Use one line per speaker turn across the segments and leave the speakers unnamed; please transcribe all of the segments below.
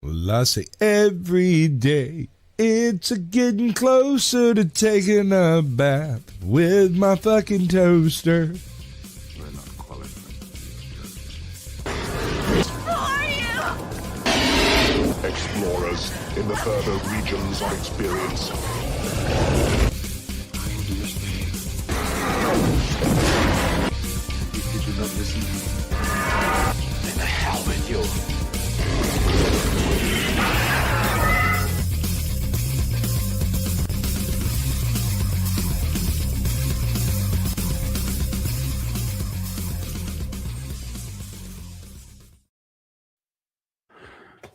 Well, I say every day it's a getting closer to taking a bath with my fucking toaster.
We're not qualified.
Who are you?
Explorers in the further regions of experience.
Did you not listen?
Then the hell with you.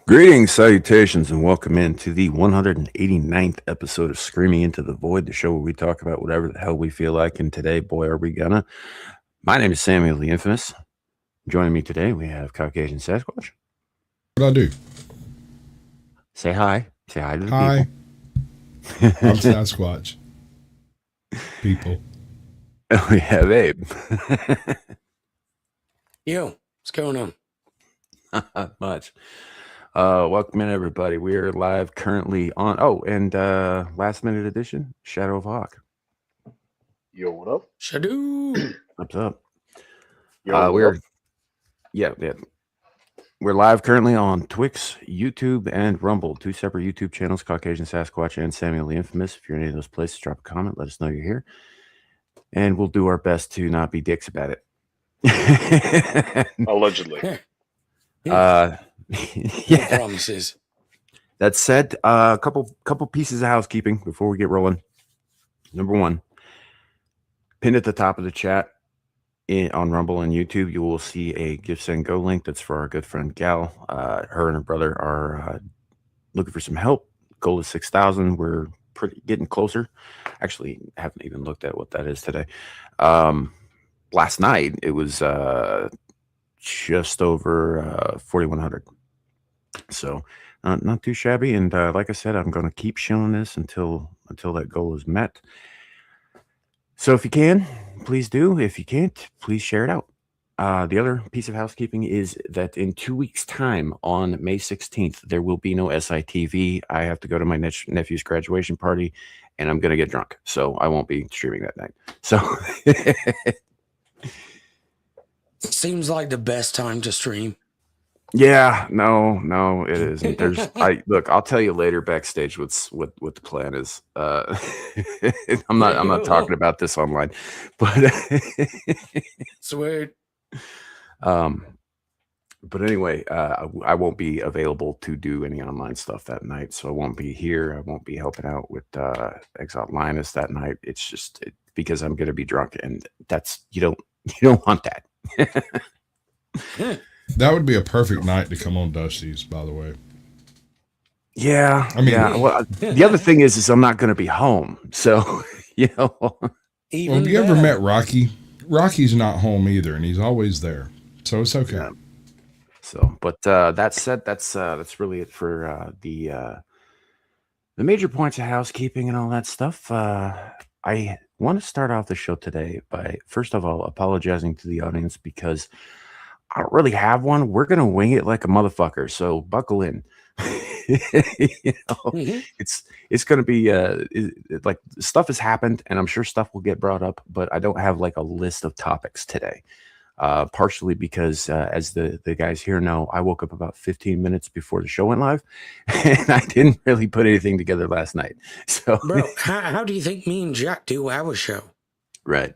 Greetings, salutations, and welcome into the 189th episode of Screaming Into the Void, the show where we talk about whatever the hell we feel like, and today, boy, are we gonna. My name is Samuel the Infamous. Joining me today, we have Caucasian Sasquatch.
What I do?
Say hi. Say hi to the
Hi.
people.
I'm Sasquatch. People.
We have Abe.
Yo, what's going on?
Not much. Welcome in, everybody. We are live currently on, last minute edition, Shadow of Hawk.
Yo, what up?
Shadoo.
What's up?
Yo,
We're live currently on Twix, YouTube, and Rumble, two separate YouTube channels, Caucasian Sasquatch and Samuel the Infamous. If you're in any of those places, drop a comment, let us know you're here, and we'll do our best to not be dicks about it.
Allegedly.
Yeah.
Yeah.
Promises.
That said, a couple pieces of housekeeping before we get rolling. Number one, pinned at the top of the chat on Rumble and YouTube, you will see a Give Send Go link. That's for our good friend GHAL. Her and her brother are looking for some help. Goal is 6,000. We're getting closer. Actually, haven't even looked at what that is today. Last night it was just over 4,100. So not too shabby. And like I said, I'm going to keep showing this until that goal is met. So if you can, please do. If you can't, please share it out. The other piece of housekeeping is that in 2 weeks' time, on May 16th, there will be no SITV. I have to go to my nephew's graduation party, and I'm going to get drunk. So I won't be streaming that night. So
Seems like the best time to stream.
yeah, no, it isn't. Look, I'll tell you later backstage what the plan is. I'm not talking about this online, but
Sweet.
But anyway, I won't be available to do any online stuff that night, so I won't be here. I won't be helping out with Exalt Linus that night. It's just because I'm going to be drunk, and that's you don't want that.
That would be a perfect night to come on Dusty's, by the way.
Yeah,
I mean,
yeah. Well, the other thing is I'm not going to be home, so
Even
have you ever
better.
met Rocky? Rocky's not home either, and he's always there, so it's okay.
Yeah. So, but that said, that's really it for the major points of housekeeping and all that stuff. I want to start off the show today by first of all apologizing to the audience because I don't really have one. We're gonna wing it like a motherfucker, so buckle in. It's gonna be like stuff has happened, and I'm sure stuff will get brought up, but I don't have like a list of topics today. Partially because, as the guys here know, I woke up about 15 minutes before the show went live, and I didn't really put anything together last night. So,
Bro, how do you think me and Jack do our show?
right.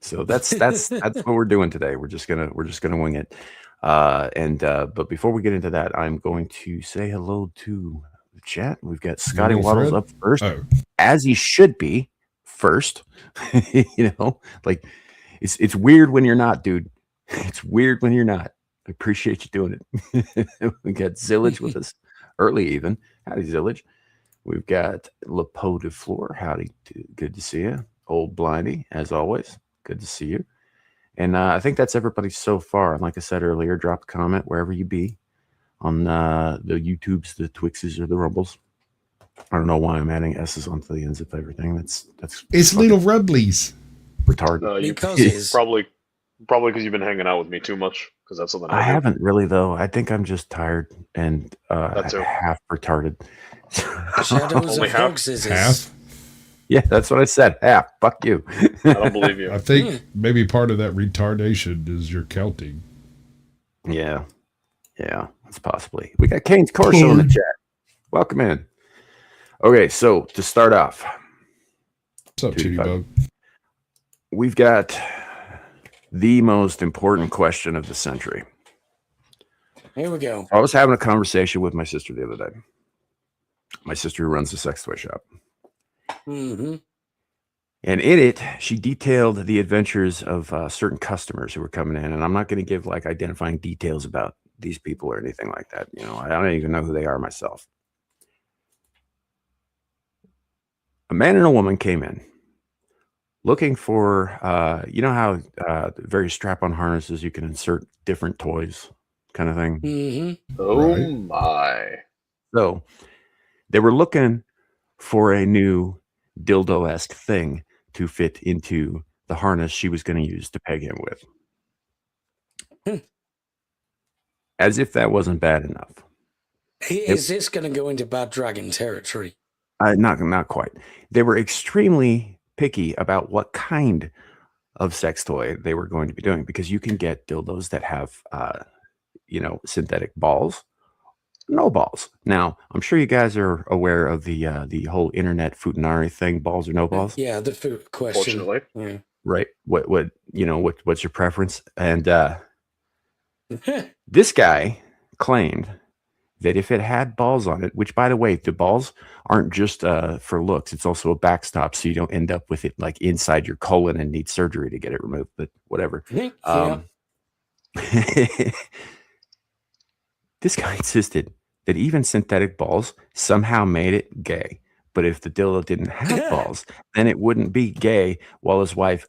So that's what we're doing today. We're just gonna wing it. But before we get into that, I'm going to say hello to the chat. We've got Scotty Waddles
Fred?
up first,
Oh,
as he should be first. Like it's weird when you're not, dude. It's weird when you're not. I appreciate you doing it. We got Zilege with us early, even. Howdy, Zilege. We've got Lepeau de Fleur. Howdy, good to see you. Old Blindy, as always. Good to see you. And I think that's everybody so far. And like I said earlier, drop a comment wherever you be on the YouTubes, the Twixes, or the Rumbles. I don't know why I'm adding S's onto the ends of everything. That's
it's little Rublies.
retarded.
You
Because it's
probably
Probably because you've been hanging out with me too much. Because that's something
I
I do.
haven't really though. I think I'm just tired and
That too.
half retarded.
Shadows
Only
of
half?
dog scissors.
Half.
Yeah, that's what I said. Half. Fuck you.
I don't believe you.
I think maybe part of that retardation is your Celtic.
Yeah, that's possibly. We got Kane's Corso in the chat. Welcome in. Okay, so to start off,
What's up, Titty Bug?
we've got the most important question of the century.
Here we go.
I was having a conversation with my sister the other day. My sister who runs a sex toy shop.
Mm-hmm.
And in it, she detailed the adventures of certain customers who were coming in. And I'm not going to give like identifying details about these people or anything like that. You know, I don't even know who they are myself. A man and a woman came in looking for, you know how very strap-on harnesses, you can insert different toys kind of thing.
Mm-hmm.
Oh
Right.
my.
So they were looking for a new dildo-esque thing to fit into the harness she was going to use to peg him with. As if that wasn't bad enough.
Is this going to go into bad dragon territory?
Not quite. They were extremely picky about what kind of sex toy they were going to be doing, because you can get dildos that have, synthetic balls, no balls. Now, I'm sure you guys are aware of the whole internet futanari thing, balls or no balls.
Yeah, the food question.
Fortunately.
Yeah.
Right. What's your preference? And this guy claimed that if it had balls on it, which by the way, the balls aren't just for looks, it's also a backstop, so you don't end up with it like inside your colon and need surgery to get it removed, but whatever.
Yeah.
This guy insisted that even synthetic balls somehow made it gay. But if the dildo didn't have balls, then it wouldn't be gay while his wife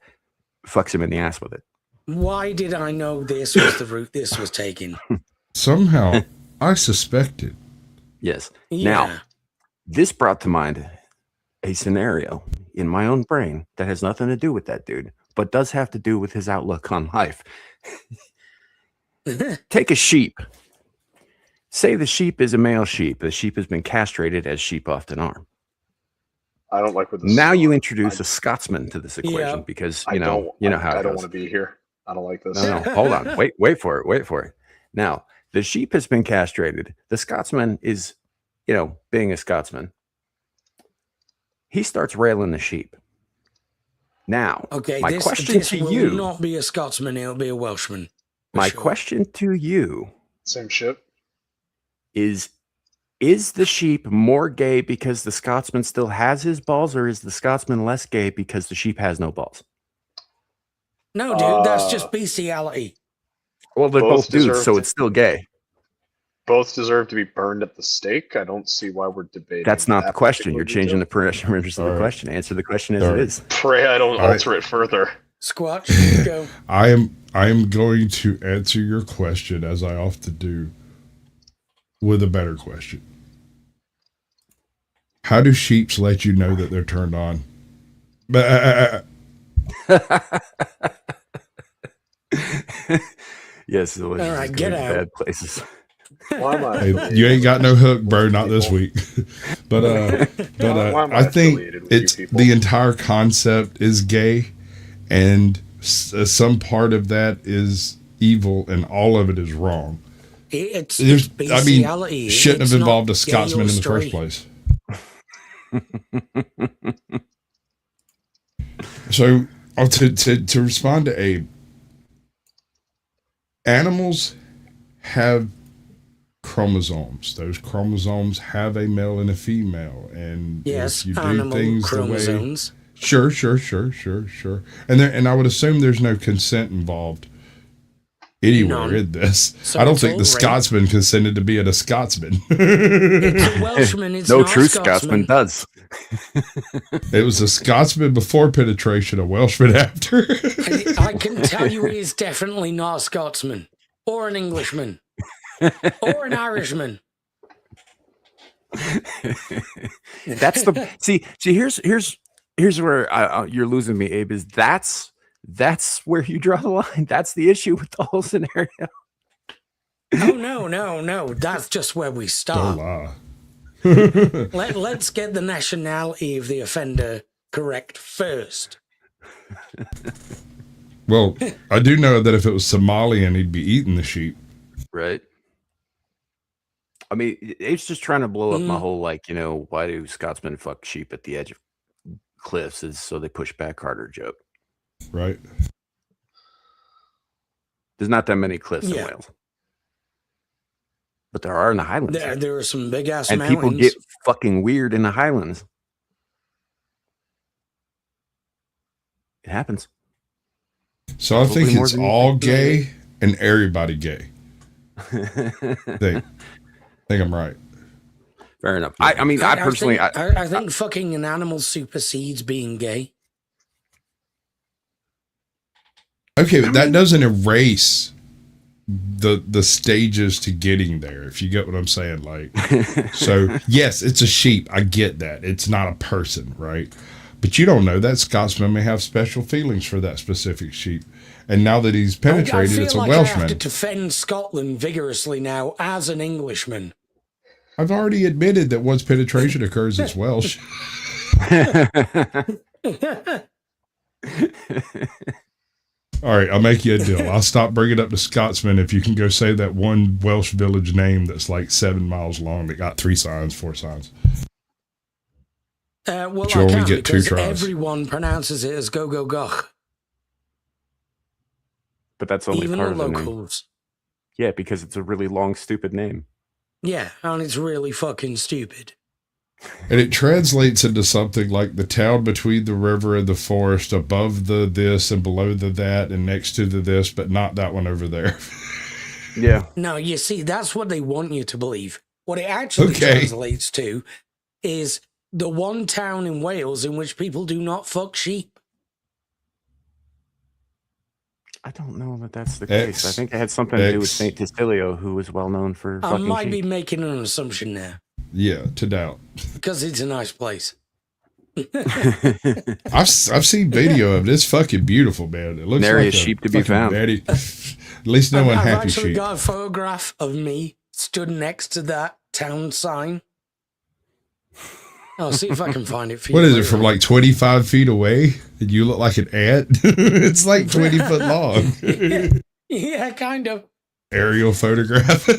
fucks him in the ass with it.
Why did I know this was the route this was taking?
Somehow, I suspected.
Yes.
Yeah.
Now, this brought to mind a scenario in my own brain that has nothing to do with that dude, but does have to do with his outlook on life. Take a sheep. Say the sheep is a male sheep. The sheep has been castrated, as sheep often are.
I don't like what this
Now
is.
you introduce a Scotsman to this equation, because
I
how
don't
it
want
goes.
to be here. I don't like this.
No, hold on. Wait for it. Now, the sheep has been castrated. The Scotsman is, being a Scotsman. He starts railing the sheep. Now,
Okay,
my
this
question to
will
you,
not be a Scotsman, it'll be a Welshman.
my
sure.
question to you
Same shit.
is the sheep more gay because the Scotsman still has his balls, or is the Scotsman less gay because the sheep has no balls?
No, dude, that's just bestiality.
Well, they're
Both
both dudes,
deserve
so
to-
it's still gay.
Both deserve to be burned at the stake. I don't see why we're debating.
That's not the
that
question. You're
particular
changing the
detail.
parameters of the
All right.
question. Answer the question as
All
it
right.
is.
Pray I don't
All right.
alter it further.
Squatch, go.
I am going to answer your question, as I often do, with a better question. How do sheeps let you know that they're turned on?
Yes, the
All right, get out.
bad places.
Why am I?
Hey, you ain't got no hook, bro. Not this week. but
Why am I
I think
affiliated with you
it's
people?
the entire concept is gay, and some part of that is evil, and all of it is wrong.
It's
There's, I mean,
bestiality.
shouldn't
It's
have
not
involved a
gay
Scotsman
or
in the first
straight.
place. So, to respond to Abe, animals have chromosomes. Those chromosomes have a male and a female, and
Yes,
if you do
animal
things
chromosomes.
the way, sure, and I would assume there's no consent involved anywhere
None.
in this.
So
I don't
it's
think the
all rape.
Scotsman consented to being a Scotsman.
It's a Welshman. It's
No
not
true
a Scotsman.
Scotsman does.
It was a Scotsman before penetration, a Welshman after.
I can tell you he is definitely not a Scotsman or an Englishman or an Irishman.
That's the see. Here's where you're losing me, Abe. Is that's That's where you draw the line. That's the issue with the whole scenario.
Oh, no. That's just where we
Don't
start.
lie.
Let's get the nationality of the offender correct first.
Well, I do know that if it was Somalian, he'd be eating the sheep.
Right. I mean, it's just trying to blow up my whole, like, you know, why do Scotsmen fuck sheep at the edge of cliffs is so they push back harder joke.
Right.
There's not that many cliffs in Wales. But there are in the Highlands.
There are some big ass
and
mountains.
people get fucking weird in the Highlands. It happens.
So I think it's all gay and everybody gay. think I'm right.
Fair enough. I mean, I personally,
I think fucking an animal supersedes being gay.
Okay, but that doesn't erase the stages to getting there, if you get what I'm saying. Like, so yes, it's a sheep. I get that. It's not a person, right? But you don't know that Scotsman may have special feelings for that specific sheep. And now that he's penetrated, it's a Welshman. I have to
defend Scotland vigorously now as an Englishman.
I've already admitted that once penetration occurs, it's Welsh. All right, I'll make you a deal. I'll stop bringing up the Scotsman if you can go say that one Welsh village name that's like 7 miles long that got 4 signs.
Well,
but you only get 2 tries.
Everyone pronounces it as go go goch.
But that's only
even
part
the
of the
locals.
Name. Yeah, because it's a really long, stupid name.
Yeah, and it's really fucking stupid.
And it translates into something like the town between the river and the forest, above the this and below the that and next to the this, but not that one over there.
Yeah.
No, you see, that's what they want you to believe. What it actually translates to is the one town in Wales in which people do not fuck sheep.
I don't know that that's the case. I think it had something to do with St. Tistilio, who was well known for fucking sheep. I might
be making an assumption there.
Yeah, to doubt. Because
it's a nice place.
I've seen video of it. It's fucking beautiful, man. It looks
Nary
like
a sheep to be found.
At least no one happy sheep.
I've actually got a photograph of me stood next to that town sign. I'll see if I can find it for you.
What is it, from like 25 feet away? And you look like an ant? It's like 20 foot long.
Yeah, kind of.
Aerial photograph.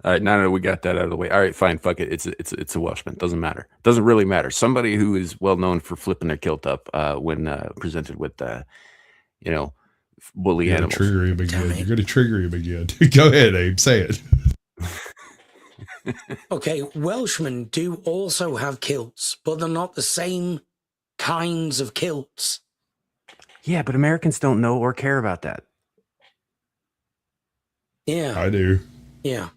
All right, now we got that out of the way. All right, fine, fuck it. It's a Welshman. Doesn't matter. Doesn't really matter. Somebody who is well known for flipping their kilt up when presented with, woolly animals.
Trigger him again. You're going to trigger him again. Go ahead, Abe. Say it.
Okay, Welshmen do also have kilts, but they're not the same kinds of kilts.
Yeah, but Americans don't know or care about that.
Yeah.
I do.
Yeah.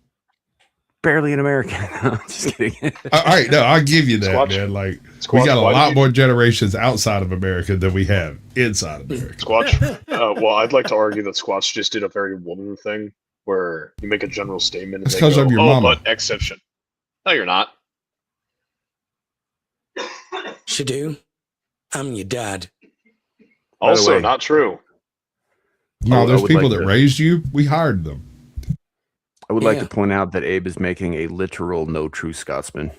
Barely an American. No, just kidding.
All right, no, I'll give you that, man. Like, we got a lot more generations outside of America than we have inside of America.
Squatch. Well, I'd like to argue that Squatch just did a very woman thing, where you make a general statement and
they go,
I'm your
mama.
But exception. No, you're not.
Shadu, I'm your dad.
Also, not true.
No, there's people that raised you. We hired them.
I would like to point out that Abe is making a literal no true Scotsman.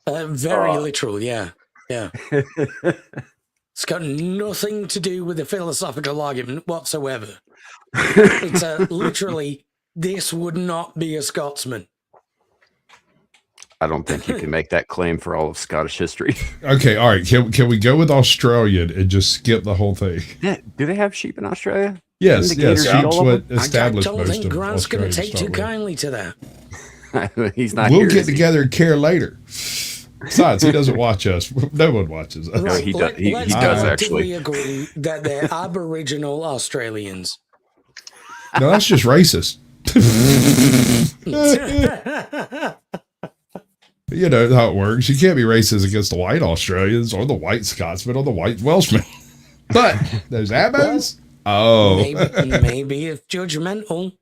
Very literal, yeah. Yeah. It's got nothing to do with the philosophical argument whatsoever. It's literally, this would not be a Scotsman.
I don't think you can make that claim for all of Scottish history.
Okay, all right. Can we go with Australian and just skip the whole thing?
Yeah. Do they have sheep in Australia?
Yes. Sheep's what established most of Australia. I don't think
Grant's going to take too kindly to that.
He's not.
We'll get together and care later. Besides, he doesn't watch us. No one watches us.
No, he does. He does actually.
Agree that they're Aboriginal Australians.
No, that's just racist. You know how it works. You can't be racist against the white Australians or the white Scotsmen or the white Welshmen. But those Abos,
maybe it's judgmental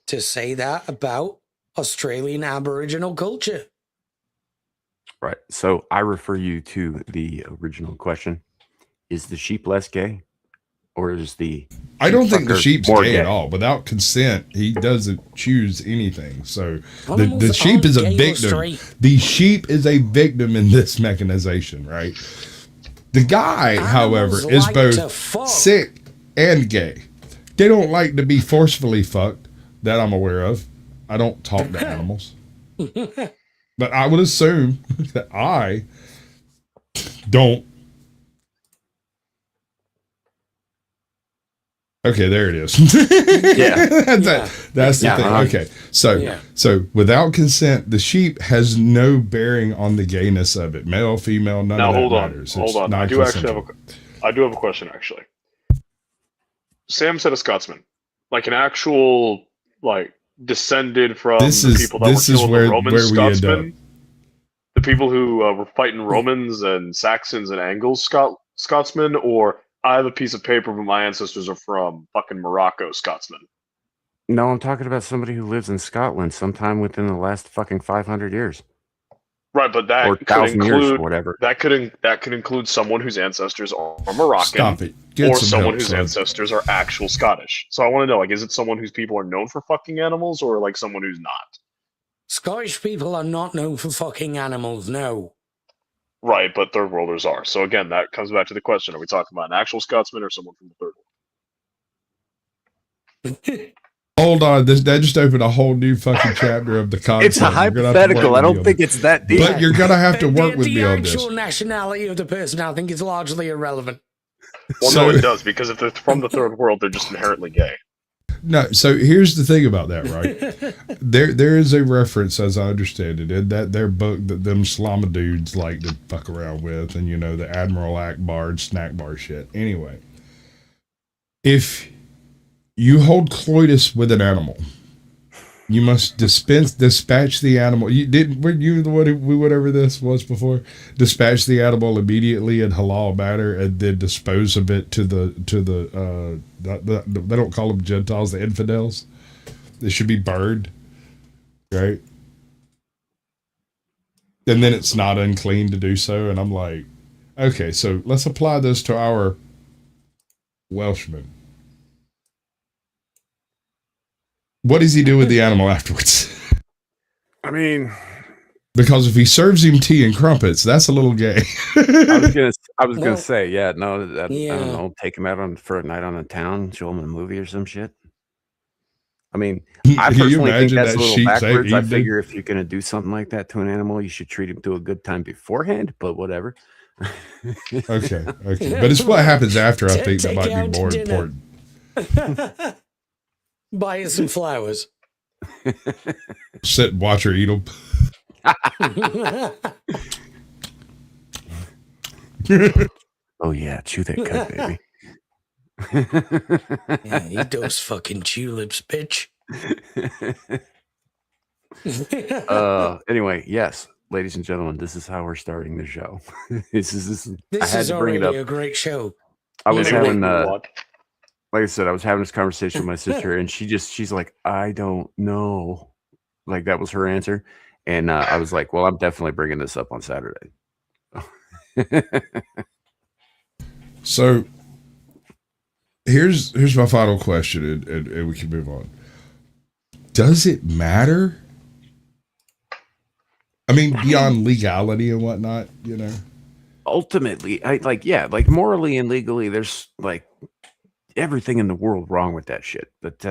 to say that about Australian Aboriginal culture.
Right. So I refer you to the original question. Is the sheep less gay? Or is the
I don't think the
fucker
sheep's
more
gay at all. Without consent, he doesn't choose anything. So the
Animals
sheep
aren't
is a
gay or
victim.
straight.
The sheep is a victim in this mechanization, right? The guy, however,
Animals
is
like to
both
fuck.
sick and gay. They don't like to be forcefully fucked, that I'm aware of. I don't talk to animals. But I would assume that I don't. Okay, there it is.
Yeah.
That's the
Yeah,
thing. Okay,
Yeah.
so without consent, the sheep has no bearing on the gayness of it. Male, female, none
Now
of that
hold on,
matters.
hold
It's
on. I do actually
non-consensual.
I do have a question actually. Sam said a Scotsman, like an actual like descended from
This
the
is
people that were killing
where
the Roman
we end up.
Scotsmen, the people who were fighting Romans and Saxons and Angles Scotsmen, or I have a piece of paper, but my ancestors are from fucking Morocco Scotsmen.
No, I'm talking about somebody who lives in Scotland sometime within the last fucking 500 years.
Right, but that
Or
could
1,000 years,
include
whatever.
that could include someone whose ancestors are Moroccan,
Stop it. Get
or
some
someone
help,
whose
son.
ancestors are actual Scottish. So I want to know, like, is it someone whose people are known for fucking animals, or like someone who's not?
Scottish people are not known for fucking animals, no.
Right, but third worlders are. So again, that comes back to the question: are we talking about an actual Scotsman or someone from the third world?
Hold on, that just opened a whole new fucking chapter of the concept.
It's a
You're gonna have to work
hypothetical.
with
I
me
don't
on
think
this.
it's that deep.
But you're gonna have to work with
the
me on this.
actual nationality of the person, I think, is largely irrelevant.
Well,
So-
no, it does, because if they're from the third world, they're just inherently gay.
No, so here's the thing about that, right? there is a reference, as I understand it, in that their book that them Slama dudes like to fuck around with, and you know, the Admiral Akbar and snack bar shit. Anyway, if you hold coitus with an animal, you must dispatch the animal. Weren't you the one who whatever this was before? Dispatch the animal immediately in halal manner, and then dispose of it to the they don't call them Gentiles, the infidels. They should be burned, right? And then it's not unclean to do so. And I'm like, okay, so let's apply this to our Welshman. What does he do with the animal afterwards?
I mean,
Because if he serves him tea and crumpets, that's a little gay.
I was gonna
Well,
say, yeah, no, I
yeah.
don't know, take him out for a night on a town, show him a movie or some shit. I mean, I
Can you
personally think
imagine
that's a
that
little
sheep's
backwards. I
evening?
figure if you're gonna do something like that to an animal, you should treat him to a good time beforehand. But whatever.
Okay. But it's what happens after. I think that
Take
might
out
be more
to dinner.
important.
Buy us some flowers.
Sit and watch her eat them.
Oh yeah, chew that cud, baby.
Yeah, eat those fucking tulips, bitch.
Anyway, yes, ladies and gentlemen, this is how we're starting the show. this is I
This
had
is
to bring it
already
up.
a great show.
I was
Yeah.
having
What?
like I said, I was having this conversation with my sister, and she's like, I don't know. Like that was her answer. And I was like, well, I'm definitely bringing this up on Saturday.
So here's my final question, and we can move on. Does it matter? I mean, beyond legality and whatnot, you know.
Ultimately, like morally and legally, there's like everything in the world wrong with that shit. But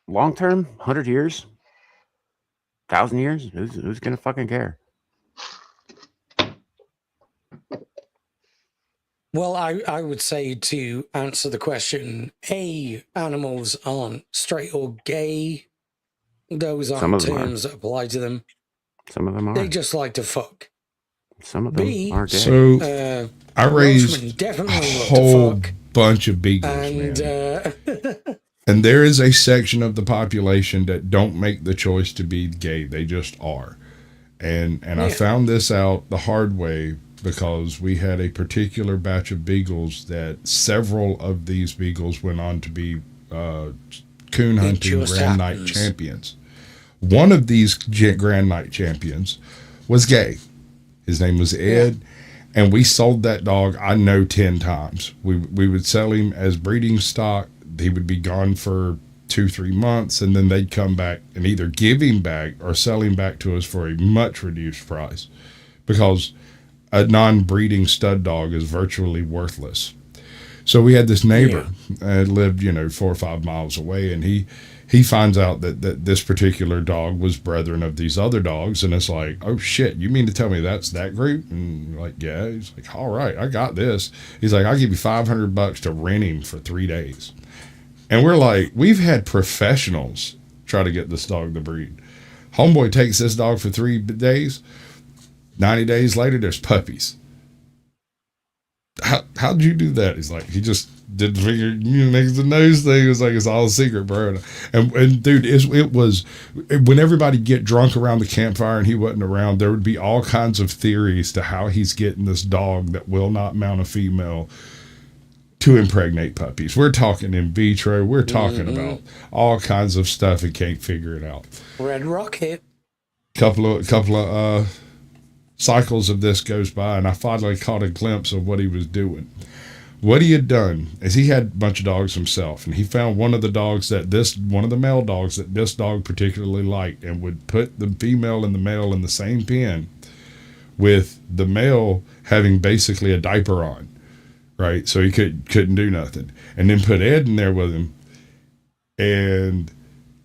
long term, 100 years, 1,000 years, who's gonna fucking care?
Well, I would say to answer the question, animals aren't straight or gay. Those
Some
aren't
of them are.
terms that apply to them.
Some of them
They
are.
just like to fuck.
Some of them
B,
are gay.
So I raised
Welshmen definitely
a
love
whole
to fuck.
bunch of beagles,
And
man. And there is a section of the population that don't make the choice to be gay. They just are. And I found this out the hard way because we had a particular batch of beagles that several of these beagles went on to be coon hunting
just
Grand Night
happens.
champions. One of these Grand Night champions was gay. His name was Ed. And we sold that dog, I know, 10 times. We would sell him as breeding stock. He would be gone for 2-3 months, and then they'd come back and either give him back or sell him back to us for a much reduced price, because a non-breeding stud dog is virtually worthless. So we had this neighbor lived, 4 or 5 miles away, and he finds out that this particular dog was brethren of these other dogs, and it's like, oh shit, you mean to tell me that's that group? And we're like, yeah. He's like, all right, I got this. He's like, I'll give you $500 to rent him for 3 days. And we're like, we've had professionals try to get this dog to breed. Homeboy takes this dog for 3 days. 90 days later, there's puppies. How'd you do that? He's like, he just did the finger, next to nose thing. It's like, it's all a secret, bro. And dude, it was, when everybody get drunk around the campfire and he wasn't around, there would be all kinds of theories to how he's getting this dog that will not mount a female to impregnate puppies. We're talking in vitro. We're talking about all kinds of stuff and can't figure it out.
Red Rocket.
Couple of cycles of this goes by, and I finally caught a glimpse of what he was doing. What he had done is he had a bunch of dogs himself, and he found one of the male dogs that this dog particularly liked, and would put the female and the male in the same pen, with the male having basically a diaper on, right? So he couldn't do nothing, and then put Ed in there with him. And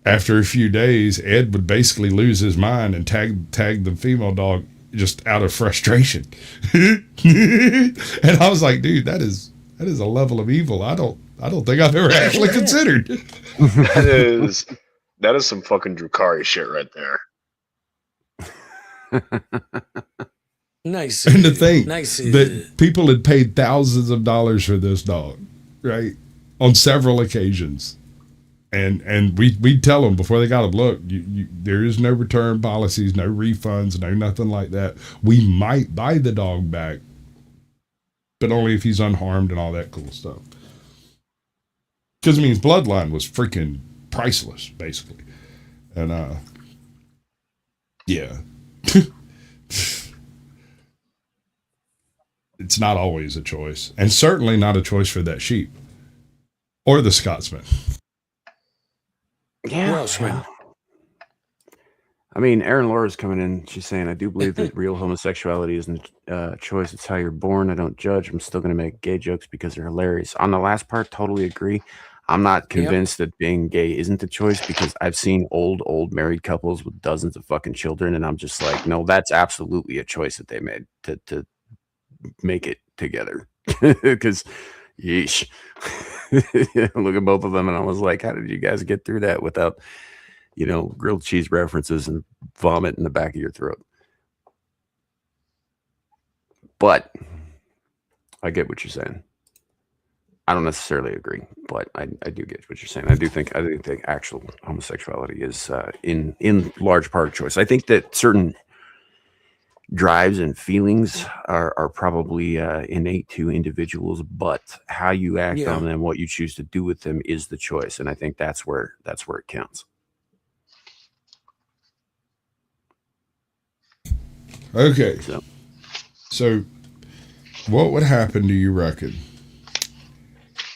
after a few days, Ed would basically lose his mind and tag the female dog just out of frustration. And I was like, dude, that is a level of evil I don't think I've ever actually considered.
That is some fucking Drukari shit right there.
Nice.
And to think that people had paid thousands of dollars for this dog, right, on several occasions. And we'd tell them before they got him, look, there is no return policies, no refunds, no nothing like that. We might buy the dog back, but only if he's unharmed and all that cool stuff. Because, his bloodline was freaking priceless, basically. And, yeah. It's not always a choice. And certainly not a choice for that sheep. Or the Scotsman.
Yeah.
Welshman.
Aaron Laura's coming in. She's saying, I do believe that real homosexuality isn't a choice. It's how you're born. I don't judge. I'm still going to make gay jokes because they're hilarious. On the last part, totally agree. I'm not convinced that being gay isn't a choice, because I've seen old married couples with dozens of fucking children. And I'm just like, no, that's absolutely a choice that they made to make it together. Because yeesh. Look at both of them, and I was like, how did you guys get through that without, grilled cheese references and vomit in the back of your throat? But I get what you're saying. I don't necessarily agree, but I do get what you're saying. I do think actual homosexuality is in large part a choice. I think that certain drives and feelings are probably innate to individuals, but how you act on them, what you choose to do with them, is the choice. And I think that's where it counts.
Okay. So what would happen, do you reckon,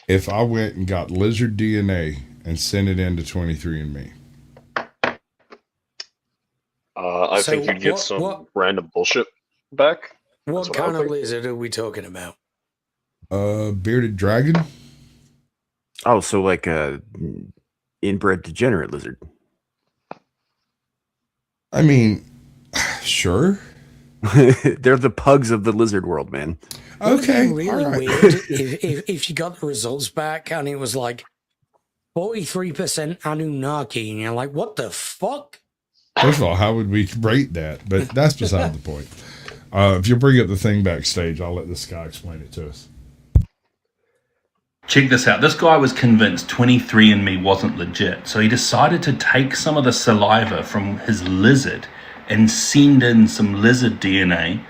if I went and got lizard DNA and sent it into 23andMe?
I think you'd get some random bullshit back.
What kind of lizard are we talking about?
Bearded dragon.
Oh, so like a inbred degenerate lizard.
Sure.
They're the pugs of the lizard world, man.
Okay.
Really
right.
weird if you got the results back and it was like 43% Anunnaki, and you're like, what the fuck?
First of all, how would we rate that? But that's beside the point. If you bring up the thing backstage, I'll let this guy explain it to us.
Check this out. This guy was convinced 23andMe wasn't legit, so he decided to take some of the saliva from his lizard and send in some lizard DNA.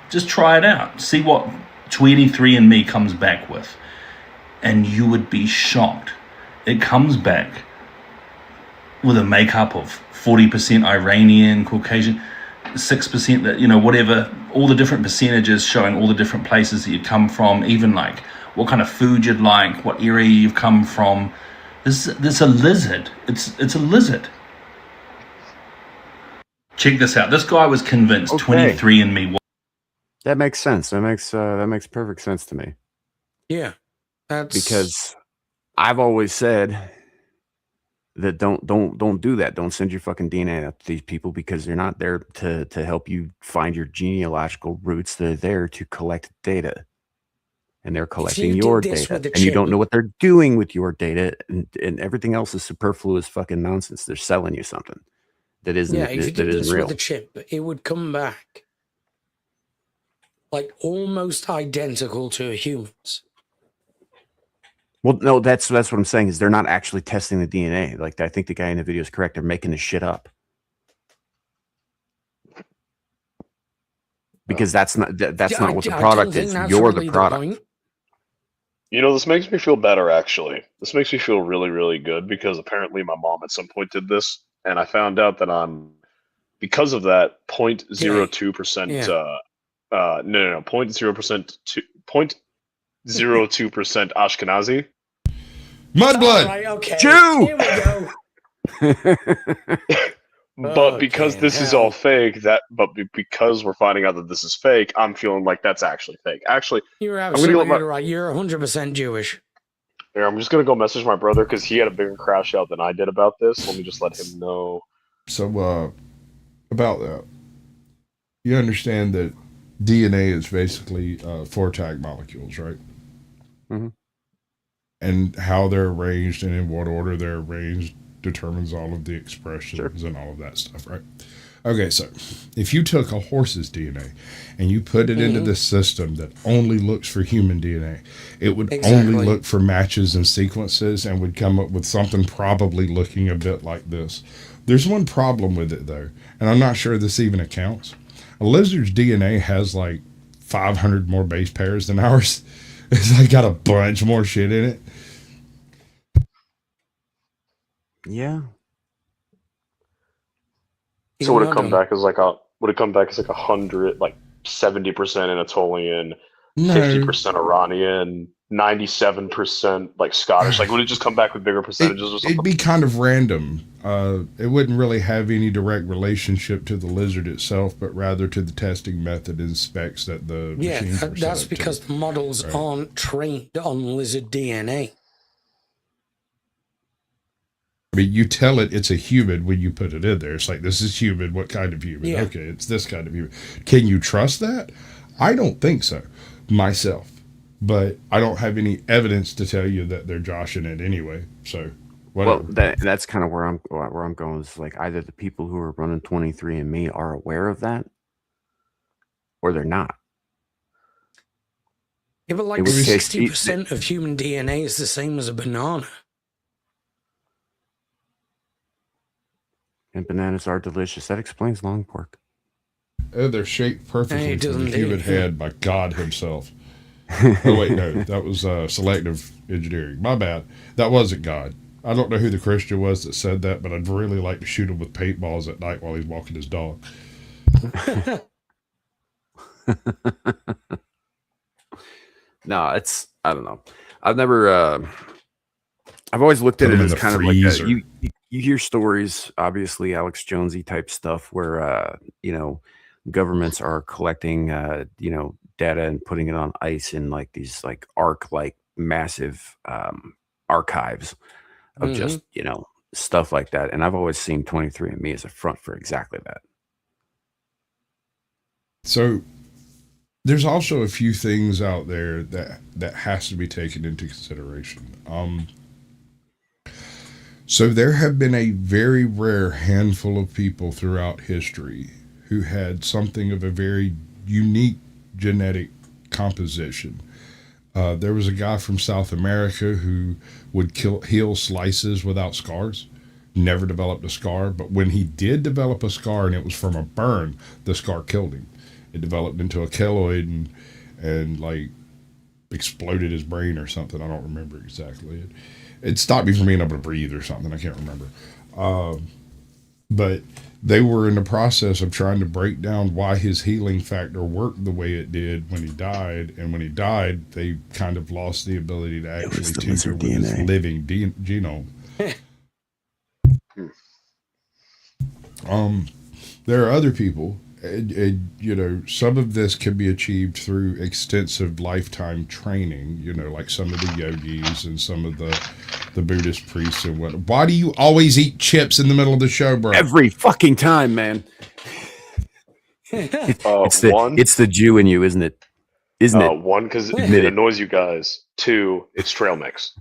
Just try it out. See what 23andMe comes back with. And you would be shocked. It comes back with a makeup of 40% Iranian, Caucasian. 6% that, whatever, all the different percentages showing all the different places that you've come from, even like what kind of food you'd like, what area you've come from. This a lizard. It's a lizard. Check this out. This guy was convinced 23andMe.
That makes sense. That makes perfect sense to me.
Yeah, that's
because I've always said that don't do that. Don't send your fucking DNA out to these people because they're not there to help you find your genealogical roots. They're there to collect data, and they're collecting your data, and you don't know what they're doing with your data, and everything else is superfluous fucking nonsense. They're selling you something that isn't.
Yeah, if you did this
real.
with a chip, it would come back like almost identical to a human's.
Well, no, that's what I'm saying is they're not actually testing the DNA. Like I think the guy in the video is correct. They're making this shit up because that's not what the product is. You're the product.
This makes me feel better. Actually, this makes me feel really, really good because apparently my mom at some point did this, and I found out that I'm because of that 0.02%. No, 0.02% 0.02% Ashkenazi.
Mudblood.
Right, okay.
Jew.
Here we go.
But because this is all fake, because we're finding out that this is fake, I'm feeling like that's actually fake. Actually,
you're absolutely right. You're 100% Jewish.
Here, I'm just gonna go message my brother because he had a bigger crash out than I did about this. Let me just let him know.
So, about that, you understand that DNA is basically 4 tag molecules, right?
Mm-hmm.
And how they're arranged and in what order they're arranged determines all of the expressions and all of that stuff, right? Okay, so if you took a horse's DNA and you put it into this system that only looks for human DNA, it would only look for matches and sequences and would come up with something probably looking a bit like this. There's one problem with it, though, and I'm not sure this even accounts. A lizard's DNA has like 500 more base pairs than ours. It's like got a bunch more shit in it.
Yeah.
So would it come back as like 100, like 70% Anatolian, 50% Iranian, 97% like Scottish? Like, would it just come back with bigger percentages or something?
It'd be kind of random. It wouldn't really have any direct relationship to the lizard itself, but rather to the testing method and specs that the machines are
that's because the models aren't trained on lizard DNA.
I mean, you tell it's a human when you put it in there. It's like, this is human. What kind of human?
Yeah.
Okay, it's this kind of human. Can you trust that? I don't think so, myself. But I don't have any evidence to tell you that they're joshing it anyway. So, whatever.
Well, that's kind of where I'm going. Is like either the people who are running 23andMe are aware of that, or they're not.
Yeah, but like 60% of human DNA is the same as a banana.
And bananas are delicious. That explains long pork.
They're shaped perfectly for the human head by God himself. Oh, wait, no. That was selective engineering. My bad. That wasn't God. I don't know who the Christian was that said that, but I'd really like to shoot him with paintballs at night while he's walking his dog.
No, I don't know. I've never... I've always looked at it as kind of like you hear stories, obviously Alex Jonesy type stuff where governments are collecting data and putting it on ice in like these like like massive archives of just stuff like that. And I've always seen 23andMe as a front for exactly that.
So there's also a few things out there that has to be taken into consideration. So there have been a very rare handful of people throughout history who had something of a very unique genetic composition. There was a guy from South America who would heal slices without scars, never developed a scar, but when he did develop a scar and it was from a burn, the scar killed him. It developed into a keloid and like exploded his brain or something. I don't remember exactly. It stopped me from being able to breathe or something. I can't remember. But they were in the process of trying to break down why his healing factor worked the way it did when he died. And when he died, they kind of lost the ability to actually tinker with his living genome. There are other people, you know, some of this can be achieved through extensive lifetime training, you know, like some of the yogis and some of the Buddhist priests and what. Why do you always eat chips in the middle of the show, bro?
Every fucking time, man. It's the Jew in you, isn't it? Isn't it?
One, because it annoys you guys. Two, it's trail mix.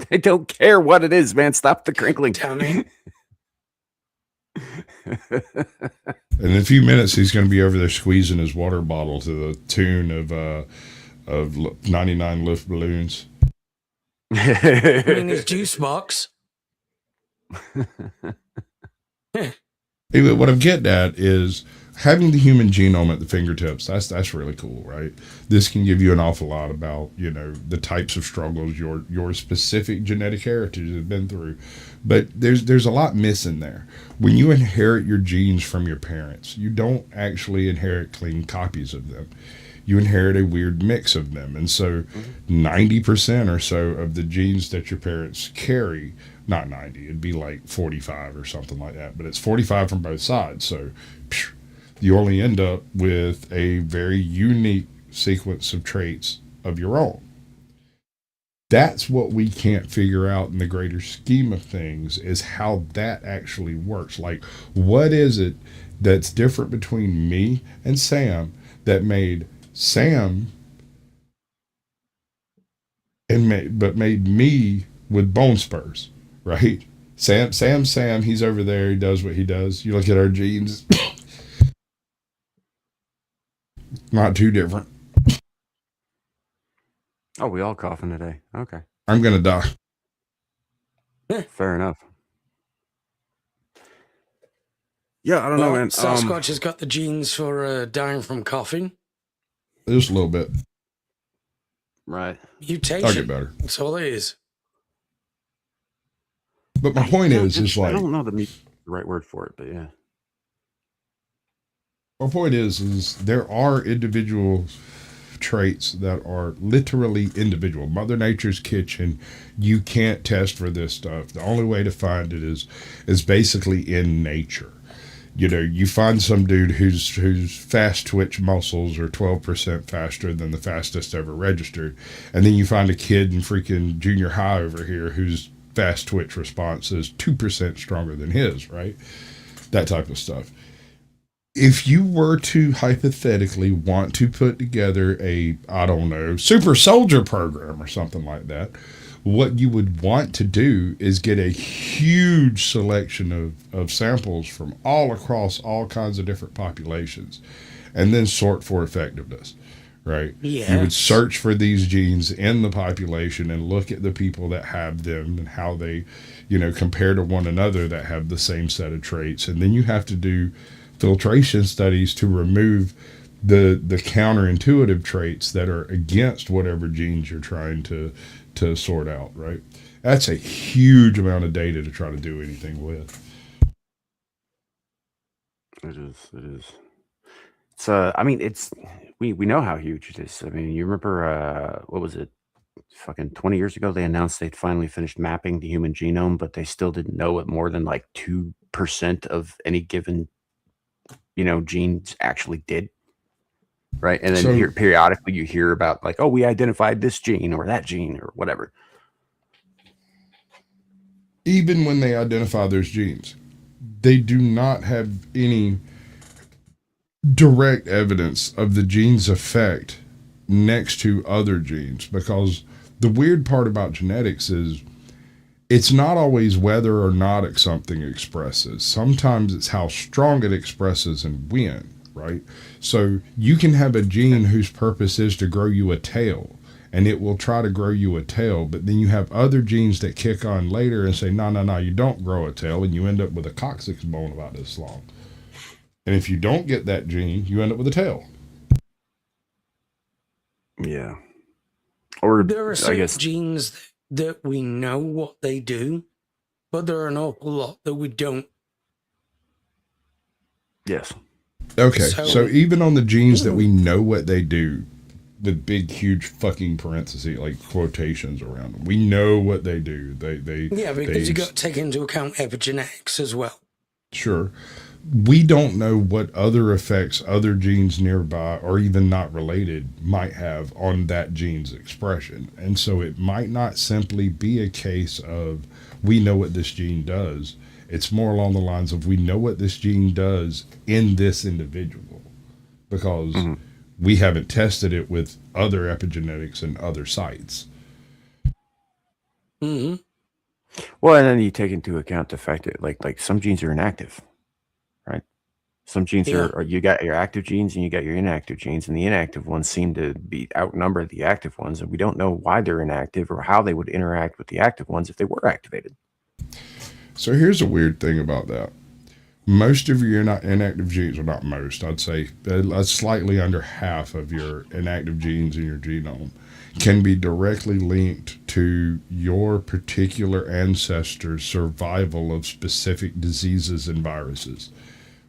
I don't care what it is, man. Stop the crinkling.
Tommy.
In a few minutes, he's going to be over there squeezing his water bottle to the tune of 99 lift balloons.
I mean, his juice box.
Anyway, what I'm getting at is having the human genome at the fingertips. That's really cool, right? This can give you an awful lot about, you know, the types of struggles your specific genetic heritage has been through. But there's a lot missing there. When you inherit your genes from your parents, you don't actually inherit clean copies of them. You inherit a weird mix of them. And so 90% or so of the genes that your parents carry, not 90, it'd be like 45 or something like that, but it's 45 from both sides. So you only end up with a very unique sequence of traits of your own. That's what we can't figure out in the greater scheme of things, is how that actually works. Like, what is it that's different between me and Sam that made Sam but made me with bone spurs, right? Sam, he's over there, he does what he does. You look at our genes, not too different.
Oh, we all coughing today. Okay.
I'm going to die.
Fair enough. Yeah, I don't know, man.
Sasquatch has got the genes for dying from coughing.
Just a little bit.
Right.
Mutation.
I'll get better.
That's all it is.
But my point is like...
I don't know the right word for it, but yeah.
My point is there are individual traits that are literally individual. Mother Nature's kitchen, you can't test for this stuff. The only way to find it is basically in nature. You know, you find some dude whose fast twitch muscles are 12% faster than the fastest ever registered, and then you find a kid in freaking junior high over here whose fast twitch response is 2% stronger than his, right? That type of stuff. If you were to hypothetically want to put together a, I don't know, super soldier program or something like that, what you would want to do is get a huge selection of samples from all across all kinds of different populations and then sort for effectiveness, right?
Yes.
You would search for these genes in the population and look at the people that have them and how they, you know, compare to one another that have the same set of traits. And then you have to do filtration studies to remove the counterintuitive traits that are against whatever genes you're trying to sort out, right? That's a huge amount of data to try to do anything with.
It is. It's I mean, it's we know how huge it is. I mean, you remember what was it? Fucking 20 years ago, they announced they'd finally finished mapping the human genome, but they still didn't know what more than like 2% of any given, you know, genes actually did. Right. And then periodically you hear about like, oh, we identified this gene or that gene or whatever.
Even when they identify those genes, they do not have any direct evidence of the gene's effect next to other genes, because the weird part about genetics is it's not always whether or not something expresses. Sometimes it's how strong it expresses and when. Right? So you can have a gene whose purpose is to grow you a tail, and it will try to grow you a tail, but then you have other genes that kick on later and say, no, you don't grow a tail, and you end up with a coccyx bone about this long. And if you don't get that gene, you end up with a tail.
Yeah. Or
there are certain genes that we know what they do, but there are an awful lot that we don't
Yes.
Okay, so even on the genes that we know what they do, the big, huge fucking parentheses, like quotations around them, we know what they do.
Because you got to take into account epigenetics as well.
Sure. We don't know what other effects other genes nearby or even not related might have on that gene's expression. And so it might not simply be a case of we know what this gene does. It's more along the lines of we know what this gene does in this individual because we haven't tested it with other epigenetics and other sites.
Mm-hmm.
Well, and then you take into account the fact that like some genes are inactive, right? Some genes are you got your active genes and you got your inactive genes, and the inactive ones seem to be outnumber the active ones, and we don't know why they're inactive or how they would interact with the active ones if they were activated.
So here's a weird thing about that. Most of your inactive genes, or not most, I'd say slightly under half of your inactive genes in your genome can be directly linked to your particular ancestor's survival of specific diseases and viruses,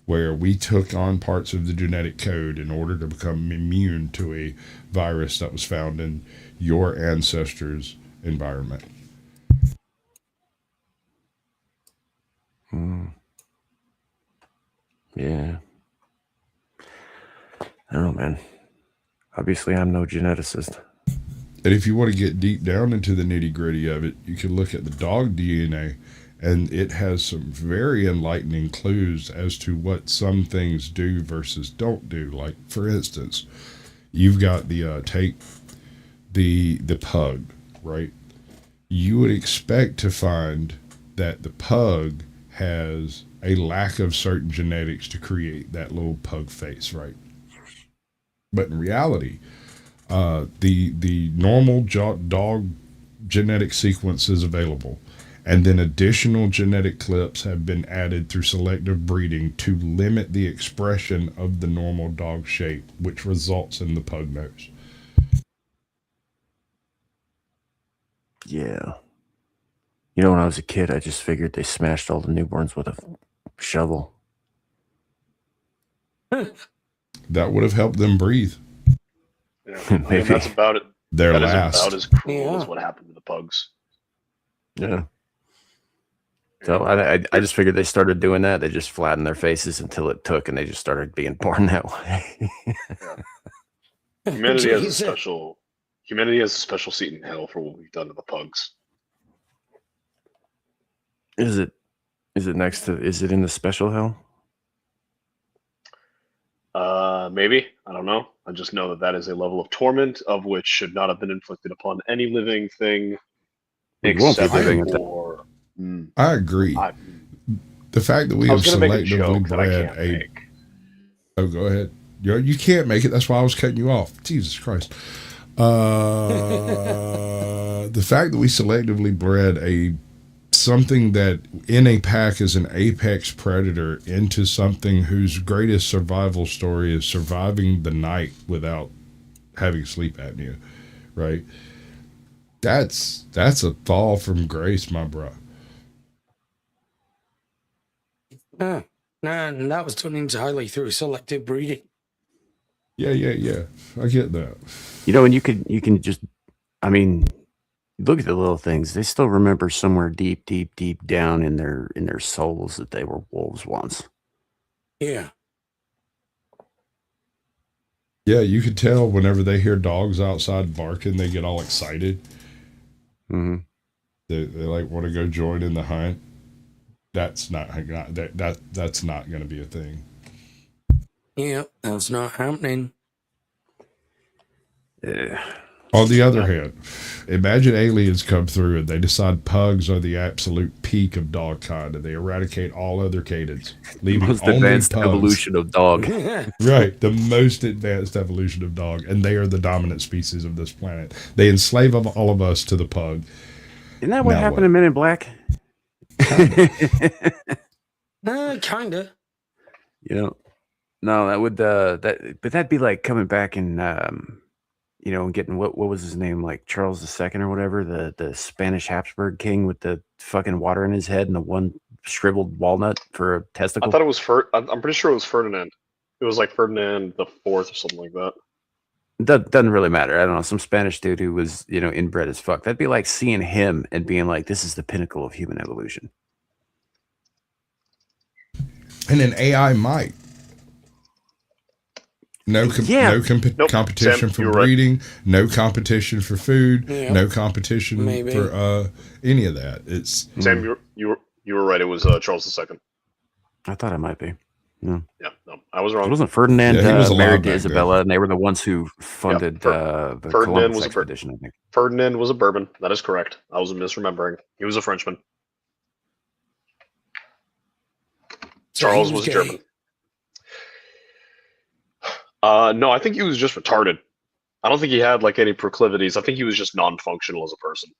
where we took on parts of the genetic code in order to become immune to a virus that was found in your ancestor's environment.
Yeah. I don't know, man. Obviously, I'm no geneticist.
And if you want to get deep down into the nitty gritty of it, you can look at the dog DNA, and it has some very enlightening clues as to what some things do versus don't do. Like, for instance, you've got the take the pug, right? You would expect to find that the pug has a lack of certain genetics to create that little pug face, right? But in reality, the normal dog genetic sequence is available, and then additional genetic clips have been added through selective breeding to limit the expression of the normal dog shape, which results in the pug nose.
Yeah. You know, when I was a kid, I just figured they smashed all the newborns with a shovel.
That would have helped them breathe.
Yeah. Maybe that's about it.
Their
that
last.
Is about as cruel as what happened to the pugs.
Yeah. So I just figured they started doing that. They just flattened their faces until it took, and they just started being born that way.
Humanity has a special seat in hell for what we've done to the pugs.
Is it next to? Is it in the special hell?
Maybe. I don't know. I just know that is a level of torment of which should not have been inflicted upon any living thing. Except for.
I agree. The fact that we have selectively bred a. Oh, go ahead. You can't make it. That's why I was cutting you off. Jesus Christ. The fact that we selectively bred something that in a pack is an apex predator into something whose greatest survival story is surviving the night without having sleep apnea, right? That's a fall from grace, my bro.
No, that was done entirely through selective breeding.
Yeah. I get that.
You know, and you can just, I mean, look at the little things. They still remember somewhere deep down in their souls that they were wolves once.
Yeah.
Yeah, you could tell whenever they hear dogs outside barking, they get all excited.
Mm-hmm.
They like want to go join in the hunt. That's not that's not going to be a thing.
Yeah, that's not happening.
On the other hand, imagine aliens come through and they decide pugs are the absolute peak of dog kind, and they eradicate all other canids, leaving
most
only
advanced
pugs.
Evolution of dog.
Right, the most advanced evolution of dog, and they are the dominant species of this planet. They enslave all of us to the pug.
Isn't that what happened in Men in Black?
Kinda.
You know, no, that would but that'd be like coming back and you know, getting what was his name, like Charles II or whatever, the Spanish Habsburg king with the fucking water in his head and the one shriveled walnut for a testicle?
I thought it was I'm pretty sure it was Ferdinand. It was like Ferdinand the Fourth or something like that.
That doesn't really matter. I don't know. Some Spanish dude who was, inbred as fuck. That'd be like seeing him and being like, this is the pinnacle of human evolution.
And an AI might. No competition
Sam,
for
you were
breeding, no competition for food,
Yeah.
no competition
Maybe.
for any of that. It's
Sam, you were right. It was Charles II.
I thought it might be. Yeah.
Yeah, no, I was
It
wrong.
wasn't Ferdinand
Yeah, he was alive
married to
back
Isabella, and they were the ones who funded the
Ferdinand
Columbus
was a
expedition, I think.
Ferdinand was a Bourbon. That is correct. I was misremembering. He was a Frenchman.
So
Charles
he
was
gay.
German. No, I think he was just retarded. I don't think he had like any proclivities. I think he was just non-functional as a person.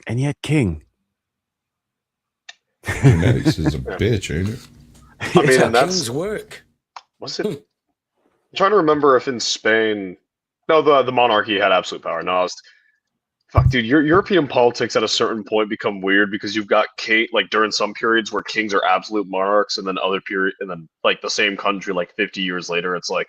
And yet king.
genetics is a bitch, ain't it?
I mean,
It's how
and that's
kings work.
was it. I'm trying to remember if in Spain, no, the monarchy had absolute power. No, I was fuck, dude. Your European politics at a certain point become weird because you've got king like during some periods where kings are absolute monarchs, and then other period, and then like the same country like 50 years later, it's like,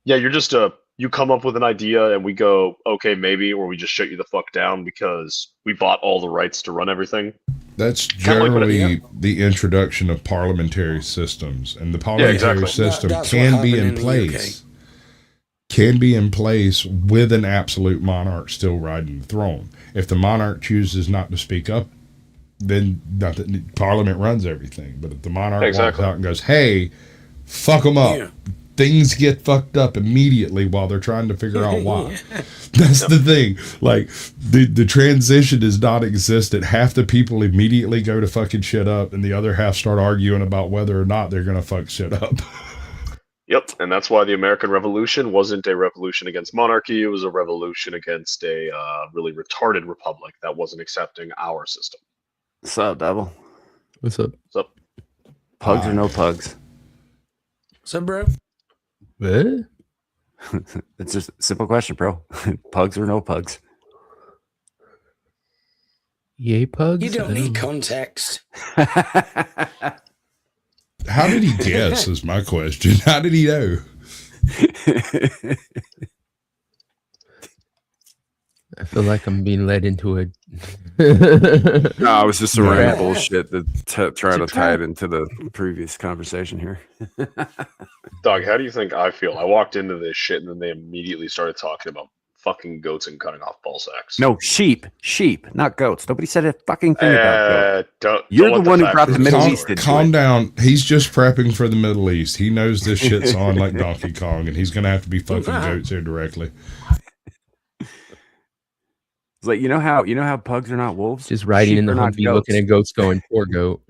yeah, you're just you come up with an idea and we go, okay, maybe, or we just shut you the fuck down because we bought all the rights to run everything.
That's
Kinda like what it-
generally the introduction of parliamentary systems, and the parliamentary
exactly.
system
That's what
can be
happened
in
in the
place. Can be in place with an absolute monarch still riding the throne. If the monarch chooses not to speak up, then Parliament runs everything. But if the monarch walks
Exactly.
out and goes, "Hey, fuck them up,"
Yeah.
things get fucked up immediately while they're trying to figure out why. That's the thing. Like the transition is not existent. Half the people immediately go to fucking shit up, and the other half start arguing about whether or not they're gonna fuck shit up.
Yep, and that's why the American Revolution wasn't a revolution against monarchy. It was a revolution against a really retarded republic that wasn't accepting our system.
What's up, Devil?
What's up?
So,
Pugs or no pugs?
So, bro,
What?
It's just a simple question, bro. Pugs or no pugs?
Yay pugs?
you don't
I
need
know.
context.
How did he guess? Is my question. How did he know?
I feel like I'm being led into it.
No, I was just
No.
random bullshit to try to tie it into the previous conversation here.
Doug, how do you think I feel? I walked into this shit and then they immediately started talking about fucking goats and cutting off ball sacks.
No, sheep, not goats. Nobody said a fucking thing about goats.
You're
You're the one who brought the Middle East into
Calm
it.
down. He's just prepping for the Middle East. He knows this shit's on like Donkey Kong, and he's gonna have to be fucking goats here directly.
It's like you know how pugs are not wolves.
Just riding
Sheep
in the
are not
Humvee looking at goats going, poor goat.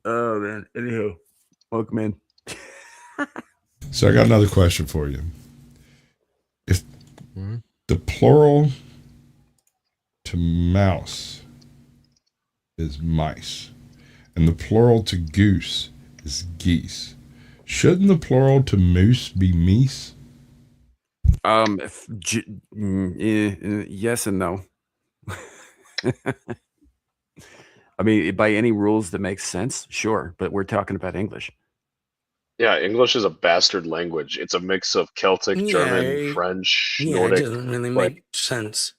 Oh man. Anyhow, welcome in.
So I got another question for you. If
Mhm.
the plural to mouse is mice, and the plural to goose is geese, shouldn't the plural to moose be meese?
Yes and no. I mean, by any rules that make sense, sure, but we're talking about English.
Yeah, English is a bastard language. It's a mix of Celtic, German,
Yeah,
French,
Yeah, it
Nordic.
doesn't really
like-
make sense.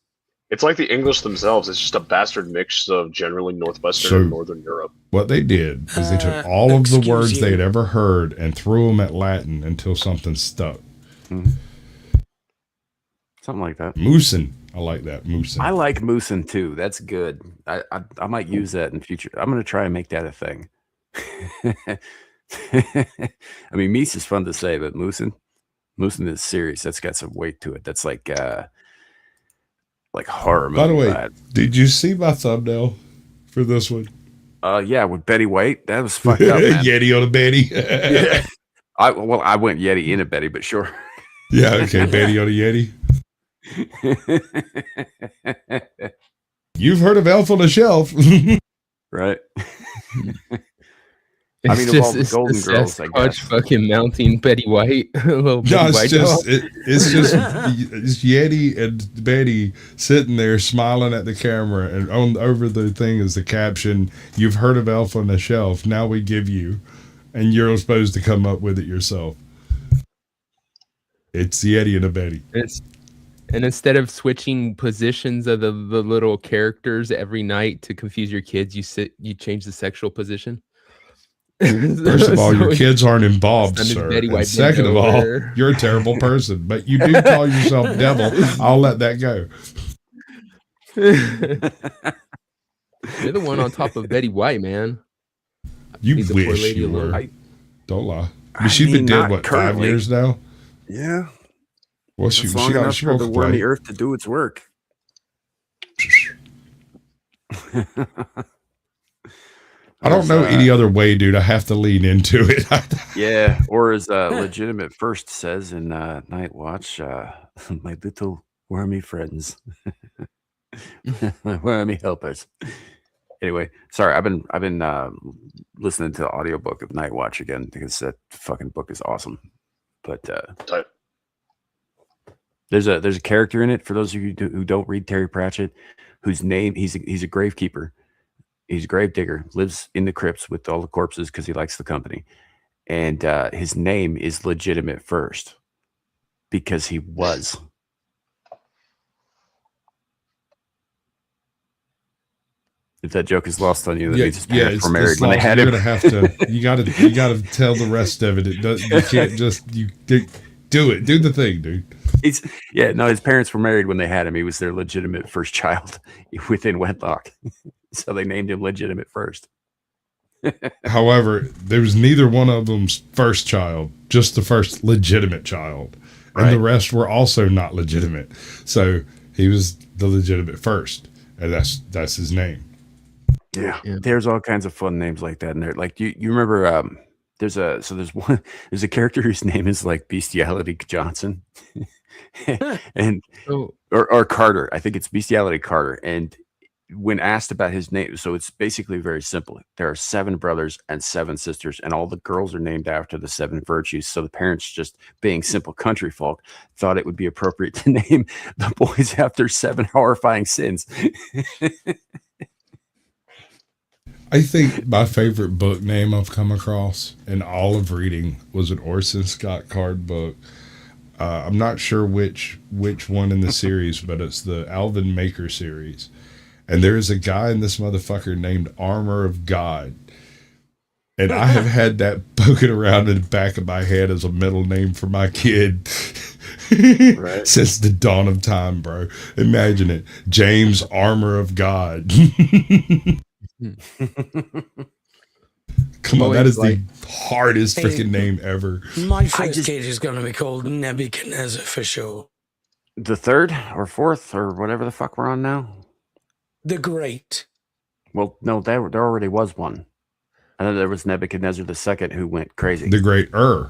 It's like the English themselves. It's just a bastard mix of generally Northwestern
So-
and Northern Europe.
What they did was they took all of the words they'd ever heard and threw them at Latin until something stuck.
Something like that.
Moosin. I like that. Moosin.
I like moosin too. That's good. I might use that in the future. I'm gonna try and make that a thing. I mean, meese is fun to say, but moosin is serious. That's got some weight to it. That's like horror movie.
By the way,
vibes.
did you see my thumbnail for this one?
Yeah, with Betty White, that was fucked up. Man.
Yeti on a Betty.
Yeah. I went Yeti in a Betty, but sure.
Yeah, okay, Betty on a Yeti. You've heard of Elf on a Shelf.
Right. I mean, of all the Golden Girls, I
Sasquatch
guess.
fucking mounting Betty White. Little Betty
No, it's
White
just
doll.
it's Yeti and Betty sitting there smiling at the camera, and over the thing is the caption, "You've heard of Elf on the Shelf. Now we give you," and you're supposed to come up with it yourself. It's Yeti and a Betty.
And instead of switching positions of the little characters every night to confuse your kids, you change the sexual position.
First of all, your kids aren't involved,
Son of
sir.
Betty
And
White
second of all,
over.
you're a terrible person. But you do call yourself devil. I'll let that go.
You're the one on top of Betty White, man.
You
Leave the poor
wish
lady
you
alone.
were. Don't lie.
I
She's been
mean,
dead,
not
what, 5
currently.
years now?
Yeah.
Well, she
It's long enough for the
woke
worm
up
the
late.
earth to do its work.
I don't know any other way, dude. I have to lean into it.
Yeah, or as Legitimate First says in Night Watch, my little wormy friends, my wormy helpers. Anyway, sorry, I've been listening to the audiobook of Night Watch again because that fucking book is awesome. But there's a character in it, for those of you who don't read Terry Pratchett, whose name he's a gravekeeper. He's a grave digger, lives in the crypts with all the corpses because he likes the company. And his name is Legitimate First because he was. If that joke is lost on you, that means his parents were married when they had him.
You're gonna have to. You gotta tell the rest of it. It does. You can't just do it. Do the thing, dude.
His parents were married when they had him. He was their legitimate first child within wedlock. So they named him Legitimate First.
However, there was neither one of them's first child, just the first legitimate child. And the rest were also not legitimate. So he was the legitimate first. And that's his name.
Yeah. There's all kinds of fun names like that in there. Like you remember there's a character whose name is like Bestiality Johnson. And or Carter. I think it's Bestiality Carter. And when asked about his name, so it's basically very simple. There are 7 brothers and 7 sisters, and all the girls are named after the 7 virtues. So the parents, just being simple country folk, thought it would be appropriate to name the boys after 7 horrifying sins.
I think my favorite book name I've come across in all of reading was an Orson Scott Card book. I'm not sure which one in the series, but it's the Alvin Maker series. And there is a guy in this motherfucker named Armor of God. And I have had that poking around in the back of my head as a middle name for my kid since the dawn of time, bro. Imagine it. James Armor of God. Come on, that is the hardest freaking name ever.
My first kid is going to be called Nebuchadnezzar for sure.
The 3rd or 4th or whatever the fuck we're on now?
The Great.
Well, no, there already was one. And then there was Nebuchadnezzar II who went crazy.
The Great
I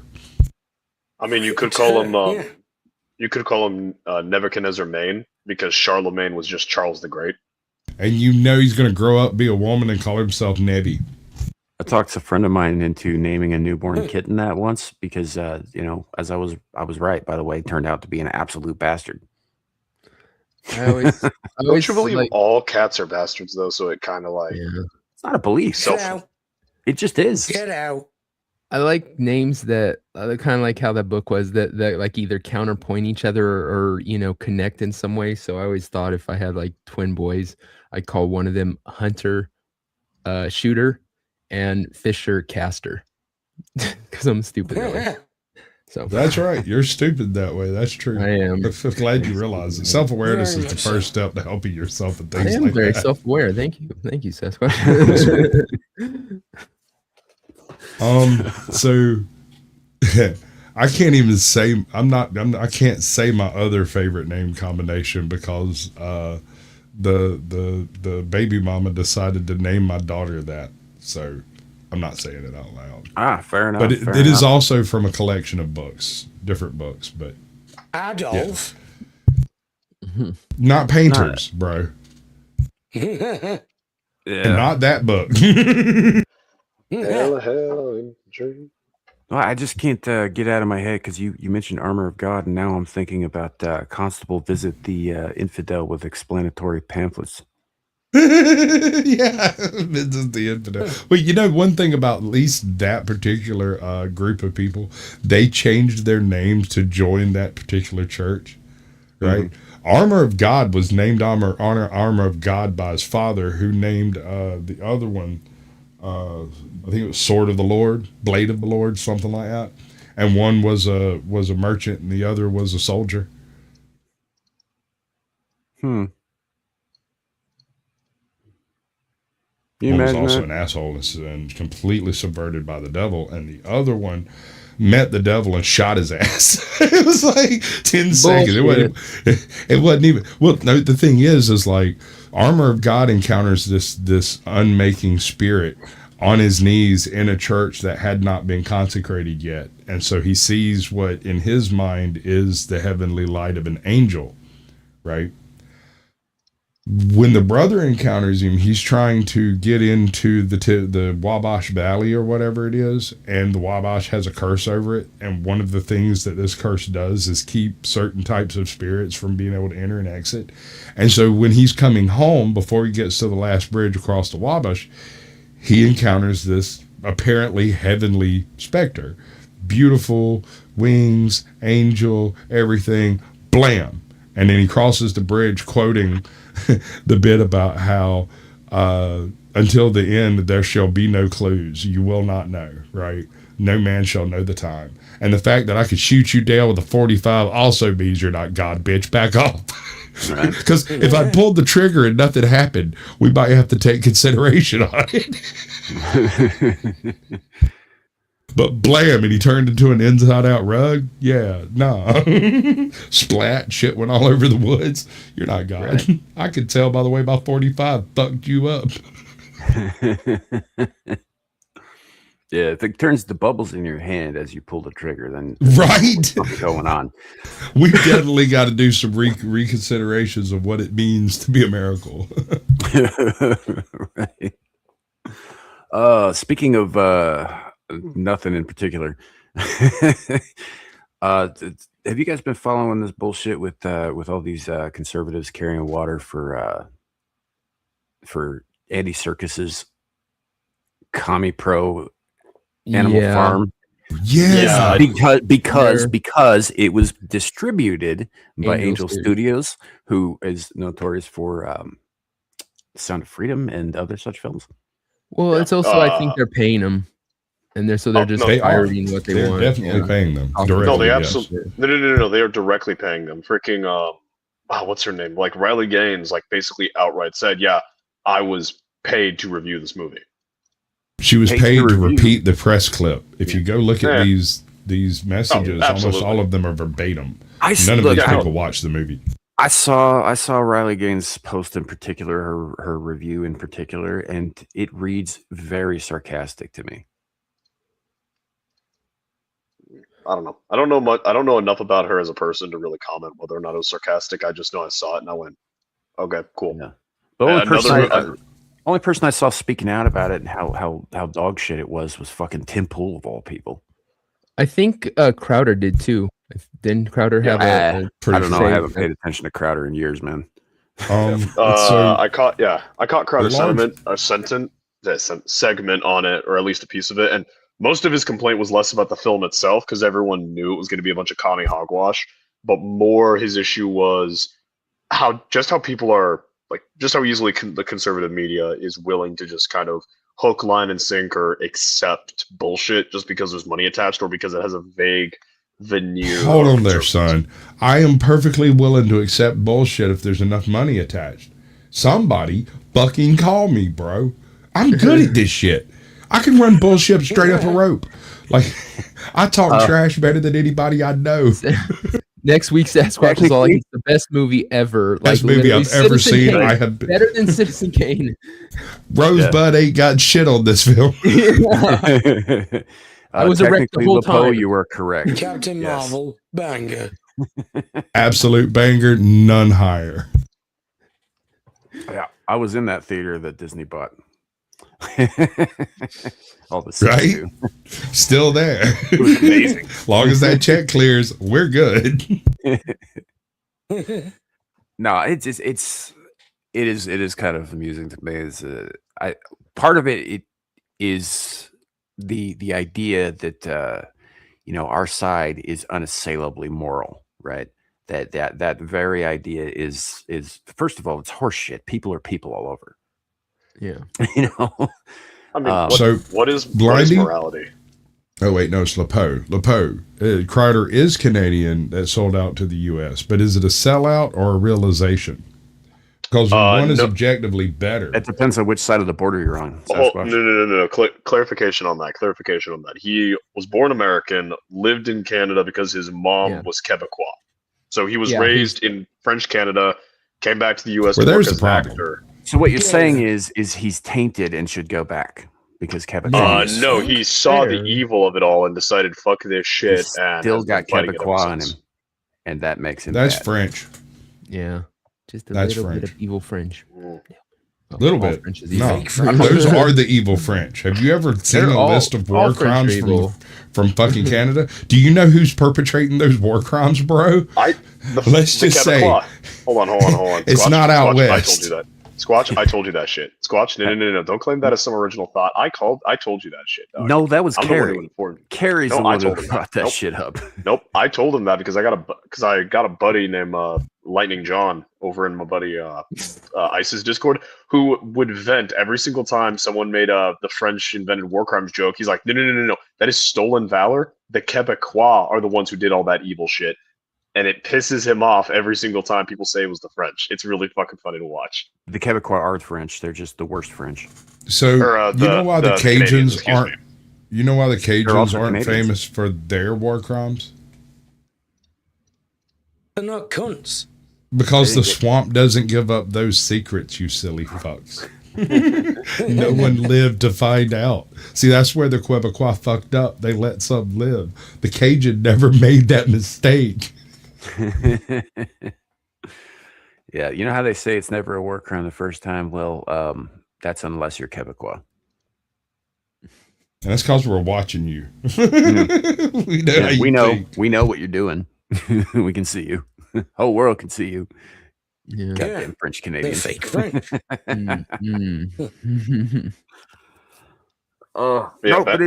mean, you could call him Nebuchadnezzar Maine because Charlemagne was just Charles the Great.
And you know he's going to grow up, be a woman, and call himself Nebby.
I talked a friend of mine into naming a newborn kitten that once because, as I was right, by the way, turned out to be an absolute bastard.
Don't you believe all cats are bastards though? So it kind of like
it's not a belief. It just is.
Get out.
I like names that kind of like how that book was that like either counterpoint each other or connect in some way. So I always thought if I had like twin boys, I'd call one of them Hunter, Shooter, and Fisher Caster because I'm stupid that way. So
that's right. You're stupid that way. That's true.
I am.
I'm glad you realize it. Self-awareness is the first step to helping yourself and things
I am
like
very
that.
Self-aware. Thank you, Sasquatch.
So I can't even say I can't say my other favorite name combination because the baby mama decided to name my daughter that. So I'm not saying it out loud.
Fair enough.
But it is also from a collection of books, different books, but
Adolf.
Yeah. Not painters, bro.
Yeah.
And not that book.
Hell, infantry.
Well, I just can't get out of my head because you mentioned Armor of God, and now I'm thinking about Constable visit the infidel with explanatory pamphlets.
Yeah, this is the infidel. Well, you know, one thing about at least that particular group of people, they changed their names to join that particular church, right? Mm-hmm. Armor of God was named Armor of God by his father, who named the other one, I think it was Sword of the Lord, Blade of the Lord, something like that. And one was a merchant, and the other was a soldier. One was also an asshole and completely subverted by the devil, and the other one met the devil and shot his ass. It was like 10 seconds. It wasn't even. Well, no, the thing is like Armor of God encounters this unmaking spirit on his knees in a church that had not been consecrated yet, and so he sees what in his mind is the heavenly light of an angel, right? When the brother encounters him, he's trying to get into the Wabash Valley or whatever it is, and the Wabash has a curse over it, and one of the things that this curse does is keep certain types of spirits from being able to enter and exit. And so when he's coming home, before he gets to the last bridge across the Wabash, he encounters this apparently heavenly specter. Beautiful, wings, angel, everything, blam. And then he crosses the bridge quoting the bit about how until the end there shall be no clues. You will not know, right? No man shall know the time. And the fact that I could shoot you down with a 45 also means you're not God, bitch. Back off. Because if I pulled the trigger and nothing happened, we might have to take consideration on it. But blam, and he turned into an inside-out rug? Yeah, nah. Splat, shit went all over the woods. You're not God. Right. I could tell by the way my 45 fucked you up.
Yeah, if it turns the bubbles in your hand as you pull the trigger, then
right,
what's going on?
We definitely got to do some reconsiderations of what it means to be a miracle.
Right. Speaking of nothing in particular, have you guys been following this bullshit with all these conservatives carrying water for Andy Serkis's Commie Pro Animal Farm?
Yeah,
because it was distributed by Angel Studios, who is notorious for Sound of Freedom and other such films.
Well, it's also I think they're paying them, and they're just pirating what they want.
They're definitely paying them. Directly,
no, they absolutely no. They are directly paying them. Freaking what's her name? Like Riley Gaines, like basically outright said, "Yeah, I was paid to review this movie."
She was paid to repeat the press clip. If you go look at these messages, almost all of them are verbatim. None of these people watch the movie.
I saw Riley Gaines' post in particular, her review in particular, and it reads very sarcastic to me.
I don't know. I don't know much. I don't know enough about her as a person to really comment whether or not it was sarcastic. I just know I saw it and I went, "Okay, cool."
Yeah. The only person I saw speaking out about it and how dog shit it was fucking Tim Pool of all people.
I think Crowder did too. Didn't Crowder have
I don't know. I haven't paid attention to Crowder in years, man.
I caught Crowder's segment on it, or at least a piece of it, and most of his complaint was less about the film itself because everyone knew it was going to be a bunch of commie hogwash, but more his issue was how people are like just how easily the conservative media is willing to just kind of hook, line, and sinker accept bullshit just because there's money attached or because it has a vague veneer.
Hold on there, son. I am perfectly willing to accept bullshit if there's enough money attached. Somebody fucking call me, bro. I'm good at this shit. I can run bullshit straight up a rope. Like, I talk trash better than anybody I know.
Next week's Sasquatch is all like, it's the best movie ever.
Best movie I've ever seen.
I have better than Citizen Kane.
Rosebud ain't got shit on this film.
I was erect the whole time.
You were correct.
Captain Marvel, banger.
Absolute banger, none higher.
Yeah, I was in that theater that Disney bought. All the
Right?
too.
Still there.
Amazing.
Long as that check clears, we're good.
No, it is kind of amusing to me. Is part of it is the idea that our side is unassailably moral, right? That very idea is first of all, it's horseshit. People are people all over.
Yeah.
I mean,
so
what is
blinding
morality?
Oh wait, no, it's Lepeau. Kreider is Canadian that sold out to the U.S., but is it a sellout or a realization? Because one is objectively better.
It depends on which side of the border you're on.
No. Clarification on that. He was born American, lived in Canada because his mom was Quebecois. So he was raised in French Canada, came back to the U.S. to work as an actor.
So what you're saying is he's tainted and should go back because Quebecois.
No, he saw the evil of it all and decided, "Fuck this shit," and
still got Quebecois in him, and that makes him.
That's
bad.
French.
Yeah, just a little bit of evil French.
A little bit.
French is
No,
evil.
those are the evil French. Have you ever seen a list of war crimes from fucking Canada? Do you know who's perpetrating those war crimes, bro? Let's just say.
Hold on.
It's
Squatch,
not out
Squatch,
west.
I told you that. Squatch, I told you that shit. Squatch, no. Don't claim that as some original thought. I told you that shit. Dog.
No, that was Carrie. Carrie's the one who
him
brought that shit up.
Nope, I told him that because I got a buddy named Lightning John over in my buddy Ice's Discord who would vent every single time someone made the French invented war crimes joke. He's like, no. That is stolen valor. The Quebecois are the ones who did all that evil shit. And it pisses him off every single time people say it was the French. It's really fucking funny to watch.
The Quebecois are the French. They're just the worst French.
So you know why the Cajuns aren't?
Me.
You know why the Cajuns aren't famous for their war crimes?
They're not cunts.
Because the swamp doesn't give up those secrets, you silly fucks. No one lived to find out. See, that's where the Quebecois fucked up. They let some live. The Cajun never made that mistake.
Yeah, you know how they say it's never a war crime the first time? Well, that's unless you're Quebecois.
And that's because we're watching you.
We know what you're doing. We can see you. Whole world can see you.
Yeah.
Goddamn French Canadian.
They're fake French.
But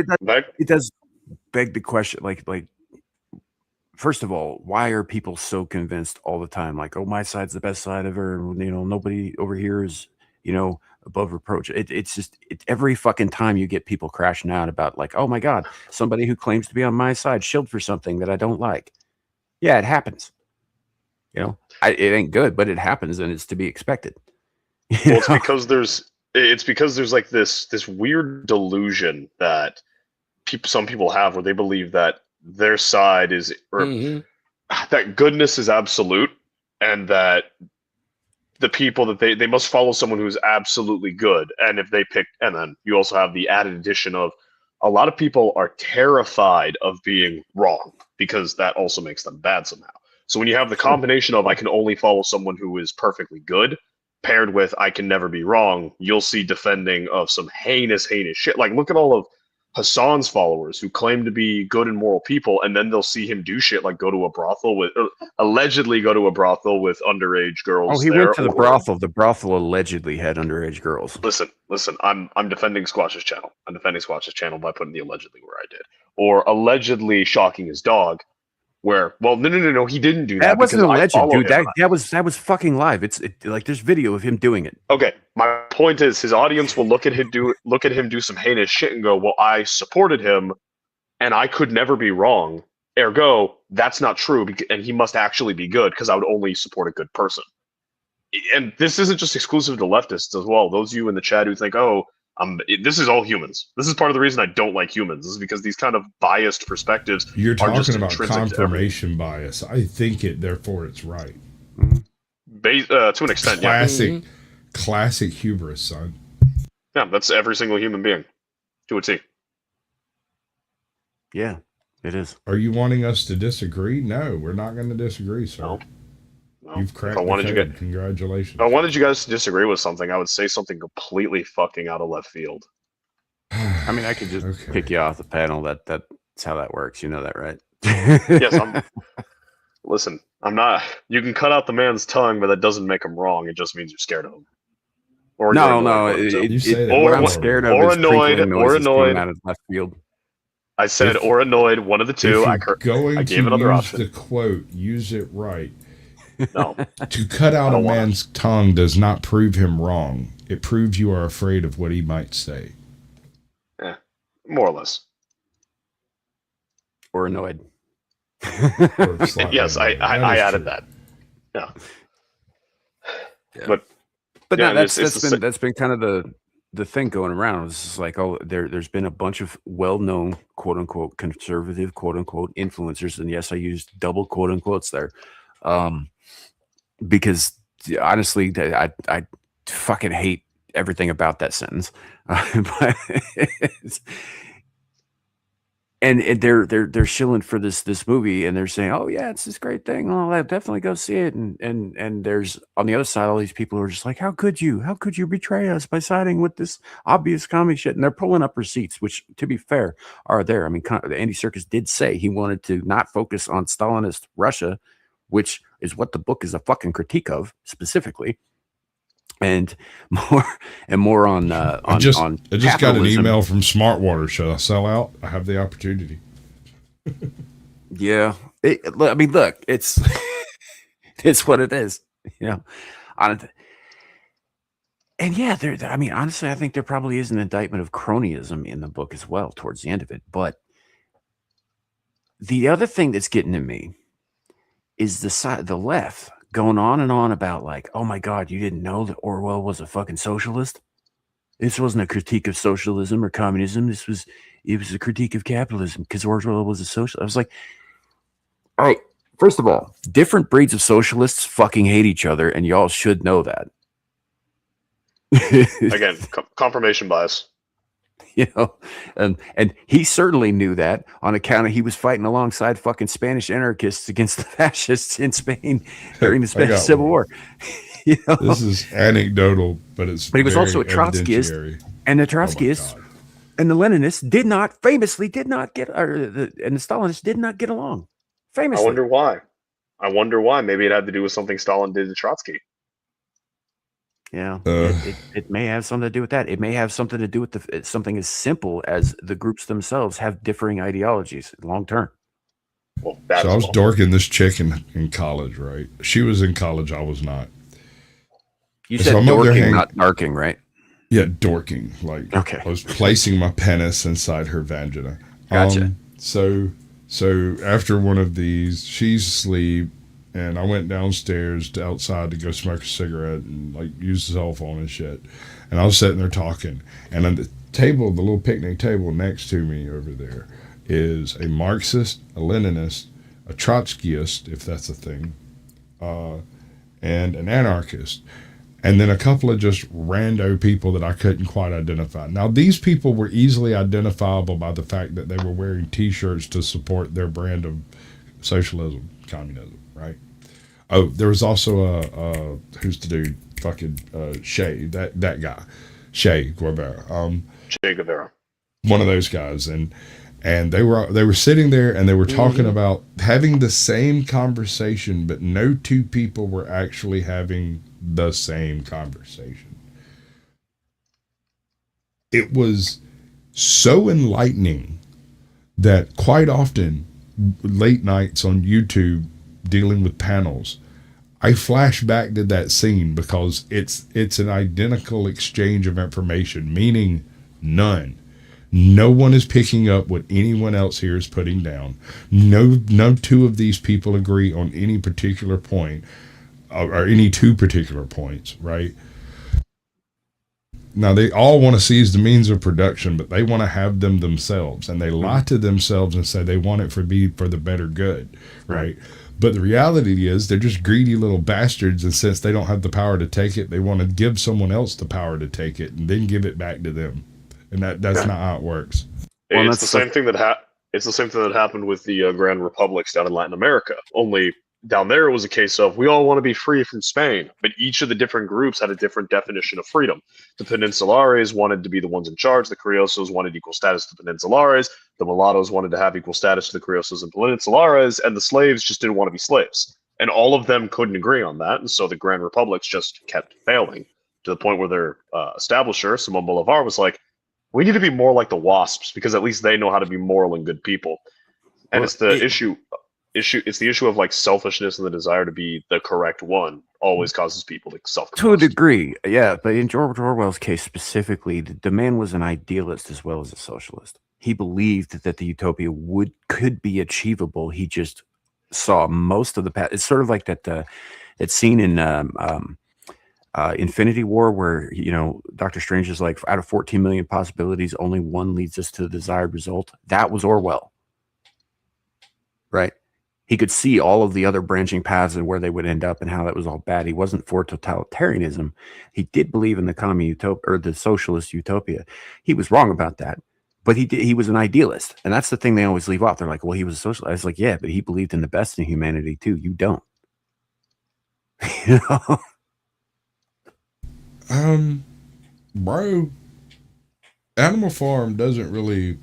it does beg the question, like first of all, why are people so convinced all the time? Like, oh, my side's the best side ever. Nobody over here is, above reproach. It's just every fucking time you get people crashing out about like, oh my God, somebody who claims to be on my side shielded for something that I don't like. Yeah, it happens. It ain't good, but it happens, and it's to be expected.
Well, it's because there's like this weird delusion that some people have where they believe that their side is that goodness is absolute, and that the people that they must follow someone who is absolutely good. And if they pick, and then you also have the added addition of a lot of people are terrified of being wrong because that also makes them bad somehow. So when you have the combination of I can only follow someone who is perfectly good, paired with I can never be wrong, you'll see defending of some heinous shit. Like, look at all of Hassan's followers who claim to be good and moral people, and then they'll see him do shit like allegedly go to a brothel with underage girls.
Oh, he went to the brothel. The brothel allegedly had underage girls.
Listen. I'm defending Squatch's channel. I'm defending Squatch's channel by putting the allegedly where I did, or allegedly shocking his dog. Where, well, no, he didn't do that.
That wasn't alleged, dude. That was fucking live. Like there's video of him doing it.
Okay, my point is, his audience will look at him do some heinous shit and go, "Well, I supported him, and I could never be wrong. Ergo, that's not true, and he must actually be good because I would only support a good person." And this isn't just exclusive to leftists as well. Those of you in the chat who think, "Oh, this is all humans." This is part of the reason I don't like humans. This is because these kind of biased perspectives.
You're
are just
talking about confirmation bias. I think it, therefore it's right.
To an extent,
classic hubris, son.
Yeah, that's every single human being to a T.
Yeah, it is.
Are you wanting us to disagree? No, we're not going to disagree, sir.
No.
You've cracked the code. Congratulations.
If I wanted you guys to disagree with something, I would say something completely fucking out of left field.
I mean, I could just pick you off the panel. That's how that works. You know that, right?
Yes, listen, I'm not. You can cut out the man's tongue, but that doesn't make him wrong. It just means you're scared of him. Or
no.
What
I'm scared of
or
is
annoyed,
crinkling
or
noises coming
annoyed.
out of left field.
I said or annoyed, one of the two. I gave another
use
option.
the quote, use it right.
No.
To cut out a man's tongue does not prove him wrong. It proves you are afraid of what he might say.
Yeah, more or less.
Or annoyed.
Yes, I added that. Yeah. But
yeah, no, that's been kind of the thing going around. It's just like, oh, there's been a bunch of well-known quote unquote conservative quote unquote influencers, and yes, I used double quote unquotes there, because honestly, I fucking hate everything about that sentence. But and they're shilling for this movie, and they're saying, oh yeah, it's this great thing. Oh, I'll definitely go see it. And there's on the other side all these people who are just like, how could you betray us by siding with this obvious comic shit? And they're pulling up receipts, which to be fair are there. I mean, Andy Serkis did say he wanted to not focus on Stalinist Russia, which is what the book is a fucking critique of specifically. And more on
I just got an email from Smartwater. Should I sell out? I have the opportunity.
Yeah, I mean, look, it's what it is, you know. And yeah, I mean, honestly, I think there probably is an indictment of cronyism in the book as well towards the end of it. But the other thing that's getting to me is the left going on and on about like, oh my God, you didn't know that Orwell was a fucking socialist? This wasn't a critique of socialism or communism. It was a critique of capitalism because Orwell was a socialist. I was like, all right, first of all, different breeds of socialists fucking hate each other, and y'all should know that.
Again, confirmation bias.
You know, and he certainly knew that on account of he was fighting alongside fucking Spanish anarchists against the fascists in Spain during the Spanish Civil War. You know?
This is anecdotal, but he
was also a Trotskyist, and the Trotskyists and the Leninists famously did not get, and the Stalinists did not get along. Famously.
I wonder why. Maybe it had to do with something Stalin did to Trotsky.
Yeah, it may have something to do with that. It may have something to do with something as simple as the groups themselves have differing ideologies long term.
Well,
so I was dorking this chick in college, right? She was in college. I was not.
You said dorking, not narking, right?
Yeah, dorking. Like,
okay.
I was placing my penis inside her vagina.
Gotcha.
So after one of these, she's asleep. And I went downstairs to outside to go smoke a cigarette and like use the cell phone and shit. And I was sitting there talking. And on the table, the little picnic table next to me over there is a Marxist, a Leninist, a Trotskyist, if that's a thing, and an anarchist. And then a couple of just rando people that I couldn't quite identify. Now, these people were easily identifiable by the fact that they were wearing T-shirts to support their brand of socialism, communism. Right. Oh, there was also who's the dude? Fucking Che, that guy, Che Guevara.
Che Guevara.
One of those guys, and they were sitting there and they were talking about having the same conversation, but no two people were actually having the same conversation. It was so enlightening that quite often, late nights on YouTube, dealing with panels, I flash back to that scene because it's an identical exchange of information, meaning none. No one is picking up what anyone else here is putting down. No two of these people agree on any particular point, or any two particular points, right? Now, they all want to seize the means of production, but they want to have them themselves, and they lie to themselves and say they want it for the better good, right? But the reality is they're just greedy little bastards, and since they don't have the power to take it, they want to give someone else the power to take it and then give it back to them. And that's not how it works.
It's the same thing that happened with the Grand Republics down in Latin America. Only down there, it was a case of we all want to be free from Spain, but each of the different groups had a different definition of freedom. The Peninsulares wanted to be the ones in charge. The Criollos wanted equal status to the Peninsulares. The Mulattoes wanted to have equal status to the Criollos and Peninsulares, and the slaves just didn't want to be slaves. And all of them couldn't agree on that, and so the Grand Republics just kept failing to the point where their establisher, Simon Bolivar, was like, we need to be more like the WASPs because at least they know how to be moral and good people. And
Well,
it's the issue. It's the issue of like selfishness and the desire to be the correct one always causes people to self.
To a degree, yeah. But in George Orwell's case specifically, the man was an idealist as well as a socialist. He believed that the utopia could be achievable. He just saw most of the path. It's sort of like that scene in Infinity War where Doctor Strange is like, out of 14 million possibilities, only one leads us to the desired result. That was Orwell, right? He could see all of the other branching paths and where they would end up and how that was all bad. He wasn't for totalitarianism. He did believe in the common utopia or the socialist utopia. He was wrong about that, but he was an idealist. And that's the thing they always leave off. They're like, well, he was a socialist. I was like, yeah, but he believed in the best in humanity too. You don't.
Bro, Animal Farm doesn't really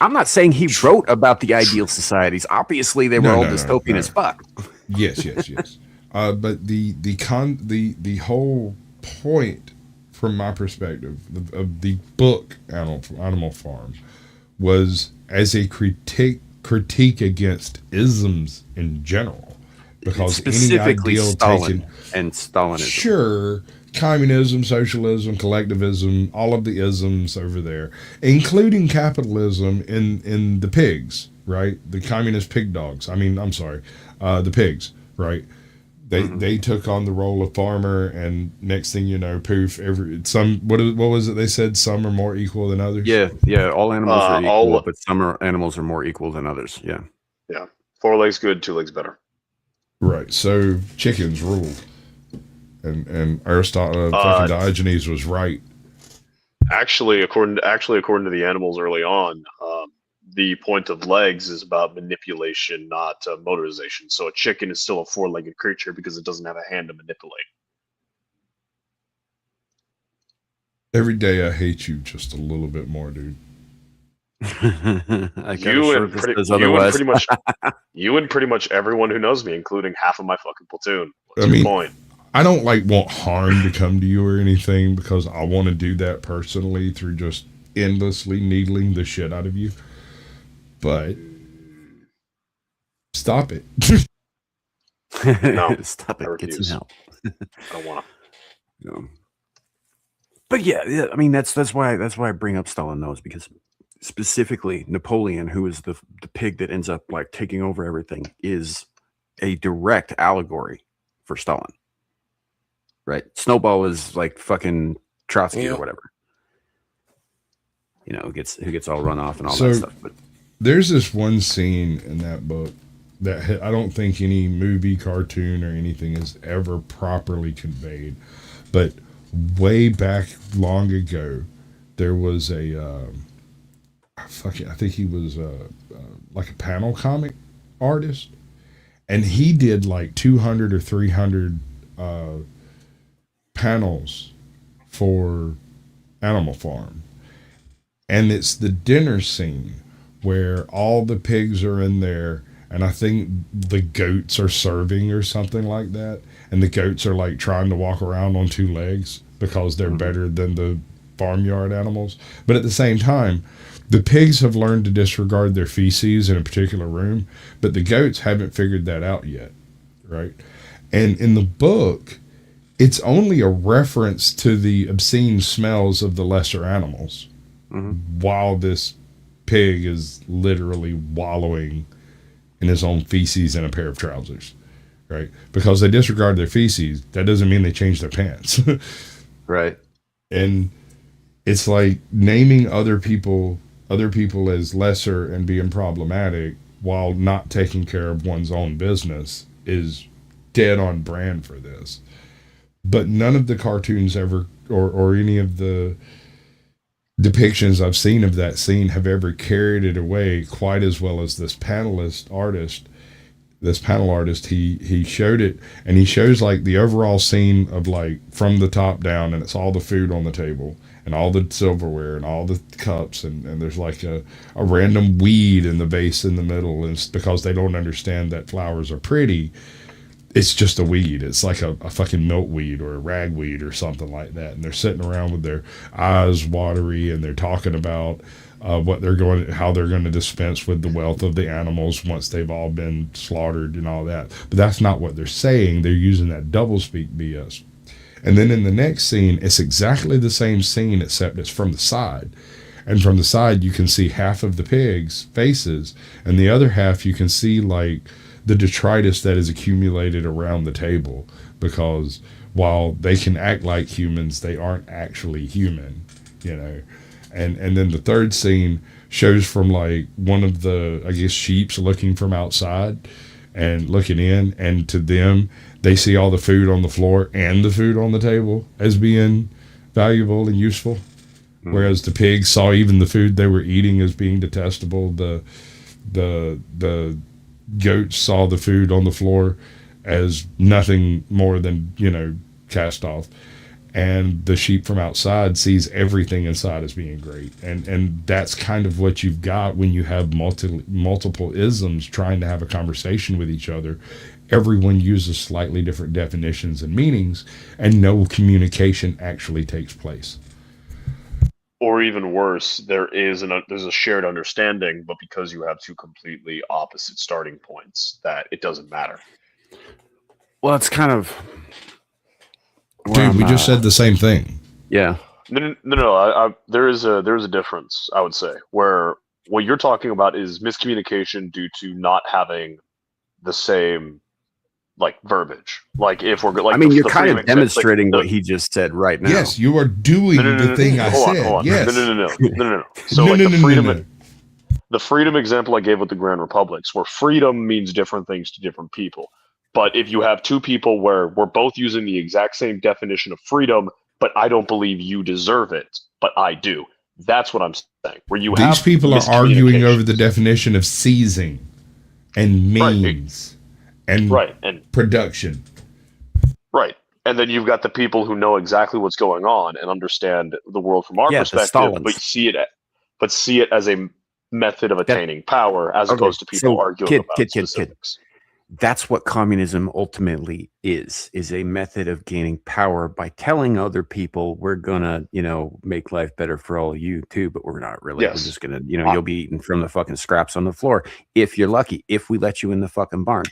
I'm not saying he wrote about the ideal societies. Obviously, they were all dystopian as fuck.
Yes. But the whole point, from my perspective, of the book Animal Farm, was as a critique against isms in general, because
specifically
any ideal
Stalin and Stalinism.
Sure. Communism, socialism, collectivism, all of the isms over there, including capitalism in the pigs, right? The communist pig dogs. The pigs, right? They took on the role of farmer, and next thing you know, poof, what was it they said? Some are more equal than others.
Yeah. All animals are equal, but some animals are more equal than others. Yeah.
4 legs good, 2 legs better.
Right. So chickens ruled. And Aristotle, fucking Diogenes was right.
Actually, according to the animals early on, the point of legs is about manipulation, not motorization. So a chicken is still a 4-legged creature because it doesn't have a hand to manipulate.
Every day I hate you just a little bit more, dude.
You and pretty much everyone who knows me, including half of my fucking platoon. What's your point?
I don't want harm to come to you or anything, because I want to do that personally through just endlessly needling the shit out of you. But stop it.
No,
stop it. Get some help.
I don't want to.
But yeah, I mean that's why I bring up Stalin knows, because specifically Napoleon, who is the pig that ends up like taking over everything, is a direct allegory for Stalin. Right? Snowball is like fucking Trotsky or whatever. Who gets all run off and all that stuff. But
there's this one scene in that book that I don't think any movie, cartoon, or anything has ever properly conveyed. But way back long ago, there was I think he was like a panel comic artist, and he did like 200 or 300 panels for Animal Farm, and it's the dinner scene where all the pigs are in there, and I think the goats are serving or something like that, and the goats are like trying to walk around on 2 legs because they're better than the farmyard animals. But at the same time, the pigs have learned to disregard their feces in a particular room, but the goats haven't figured that out yet, right? And in the book, it's only a reference to the obscene smells of the lesser animals, while this pig is literally wallowing in his own feces in a pair of trousers, right? Because they disregard their feces, that doesn't mean they change their pants.
Right.
And it's like naming other people as lesser and being problematic while not taking care of one's own business is dead on brand for this. But none of the cartoons ever, or any of the depictions I've seen of that scene have ever carried it away quite as well as this panel artist. He showed it, and he shows like the overall scene of like from the top down, and it's all the food on the table and all the silverware and all the cups, and there's like a random weed in the vase in the middle, and it's because they don't understand that flowers are pretty. It's just a weed. It's like a fucking milkweed or a ragweed or something like that. And they're sitting around with their eyes watery, and they're talking about how they're going to dispense with the wealth of the animals once they've all been slaughtered and all that. But that's not what they're saying. They're using that doublespeak BS. And then in the next scene, it's exactly the same scene, except it's from the side. And from the side, you can see half of the pigs' faces, and the other half you can see like the detritus that is accumulated around the table, because while they can act like humans, they aren't actually human, you know. And then the third scene shows from like one of the, I guess, sheeps looking from outside and looking in, and to them, they see all the food on the floor and the food on the table as being valuable and useful. Whereas the pigs saw even the food they were eating as being detestable. The goats saw the food on the floor as nothing more than, you know, cast off. And the sheep from outside sees everything inside as being great. And that's kind of what you've got when you have multiple isms trying to have a conversation with each other. Everyone uses slightly different definitions and meanings, and no communication actually takes place.
Or even worse, there's a shared understanding, but because you have two completely opposite starting points, that it doesn't matter.
Well, it's kind of.
Dude, we just said the same thing.
Yeah.
No. There is a difference, I would say, where what you're talking about is miscommunication due to not having the same like verbiage. Like if we're like,
I mean, you're kind of demonstrating what he just said right now.
Yes, you are doing the thing I said.
Hold on.
Yes.
No. So the freedom example I gave with the Grand Republics, where freedom means different things to different people. But if you have two people where we're both using the exact same definition of freedom, but I don't believe you deserve it, but I do. That's what I'm saying. Where you
these people are arguing over the definition of seizing and means. And production.
Right. And then you've got the people who know exactly what's going on and understand the world from our perspective, but see it as a method of attaining power, as opposed to people arguing about specifics.
That's what communism ultimately is a method of gaining power by telling other people we're gonna, you know, make life better for all of you too, but we're not really. We're just gonna, you know, you'll be eating from the fucking scraps on the floor if you're lucky, if we let you in the fucking barn.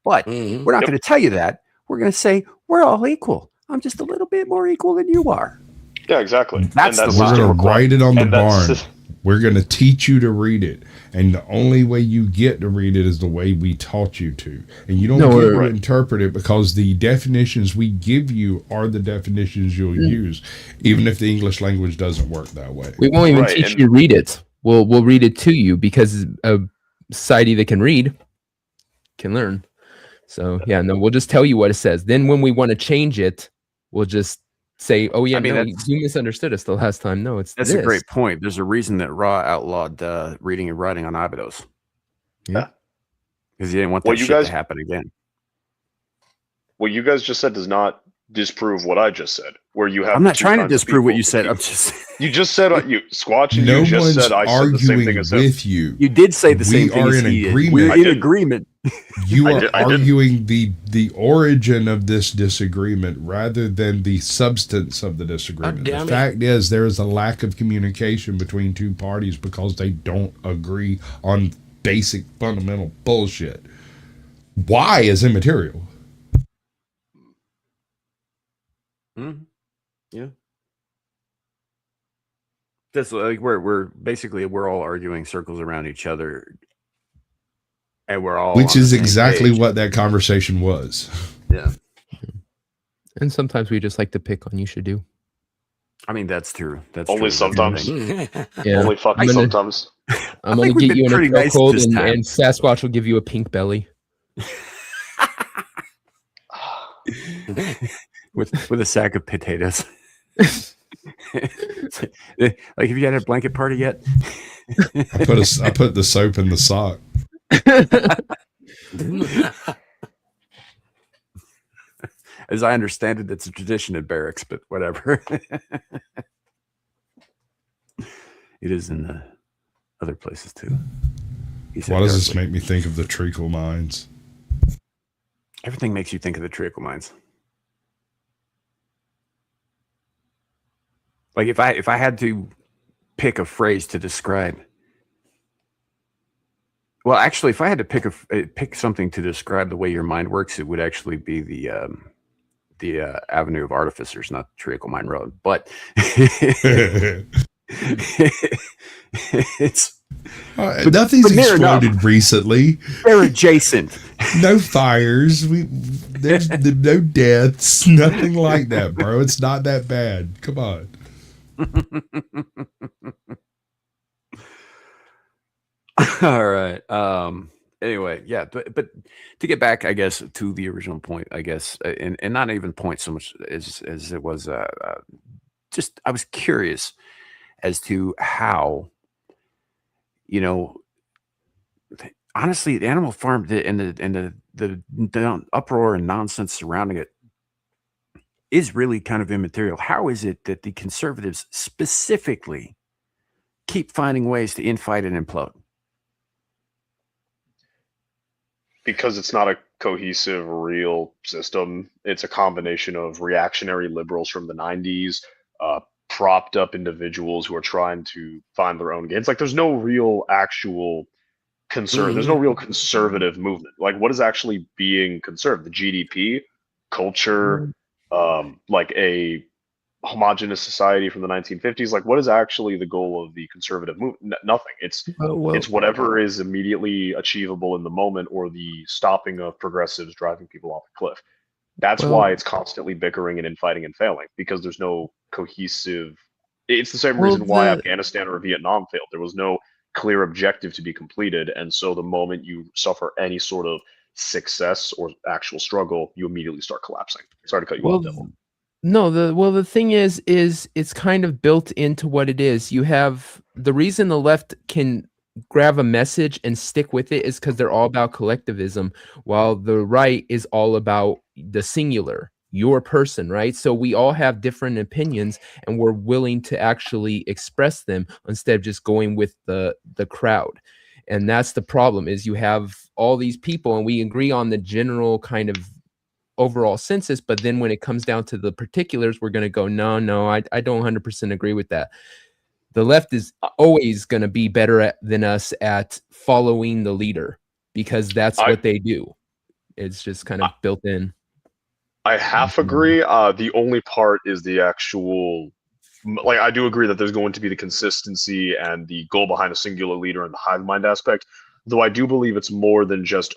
But we're not going to tell you that. We're going to say we're all equal. I'm just a little bit more equal than you are.
Yeah, exactly.
That's
we're going to write it on the barn. We're going to teach you to read it. And the only way you get to read it is the way we taught you to. And you don't get to interpret it, because the definitions we give you are the definitions you'll use, even if the English language doesn't work that way.
We won't even teach you to read it. We'll read it to you, because a society that can read can learn. So yeah, no, we'll just tell you what it says. Then when we want to change it, we'll just say, "Oh yeah, you misunderstood us the last time." No, that's
a great point. There's a reason that Ra outlawed reading and writing on Abydos.
Yeah,
because he didn't want that shit to happen again.
What you guys just said does not disprove what I just said. Where you have,
I'm not trying to disprove what you said. I'm just
you just said Squatch, and
no
you just
one's
said I said the same thing as him.
with you.
You did say the same thing.
We are in agreement.
We're in agreement.
You are arguing the origin of this disagreement rather than the substance of the disagreement. The fact is, there is a lack of communication between two parties because they don't agree on basic fundamental bullshit. Why is immaterial?
Yeah. That's like we're all arguing circles around each other, and we're all,
which is exactly what that conversation was.
Yeah.
And sometimes we just like to pick on you should do.
I mean, that's true. That's
only
true.
sometimes.
Yeah.
Only fucking sometimes.
I'm gonna get you in a chokehold, and Sasquatch will give you a pink belly.
with a sack of potatoes. Like, have you had a blanket party yet?
I put the soap in the sock.
As I understand it, it's a tradition in barracks, but whatever. It is in the other places too.
Why does this make me think of the treacle mines?
Everything makes you think of the treacle mines. Like if I had to pick a phrase to describe, well, actually, if I had to pick something to describe the way your mind works, it would actually be the Avenue of Artificers, not the Treacle Mine Road. But it's
nothing's exploded recently.
They're adjacent.
No fires. There's no deaths. Nothing like that, bro. It's not that bad. Come on.
All right. Anyway, yeah, but to get back, I guess, to the original point, I guess, and not even point so much as it was, just I was curious as to how, honestly, the Animal Farm and the uproar and nonsense surrounding it is really kind of immaterial. How is it that the conservatives specifically keep finding ways to infight and implode?
Because it's not a cohesive, real system. It's a combination of reactionary liberals from the 90s, propped up individuals who are trying to find their own gains. Like, there's no real actual there's no real conservative movement. Like, what is actually being conserved? The GDP, culture, like a homogenous society from the 1950s. Like, what is actually the goal of the conservative movement? Nothing. It's whatever is immediately achievable in the moment, or the stopping of progressives driving people off a cliff. That's why it's constantly bickering and infighting and failing, because there's no cohesive. It's the same reason why Afghanistan or Vietnam failed. There was no clear objective to be completed, and so the moment you suffer any sort of success or actual struggle, you immediately start collapsing. Sorry to cut you off, Devil.
No, the thing is it's kind of built into what it is. You have the reason the left can grab a message and stick with it is because they're all about collectivism, while the right is all about the singular, your person, right? So we all have different opinions, and we're willing to actually express them instead of just going with the crowd. And that's the problem, is you have all these people and we agree on the general kind of overall census, but then when it comes down to the particulars, we're going to go, no, I don't 100% agree with that. The left is always going to be better than us at following the leader, because that's what they do. It's just kind of built in.
I half agree. The only part is the actual, like, I do agree that there's going to be the consistency and the goal behind a singular leader and the hive mind aspect, though I do believe it's more than just,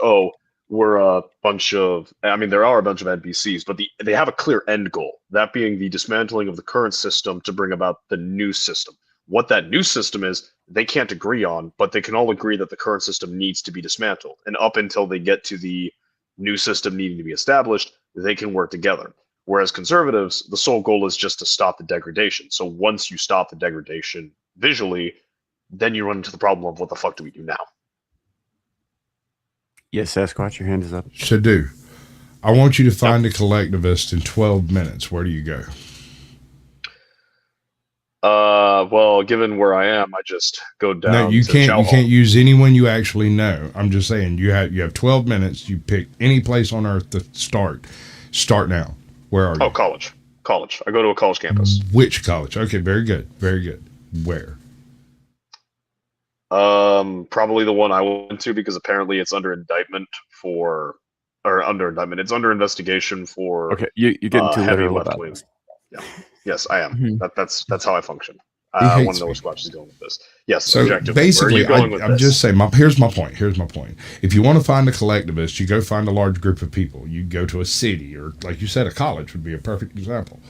we're a bunch of, there are a bunch of NPCs, but they have a clear end goal, that being the dismantling of the current system to bring about the new system. What that new system is, they can't agree on, but they can all agree that the current system needs to be dismantled. And up until they get to the new system needing to be established, they can work together. Whereas conservatives, the sole goal is just to stop the degradation. So once you stop the degradation visually, then you run into the problem of what the fuck do we do now?
Yes, Sasquatch, your hand is up.
Should do. I want you to find a collectivist in 12 minutes. Where do you go?
Well, given where I am, I just go down.
No, you can't. You can't use anyone you actually know. I'm just saying you have 12 minutes. You pick any place on earth to start. Start now. Where are you?
Oh, college. I go to a college campus.
Which college? Okay, very good. Very good. Where?
Probably the one I went to, because apparently it's under indictment it's under investigation for.
Okay, you're getting too
heavy
literal
left
about
wing.
this.
Yeah. Yes, I am.
Mhm.
That's how I function. I want to know where Squatch is going with this. Yes,
So
objectively,
basically,
where are you going with
I'm
this?
just saying, here's my point. If you want to find a collectivist, you go find a large group of people. You go to a city, or like you said, a college would be a perfect example.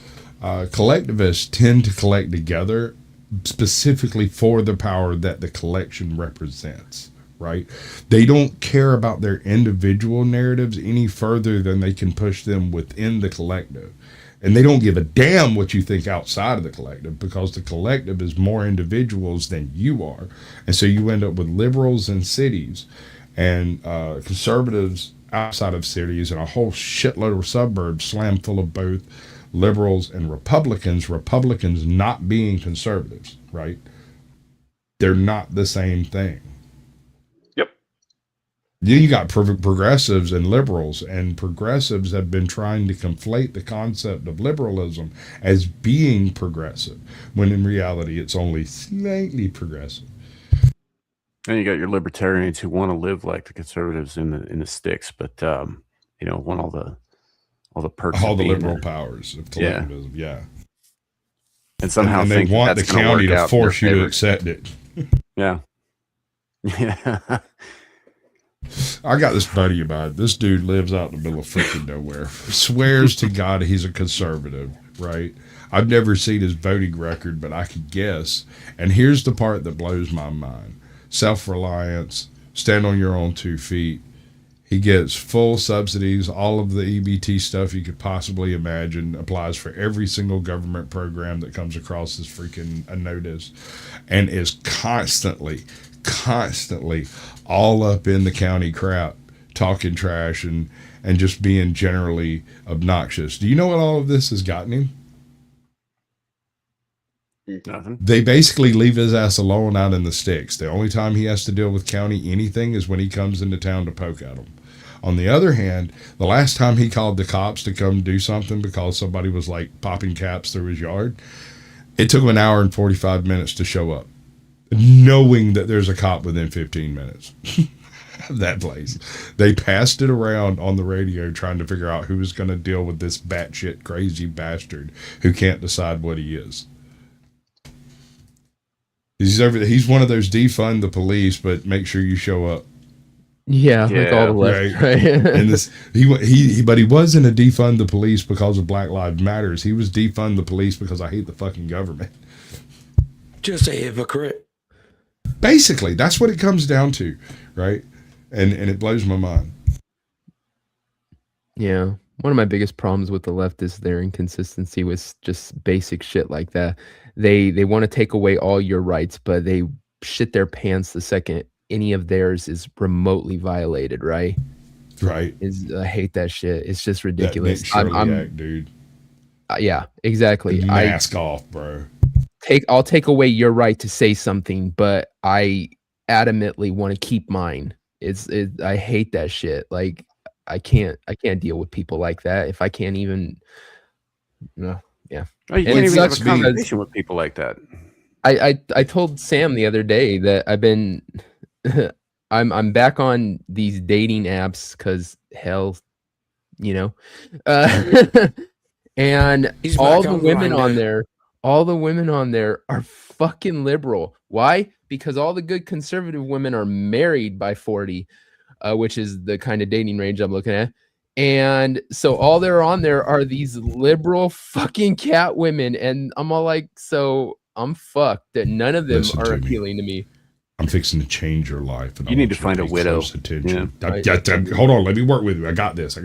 Collectivists tend to collect together specifically for the power that the collection represents, right? They don't care about their individual narratives any further than they can push them within the collective. And they don't give a damn what you think outside of the collective, because the collective is more individuals than you are. And so you end up with liberals in cities and conservatives outside of cities, and a whole shitload of suburbs slammed full of both liberals and Republicans not being conservatives, right? They're not the same thing.
Yep.
Then you got progressives and liberals, and progressives have been trying to conflate the concept of liberalism as being progressive, when in reality it's only slightly progressive.
And you got your libertarians who want to live like the conservatives in the sticks, but you know, want all the perks,
all
of
the
being
liberal
there.
powers of collectivism. Yeah.
And somehow
and they
think
want the
that's gonna
county
work
to
out in their
force you to
favor.
accept it.
Yeah. Yeah.
I got this buddy about it. This dude lives out in the middle of freaking nowhere. Swears to God he's a conservative, right? I've never seen his voting record, but I could guess. And here's the part that blows my mind. Self-reliance, stand on your own 2 feet. He gets full subsidies, all of the EBT stuff you could possibly imagine, applies for every single government program that comes across his freaking notice, and is constantly all up in the county crap, talking trash and just being generally obnoxious. Do you know what all of this has gotten him?
Nothing.
They basically leave his ass alone out in the sticks. The only time he has to deal with county anything is when he comes into town to poke at them. On the other hand, the last time he called the cops to come do something because somebody was like popping caps through his yard, it took him an hour and 45 minutes to show up, knowing that there's a cop within 15 minutes of that place. They passed it around on the radio trying to figure out who was going to deal with this batshit crazy bastard who can't decide what he is. He's one of those defund the police, but make sure you show up.
Yeah, like all the left, right?
And this, but he wasn't a defund the police because of Black Lives Matters. He was defund the police because I hate the fucking government.
Just a hypocrite.
Basically, that's what it comes down to, right? And it blows my mind.
Yeah. One of my biggest problems with the left is their inconsistency with just basic shit like that. They want to take away all your rights, but they shit their pants the second any of theirs is remotely violated, right?
Right.
I hate that shit. It's just ridiculous.
That Nick Shirley act, dude.
Yeah, exactly.
Mask off, bro.
I'll take away your right to say something, but I adamantly want to keep mine. I hate that shit. Like I can't deal with people like that. If I can't even, no, yeah.
Oh, you can't even have a conversation with people like that.
I told Sam the other day that I've been, I'm back on these dating apps because hell, you know, and all the women on there are fucking liberal. Why? Because all the good conservative women are married by 40, which is the kind of dating range I'm looking at. And so all they're on there are these liberal fucking cat women. And I'm all like, so I'm fucked that none of them are appealing to me.
I'm fixing to change your life. And
you need to find a widow.
Attention. Yeah. Hold on. Let me work with you. I got this.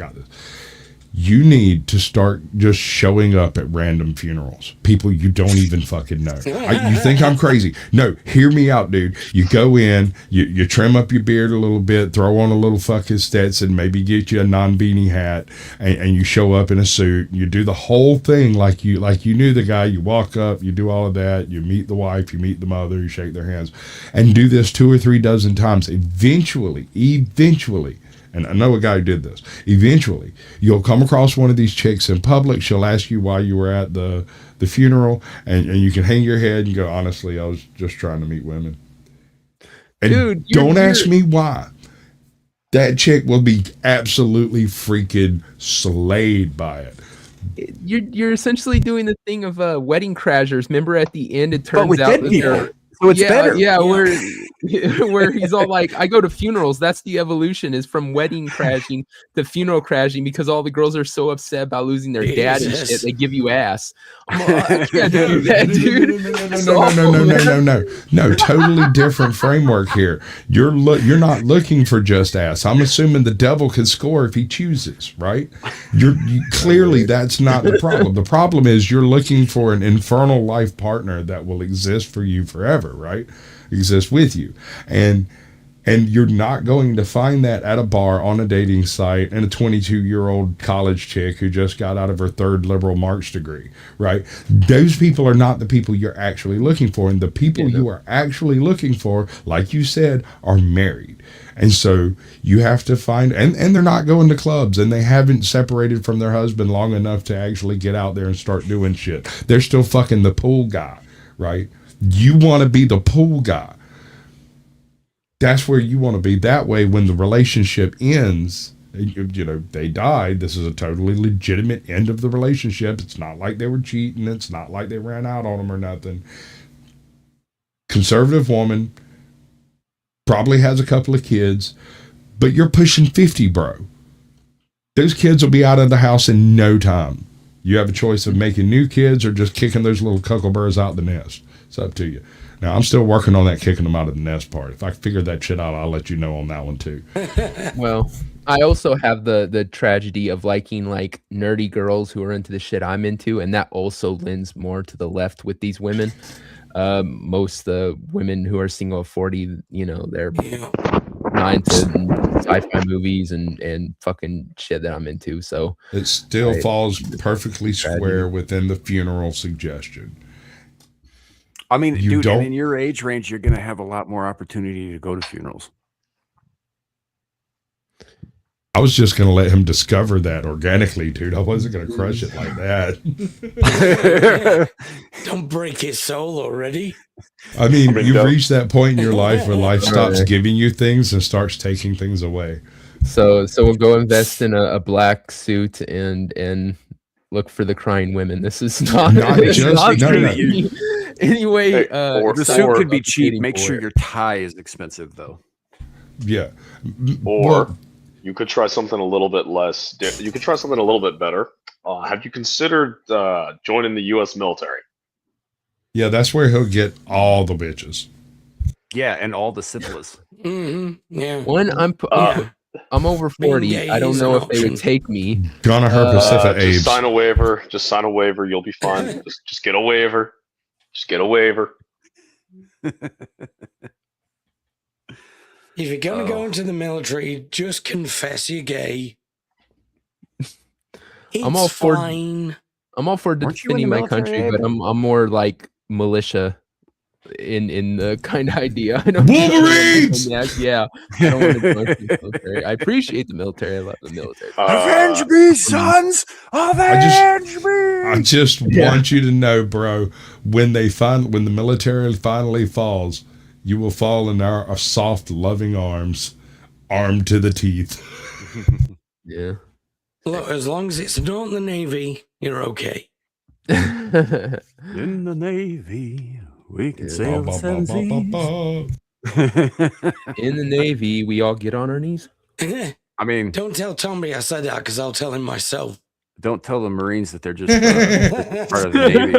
You need to start just showing up at random funerals. People you don't even fucking know. You think I'm crazy. No, hear me out, dude. You go in, you trim up your beard a little bit, throw on a little fucking Stetson, maybe get you a non-beanie hat, and you show up in a suit. You do the whole thing like you knew the guy. You walk up, you do all of that. You meet the wife, you meet the mother, you shake their hands. And do this 2 or 3 dozen times. Eventually, and I know a guy who did this. Eventually, you'll come across one of these chicks in public. She'll ask you why you were at the funeral, and you can hang your head and go, honestly, I was just trying to meet women. And
dude,
don't ask me why. That chick will be absolutely freaking slayed by it.
You're essentially doing the thing of Wedding Crashers. Remember at the end, it turns out
so it's better.
Yeah, where he's all like, I go to funerals. That's the evolution, is from wedding crashing to funeral crashing, because all the girls are so upset about losing their dad and shit. They give you ass. I'm like, I can't do that, dude.
No, totally different framework here. You're not looking for just ass. I'm assuming the devil can score if he chooses, right? Clearly that's not the problem. The problem is you're looking for an infernal life partner that will exist for you forever, right? Exist with you. And you're not going to find that at a bar, on a dating site, and a 22-year-old college chick who just got out of her third liberal Marx degree, right? Those people are not the people you're actually looking for. And the people you are actually looking for, like you said, are married. And so you have to find, and they're not going to clubs, and they haven't separated from their husband long enough to actually get out there and start doing shit. They're still fucking the pool guy, right? You want to be the pool guy. That's where you want to be. That way, when the relationship ends, they died. This is a totally legitimate end of the relationship. It's not like they were cheating. It's not like they ran out on them or nothing. Conservative woman, probably has a couple of kids, but you're pushing 50, bro. Those kids will be out of the house in no time. You have a choice of making new kids or just kicking those little cuckleburs out the nest. It's up to you. Now, I'm still working on that kicking them out of the nest part. If I figure that shit out, I'll let you know on that one too.
Well, I also have the tragedy of liking like nerdy girls who are into the shit I'm into, and that also lends more to the left with these women. Most women who are single at 40, they're not into sci-fi movies and fucking shit that I'm into. So
it still falls perfectly square within the funeral suggestion.
I mean, dude, and in your age range, you're going to have a lot more opportunity to go to funerals.
I was just going to let him discover that organically, dude. I wasn't going to crush it like that.
Don't break his soul already.
I mean, you've reached that point in your life where life stops giving you things and starts taking things away.
So we'll go invest in a black suit and look for the crying women. This is not anyway.
The suit could be cheap. Make sure your tie is expensive, though.
Yeah.
Or you could try something a little bit less. You could try something a little bit better. Have you considered joining the U.S. military?
Yeah, that's where he'll get all the bitches.
Yeah, and all the syphilis.
Yeah.
When I'm over 40. I don't know if they would take me.
Gonna her Pacific Abe.
Just sign a waiver. Just sign a waiver. You'll be fine. just get a waiver. Just get a waiver.
If you're going to go into the military, just confess you're gay.
I'm all for defending my country, but I'm more like militia in the kind of idea. I don't
Wolverines!
Yeah. I don't want to join the military. I appreciate the military. I love the military.
Avenge me, sons! Avenge me!
I just want you to know, bro, when the military finally falls, you will fall in our soft, loving arms, armed to the teeth.
Yeah.
Look, as long as it's not the Navy, you're okay.
In the Navy, we can sail the seven seas.
In the Navy, we all get on our knees.
I mean,
don't tell Tommy I said that, because I'll tell him myself.
Don't tell the Marines that they're just part of the Navy.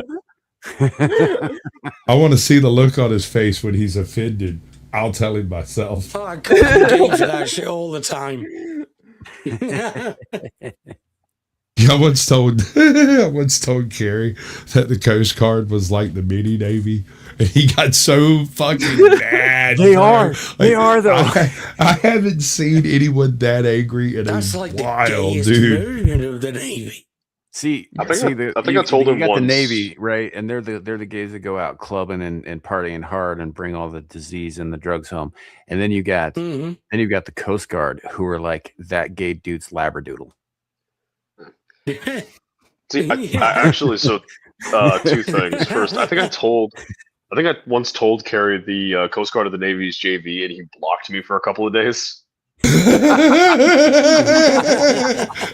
I want to see the look on his face when he's offended. I'll tell him myself.
Oh, I can't engage with that shit all the time.
I once told Carrie that the Coast Guard was like the mini Navy, and he got so fucking mad.
They are though.
I haven't seen anyone that angry in
That's
a
like
while,
the
dude.
of the Navy.
I think I told him
you got
once.
the Navy, right? And they're the guys that go out clubbing and partying hard and bring all the disease and the drugs home. And then you got the Coast Guard, who are like that gay dude's labradoodle.
See, I actually, two things. First, I think I once told Carrie the Coast Guard of the Navy's JV, and he blocked me for a couple of days.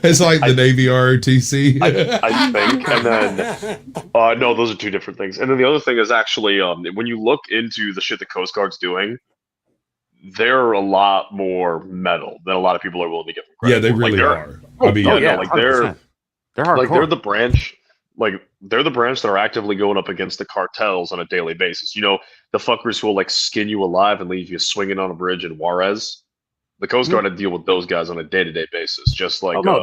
It's like the Navy ROTC.
I think, and then no, those are two different things. And then the other thing is actually when you look into the shit the Coast Guard's doing, they're a lot more metal than a lot of people are willing to give them credit.
Yeah, they
for.
really
they're,
are. I mean,
Oh, yeah,
like
100%. They're hardcore.
like they're the branch. Like they're the branch that are actively going up against the cartels on a daily basis. You know, the fuckers who will like skin you alive and leave you swinging on a bridge in Juarez. The Coast Guard had to deal with those guys on a day-to-day basis, just like
no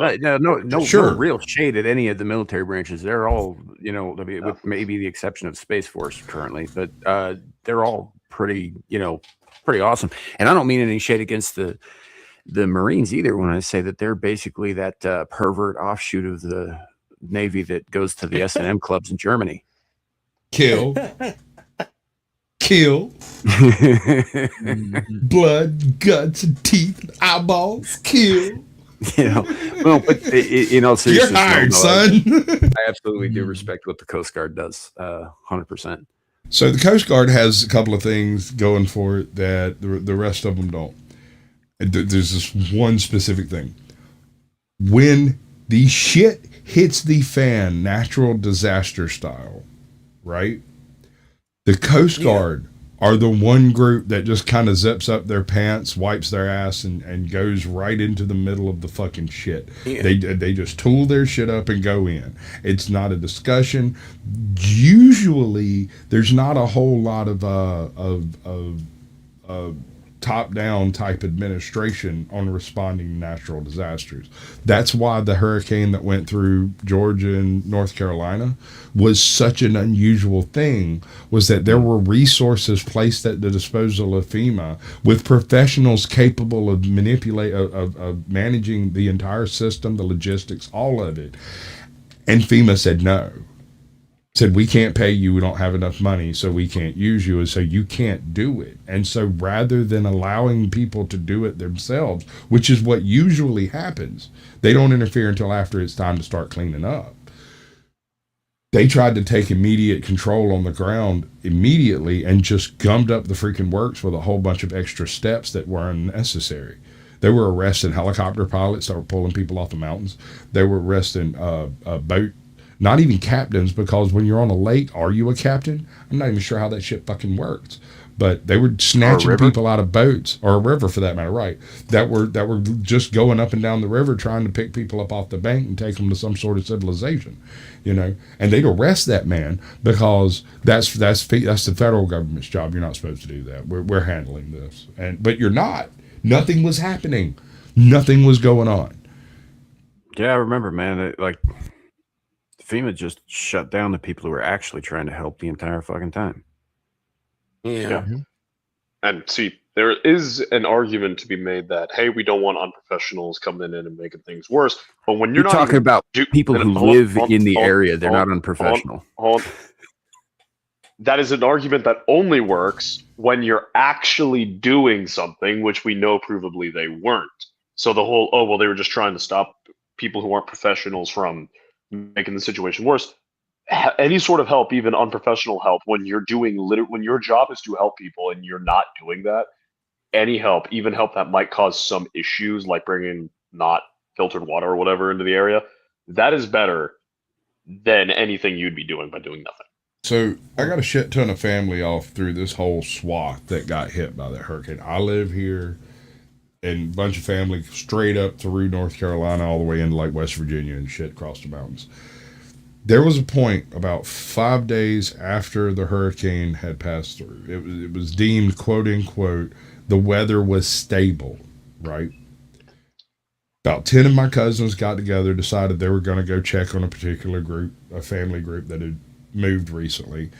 real shade at any of the military branches. They're all, you know, with maybe the exception of Space Force currently, but they're all pretty awesome. And I don't mean any shade against the Marines either when I say that they're basically that pervert offshoot of the Navy that goes to the S&M clubs in Germany.
Kill. Blood, guts, and teeth, and eyeballs. Kill.
You know, well, but in all seriousness,
you're hired, son.
I absolutely do respect what the Coast Guard does, 100%.
So the Coast Guard has a couple of things going for it that the rest of them don't. There's this one specific thing. When the shit hits the fan, natural disaster style, right? The Coast Guard are the one group that just kind of zips up their pants, wipes their ass, and goes right into the middle of the fucking shit. Yeah. They just tool their shit up and go in. It's not a discussion. Usually, there's not a whole lot of top-down type administration on responding to natural disasters. That's why the hurricane that went through Georgia and North Carolina was such an unusual thing, was that there were resources placed at the disposal of FEMA with professionals capable of of managing the entire system, the logistics, all of it. And FEMA said no. Said, we can't pay you, we don't have enough money, so we can't use you, and so you can't do it. And so rather than allowing people to do it themselves, which is what usually happens, they don't interfere until after it's time to start cleaning up. They tried to take immediate control on the ground immediately and just gummed up the freaking works with a whole bunch of extra steps that were unnecessary. They were arresting helicopter pilots that were pulling people off the mountains. They were arresting boat, not even captains, because when you're on a lake, are you a captain? I'm not even sure how that shit fucking works. But they were snatching people out of boats, or a river for that matter, right? That were just going up and down the river trying to pick people up off the bank and take them to some sort of civilization, you know. And they'd arrest that man because that's the federal government's job. You're not supposed to do that. We're handling this, but you're not. Nothing was happening. Nothing was going on.
Yeah, I remember, man. FEMA just shut down the people who were actually trying to help the entire fucking time.
Yeah. And see, there is an argument to be made that, hey, we don't want unprofessionals coming in and making things worse. But when you're not
talking about people who live in the area, they're not unprofessional.
That is an argument that only works when you're actually doing something, which we know provably they weren't. So the whole, oh, well, they were just trying to stop people who aren't professionals from making the situation worse. Any sort of help, even unprofessional help, when you're doing when your job is to help people and you're not doing that, any help, even help that might cause some issues, like bringing not filtered water or whatever into the area, that is better than anything you'd be doing by doing nothing.
So I got a shit ton of family off through this whole swath that got hit by that hurricane. I live here, and a bunch of family straight up through North Carolina all the way into like West Virginia and shit across the mountains. There was a point about 5 days after the hurricane had passed through. It was deemed, quote unquote, the weather was stable, right? About 10 of my cousins got together, decided they were going to go check on a particular group, a family group that had moved recently,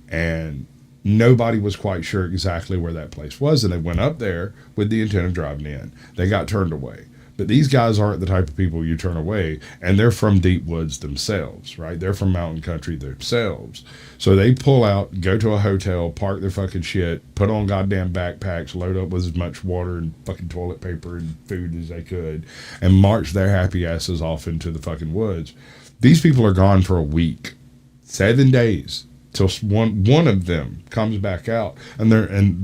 and nobody was quite sure exactly where that place was, and they went up there with the intent of driving in. They got turned away. But these guys aren't the type of people you turn away, and they're from deep woods themselves, right? They're from mountain country themselves. So they pull out, go to a hotel, park their fucking shit, put on goddamn backpacks, load up with as much water and fucking toilet paper and food as they could, and march their happy asses off into the fucking woods. These people are gone for a week, 7 days, till one of them comes back out, and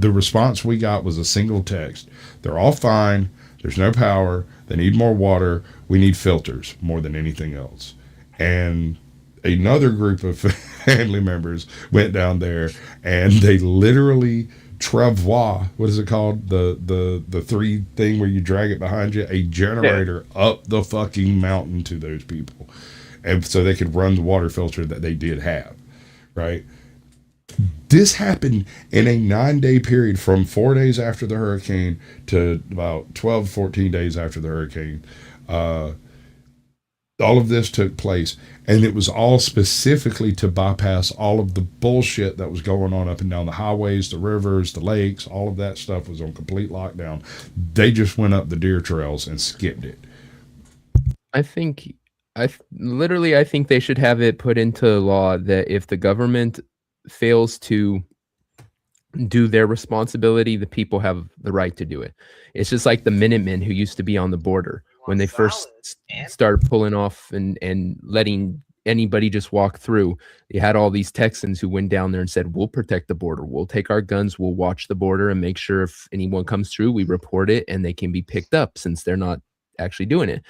the response we got was a single text. They're all fine. There's no power. They need more water. We need filters more than anything else. And another group of family members went down there, and they literally travois, what is it called? The three thing where you drag it behind you, a generator up the fucking mountain to those people. And so they could run the water filter that they did have, right? This happened in a 9-day period from 4 days after the hurricane to about 12, 14 days after the hurricane. All of this took place, and it was all specifically to bypass all of the bullshit that was going on up and down the highways, the rivers, the lakes. All of that stuff was on complete lockdown. They just went up the deer trails and skipped it.
I think they should have it put into law that if the government fails to do their responsibility, the people have the right to do it. It's just like the Minutemen who used to be on the border when they first started pulling off and letting anybody just walk through. You had all these Texans who went down there and said, we'll protect the border. We'll take our guns. We'll watch the border and make sure if anyone comes through, we report it and they can be picked up since they're not actually doing it.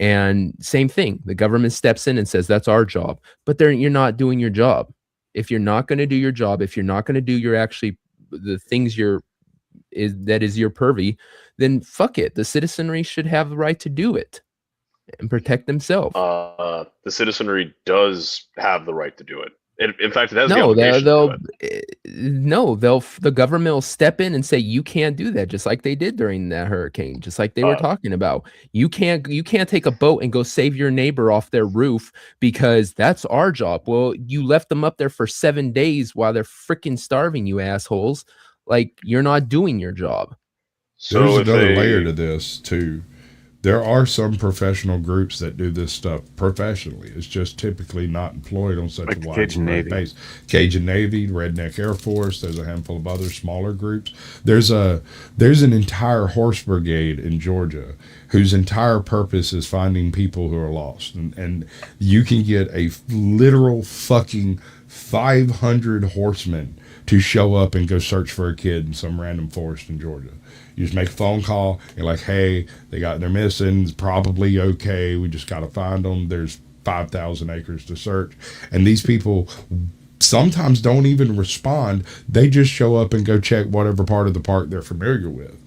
And same thing, the government steps in and says, that's our job, but you're not doing your job. If you're not going to do your job, if you're not going to do the things that is your purview, then fuck it. The citizenry should have the right to do it and protect themselves.
The citizenry does have the right to do it. In fact, it has the obligation to do it.
The government will step in and say you can't do that, just like they did during that hurricane, just like they were talking about. You can't take a boat and go save your neighbor off their roof because that's our job. Well, you left them up there for 7 days while they're freaking starving, you assholes. Like, you're not doing your job.
So there's another layer to this too. There are some professional groups that do this stuff professionally. It's just typically not employed on such a widespread basis. Cajun Navy, Redneck Air Force. There's a handful of other smaller groups. There's an entire horse brigade in Georgia whose entire purpose is finding people who are lost. And you can get a literal fucking 500 horsemen to show up and go search for a kid in some random forest in Georgia. You just make a phone call and like, hey, they're missing. It's probably okay. We just got to find them. There's 5,000 acres to search. And these people sometimes don't even respond. They just show up and go check whatever part of the park they're familiar with.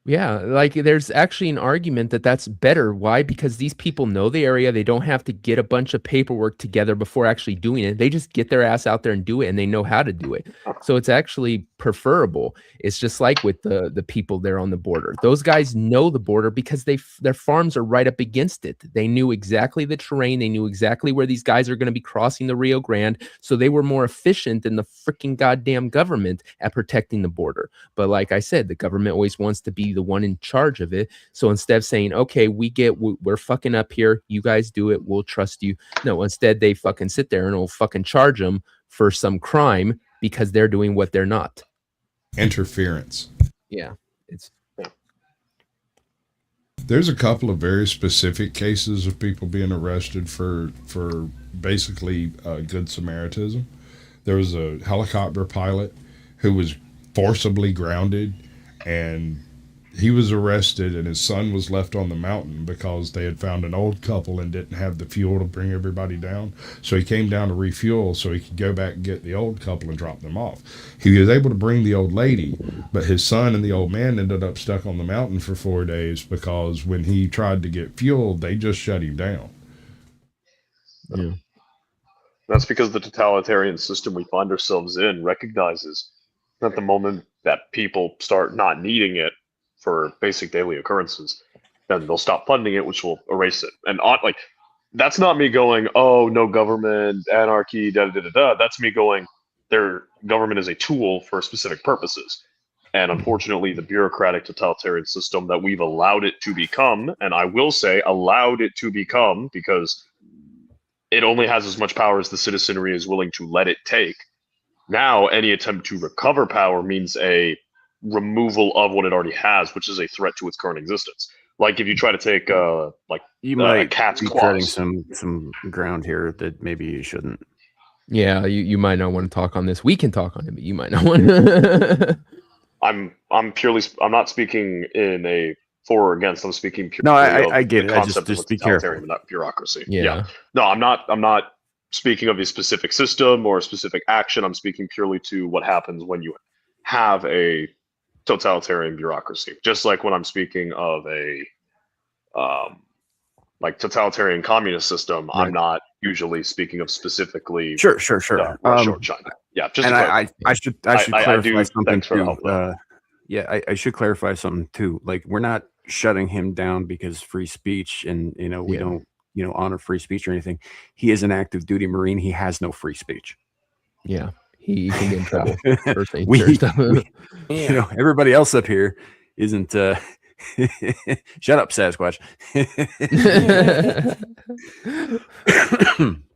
Yeah, like there's actually an argument that that's better. Why? Because these people know the area. They don't have to get a bunch of paperwork together before actually doing it. They just get their ass out there and do it, and they know how to do it. So it's actually preferable. It's just like with the people there on the border. Those guys know the border because their farms are right up against it. They knew exactly the terrain. They knew exactly where these guys are going to be crossing the Rio Grande. So they were more efficient than the freaking goddamn government at protecting the border. But like I said, the government always wants to be the one in charge of it. So instead of saying, okay, we're fucking up here, you guys do it, we'll trust you. No, instead they fucking sit there and will fucking charge them for some crime because they're doing what they're not.
Interference.
Yeah.
There's a couple of very specific cases of people being arrested for basically Good Samaritanism. There was a helicopter pilot who was forcibly grounded, and he was arrested, and his son was left on the mountain because they had found an old couple and didn't have the fuel to bring everybody down. So he came down to refuel so he could go back and get the old couple and drop them off. He was able to bring the old lady, but his son and the old man ended up stuck on the mountain for 4 days because when he tried to get fuel, they just shut him down.
Yeah.
That's because the totalitarian system we find ourselves in recognizes that the moment that people start not needing it for basic daily occurrences, then they'll stop funding it, which will erase it. And that's not me going, oh, no government, anarchy, da da da da. That's me going, their government is a tool for specific purposes. And unfortunately, the bureaucratic totalitarian system that we've allowed it to become, and I will say allowed it to become, because it only has as much power as the citizenry is willing to let it take. Now, any attempt to recover power means a removal of what it already has, which is a threat to its current existence. Like if you try to take
you might
a cat's
be
claws.
treading some ground here that maybe you shouldn't.
Yeah, you might not want to talk on this. We can talk on it, but you might not want to.
I'm not speaking in a for or against. I'm speaking purely.
No, I get it. I just be careful.
Not bureaucracy.
Yeah.
No, I'm not speaking of a specific system or a specific action. I'm speaking purely to what happens when you have a totalitarian bureaucracy. Just like when I'm speaking of a like totalitarian communist system,
Right.
I'm not usually speaking of specifically
Sure.
Russia or China. Yeah, just
And I should clarify
do.
something
Thanks for the
too.
help, though.
I should clarify something too. Like, we're not shutting him down because free speech, and we don't honor free speech or anything. He is an active duty Marine. He has no free speech.
Yeah, he can get in trouble.
Everybody else up here isn't. Shut up, Sasquatch.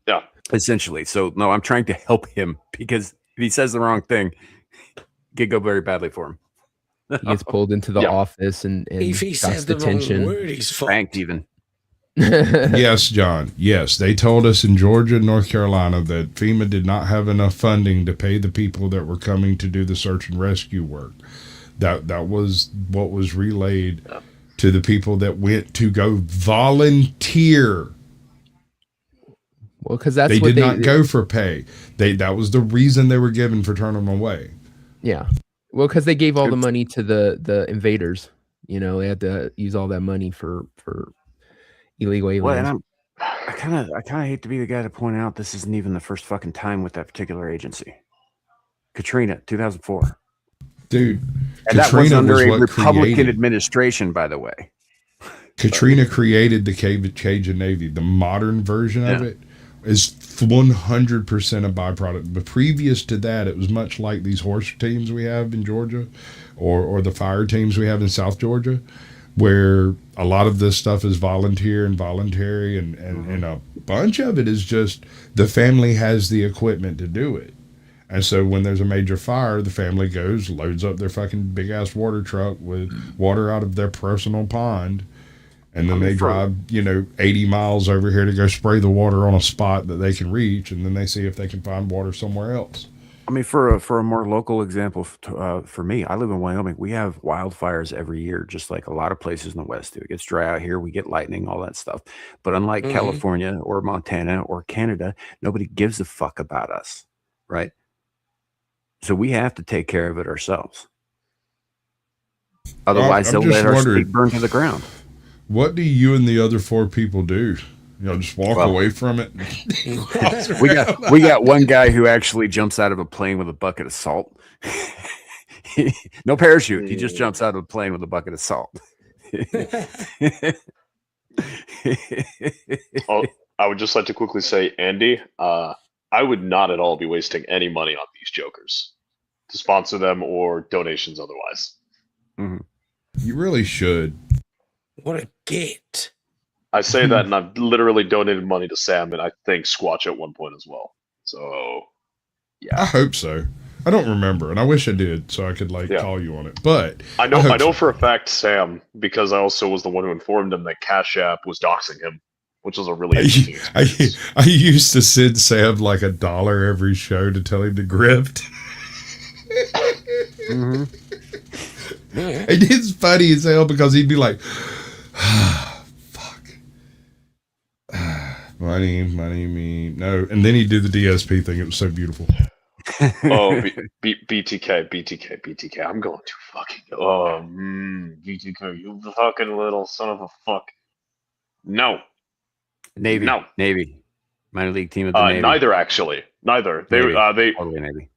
Yeah,
essentially. So no, I'm trying to help him, because if he says the wrong thing, it could go very badly for him.
He gets pulled into the office and
if he says the wrong word, he's
spanked even.
Yes, John. Yes, they told us in Georgia and North Carolina that FEMA did not have enough funding to pay the people that were coming to do the search and rescue work. That was what was relayed to the people that went to go volunteer.
Well, because that's
they
what
did not go for pay. That was the reason they were given for turning them away.
Yeah. Well, because they gave all the money to the invaders. They had to use all that money for illegal aliens.
Well, and I kind of hate to be the guy to point out this isn't even the first fucking time with that particular agency. Katrina, 2004.
Dude,
and that was under a Republican administration, by the way.
Katrina created the Cajun Navy. The modern version of it is 100% a byproduct. But previous to that, it was much like these horse teams we have in Georgia, or the fire teams we have in South Georgia, where a lot of this stuff is volunteer and voluntary, and a bunch of it is just the family has the equipment to do it. And so when there's a major fire, the family goes, loads up their fucking big-ass water truck with water out of their personal pond, and then they drive, 80 miles over here to go spray the water on a spot that they can reach, and then they see if they can find water somewhere else.
I mean, for a more local example, for me, I live in Wyoming. We have wildfires every year, just like a lot of places in the West do. It gets dry out here. We get lightning, all that stuff. But unlike California or Montana or Canada, nobody gives a fuck about us, right? So we have to take care of it ourselves. Otherwise, they'll let our state burn to the ground.
What do you and the other 4 people do? Just walk away from it?
we got one guy who actually jumps out of a plane with a bucket of salt. No parachute. He just jumps out of a plane with a bucket of salt.
I would just like to quickly say, Andy, I would not at all be wasting any money on these jokers to sponsor them or donations otherwise.
You really should.
What a git.
I say that, and I've literally donated money to Sam, and I think Squatch at one point as well. So, yeah.
I hope so. I don't remember, and I wish I did, so I could call you on it. But
I know for a fact Sam, because I also was the one who informed him that Cash App was doxing him, which was a really interesting experience.
I used to send Sam like $1 every show to tell him to grift. And it's funny as hell because he'd be like, fuck. Money, me. No. And then he'd do the DSP thing. It was so beautiful.
BTK. I'm going to fucking go. BTK, you fucking little son of a fuck. No.
Navy.
No.
Navy. Minor league team of the Navy.
Neither, actually. Neither.
Navy.
They
totally Navy.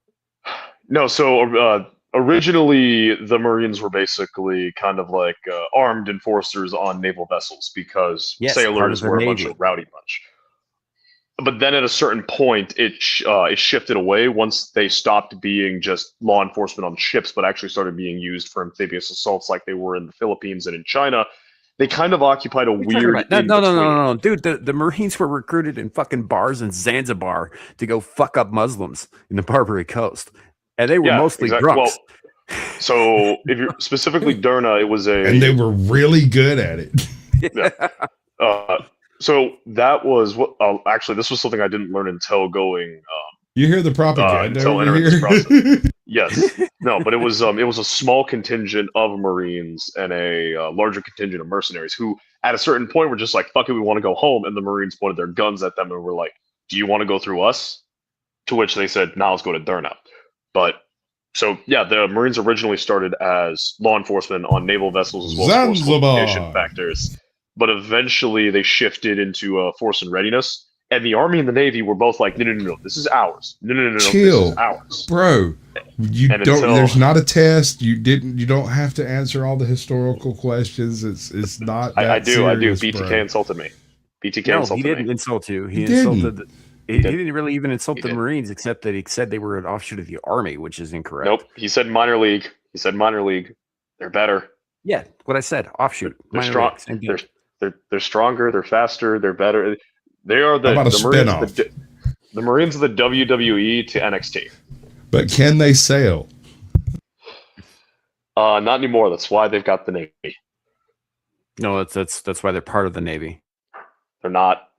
No, so originally the Marines were basically kind of like armed enforcers on naval vessels because sailors were a bunch of rowdy bunch. But then at a certain point, it shifted away once they stopped being just law enforcement on ships, but actually started being used for amphibious assaults like they were in the Philippines and in China. They kind of occupied a weird...
No. Dude, the Marines were recruited in fucking bars in Zanzibar to go fuck up Muslims in the Barbary Coast. And they were mostly drunks.
Well, so if you're specifically Dirnt, it was a...
And they were really good at it.
So that was what... actually, this was something I didn't learn until going...
you hear the propaganda
until entering this process. Yes. No, but it was a small contingent of Marines and a larger contingent of mercenaries who, at a certain point, were just like, fuck it, we want to go home. And the Marines pointed their guns at them and were like, do you want to go through us? To which they said, nah, let's go to Dirnt. But So yeah, the Marines originally started as law enforcement on naval vessels as well as force multiplication
Zanzibar.
factors, but eventually they shifted into force and readiness. And the Army and the Navy were both like, no, this is ours. No, this
Chill,
is ours.
bro. You
And
don't.
until-
There's not a test. You don't have to answer all the historical questions. It's not. That
I do.
serious,
BTK
bro.
insulted me. BTK
No,
insulted
he didn't
me.
insult you. He
He
insulted.
didn't.
He didn't really even insult
He
the
did.
Marines, except that he said they were an offshoot of the Army, which is incorrect.
Nope. He said minor league. They're better.
Yeah, what I said, offshoot.
They're
minor
strong.
league, same deal.
They're stronger. They're faster. They're better. They are the
How about a
Marines.
spinoff?
The Marines of the WWE to NXT.
But can they sail?
Not anymore. That's why they've got the Navy.
No, that's why they're part of the Navy.
They're not.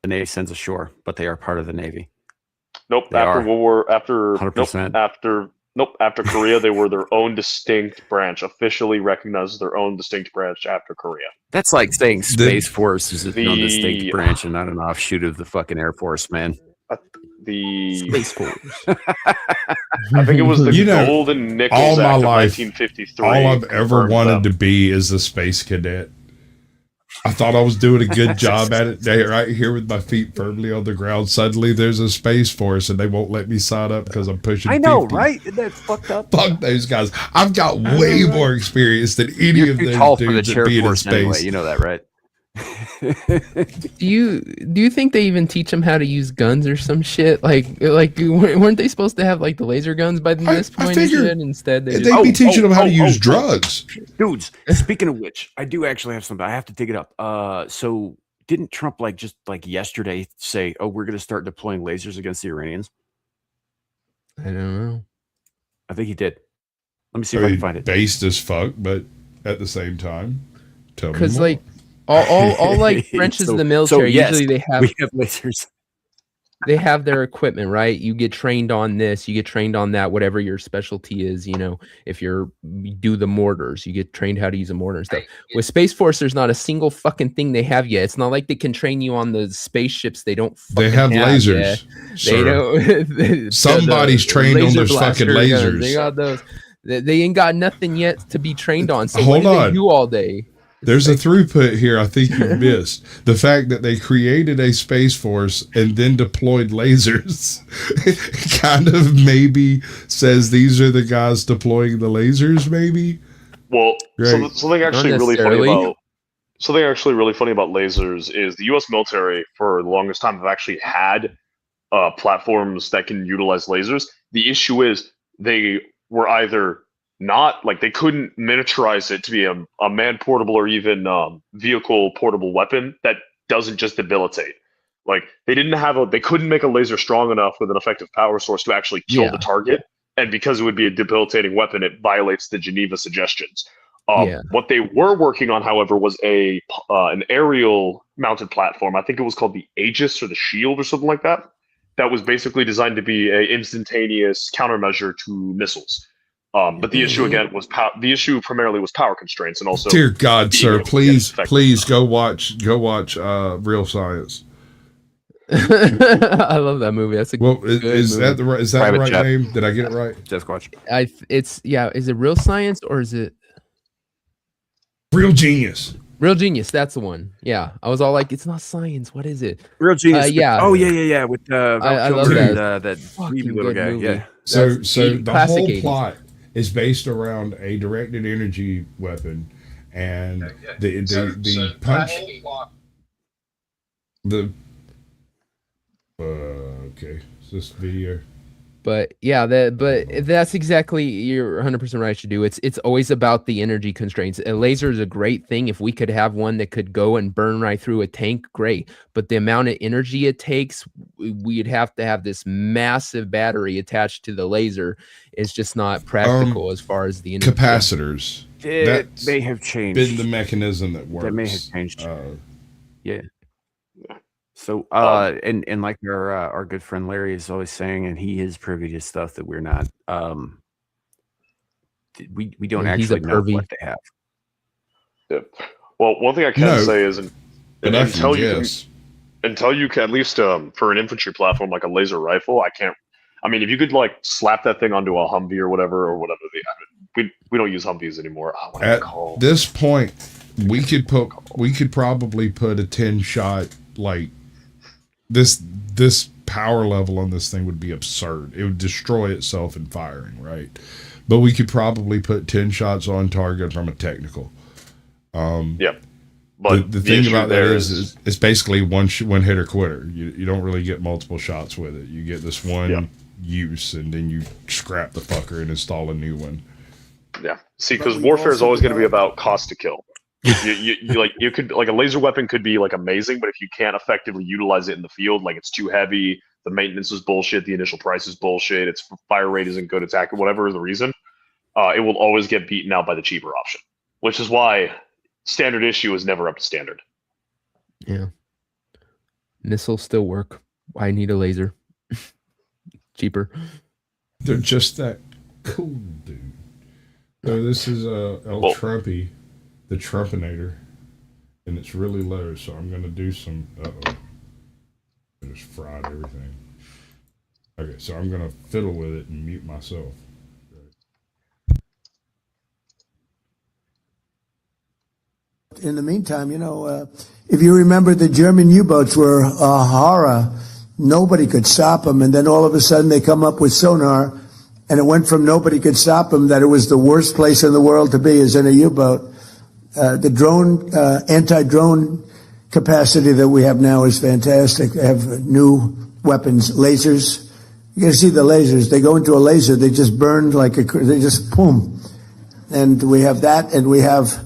The Navy sends ashore, but they are part of the Navy.
Nope.
They
after
are.
World War, after
100%.
After Korea, they were their own distinct branch, officially recognized as their own distinct branch after Korea.
That's like saying Space Force is its own
the-
distinct branch and not an offshoot of the fucking Air Force, man.
Space Force.
I think it was the
You know,
Golden Nickels
all my
Act of
life,
1953.
all I've ever
confirmed
wanted
them.
to be is a space cadet. I thought I was doing a good job at it. Right here with my feet firmly on the ground. Suddenly there's a Space Force and they won't let me sign up because I'm pushing 50.
Right? Isn't that fucked up?
Fuck those guys. I've got way more experience than any
You're
of
too
those
tall for the
dudes
chair
that be in
force
space.
anyway. You know that, right?
Do you think they even teach them how to use guns or some shit? Like weren't they supposed to have like the laser guns by this
I
point? And
figured
shit? Instead, they
They'd
just,
be teaching them how to use
oh.
drugs.
Dudes, speaking of which, I do actually have something. I have to dig it up. So didn't Trump just yesterday say, "Oh, we're going to start deploying lasers against the Iranians"?
I don't know.
I think he did. Let me see if I can find it.
Based as fuck, but at the same time, tell me
Because
more.
like all like branches of the military,
yes,
usually they have
we have lasers.
they have their equipment, right? You get trained on this, you get trained on that, whatever your specialty is. You know, if you do the mortars, you get trained how to use a mortar and stuff. With Space Force, there's not a single fucking thing they have yet. It's not like they can train you on the spaceships. They don't.
They
Fucking
have lasers.
yet. They
sir.
don't.
Somebody's trained on
laser
those fucking
blaster guns,
lasers.
They got those. They ain't got nothing yet to be trained on. So
Hold
what do
on.
they do all day?
There's a throughput here I think you missed. The fact that they created a Space Force and then deployed lasers kind of maybe says these are the guys deploying the lasers, maybe?
Well,
Right.
something actually
Not
really funny
necessarily.
about lasers is the U.S. military for the longest time have actually had platforms that can utilize lasers. The issue is they were either not they couldn't miniaturize it to be a man portable or even vehicle portable weapon that doesn't just debilitate. Like they couldn't make a laser strong enough with an effective power source to actually kill the target. And because it would be a debilitating weapon, it violates the Geneva suggestions. What they were working on, however, was an aerial mounted platform. I think it was called the Aegis or the Shield or something like that. That was basically designed to be an instantaneous countermeasure to missiles. But the issue again was primarily was power constraints and also.
Dear God, sir,
able to get effective
please go watch Real Science.
I love that movie. That's a
Well,
good
is
movie.
that the right
Private
right
jet.
name? Did I get it right?
Sasquatch.
Is it Real Science or is it
Real Genius.
Real Genius? That's the one. Yeah, I was all like, it's not science. What is it?
Real genius.
yeah.
Oh yeah. With Val
I love
Kilmer
that.
and that
Fucking
creepy little
good
guy.
movie.
Yeah.
So
That's
the
classic
whole
80s.
plot is based around a directed energy weapon, and the punch. Okay, is this video?
But yeah, that's exactly, you're 100% right. To do it's always about the energy constraints. A laser is a great thing. If we could have one that could go and burn right through a tank, great. But the amount of energy it takes, we'd have to have this massive battery attached to the laser. It's just not practical as far as the energy.
Capacitors.
It
That's
may have changed.
been the mechanism that works.
That may have changed. Yeah. So,
Um,
and like our good friend Larry is always saying, and he is privy to stuff that we're not. We don't
Yeah, he's a
actually know
pervy.
what they have.
Yeah. Well, one thing I can
No,
say is
But I
until
can
you can
guess.
until you can at least for an infantry platform like a laser rifle, I I mean, if you could like slap that thing onto a Humvee or whatever we don't use Humvees anymore. Oh, what
At this point, we could probably put a 10-shot, like this power level on this thing would be absurd. It would destroy itself in firing, right? But we could probably put 10 shots on target from a technical.
Yep. But
the thing about that is it's basically one hitter quitter. You don't really get multiple shots with it. You get this one use, and then you scrap the fucker and install a new one.
Yeah. See, because warfare is always going to be about cost to kill. You could like a laser weapon could be like amazing, but if you can't effectively utilize it in the field, like it's too heavy, the maintenance is bullshit, the initial price is bullshit, its fire rate isn't good, attack, whatever is the reason, it will always get beaten out by the cheaper option. Which is why standard issue is never up to standard.
Yeah. Missiles still work. I need a laser. Cheaper.
They're just that cool, dude. So this is Trumpy, the Trumpinator, and it's really low, so I'm going to do some... Uh-oh. I just fried everything. Okay, so I'm going to fiddle with it and mute myself.
In the meantime, if you remember, the German U-boats were a horror. Nobody could stop them, and then all of a sudden they come up with sonar, and it went from nobody could stop them that it was the worst place in the world to be is in a U-boat. The drone, anti-drone capacity that we have now is fantastic. They have new weapons, lasers. You can see the lasers. They go into a laser, they just burn they just boom. And we have that, and we have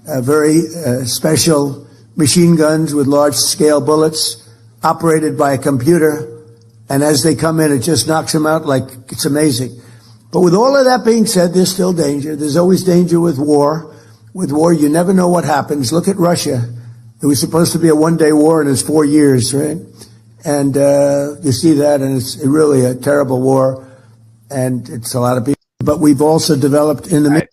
very special machine guns with large-scale bullets operated by a computer. And as they come in, it just knocks them out like it's amazing. But with all of that being said, there's still danger. There's always danger with war. With war, you never know what happens. Look at Russia. It was supposed to be a one-day war, and it's 4 years, right? And you see that, and it's really a terrible war, and it's a lot of people. But we've also developed in the...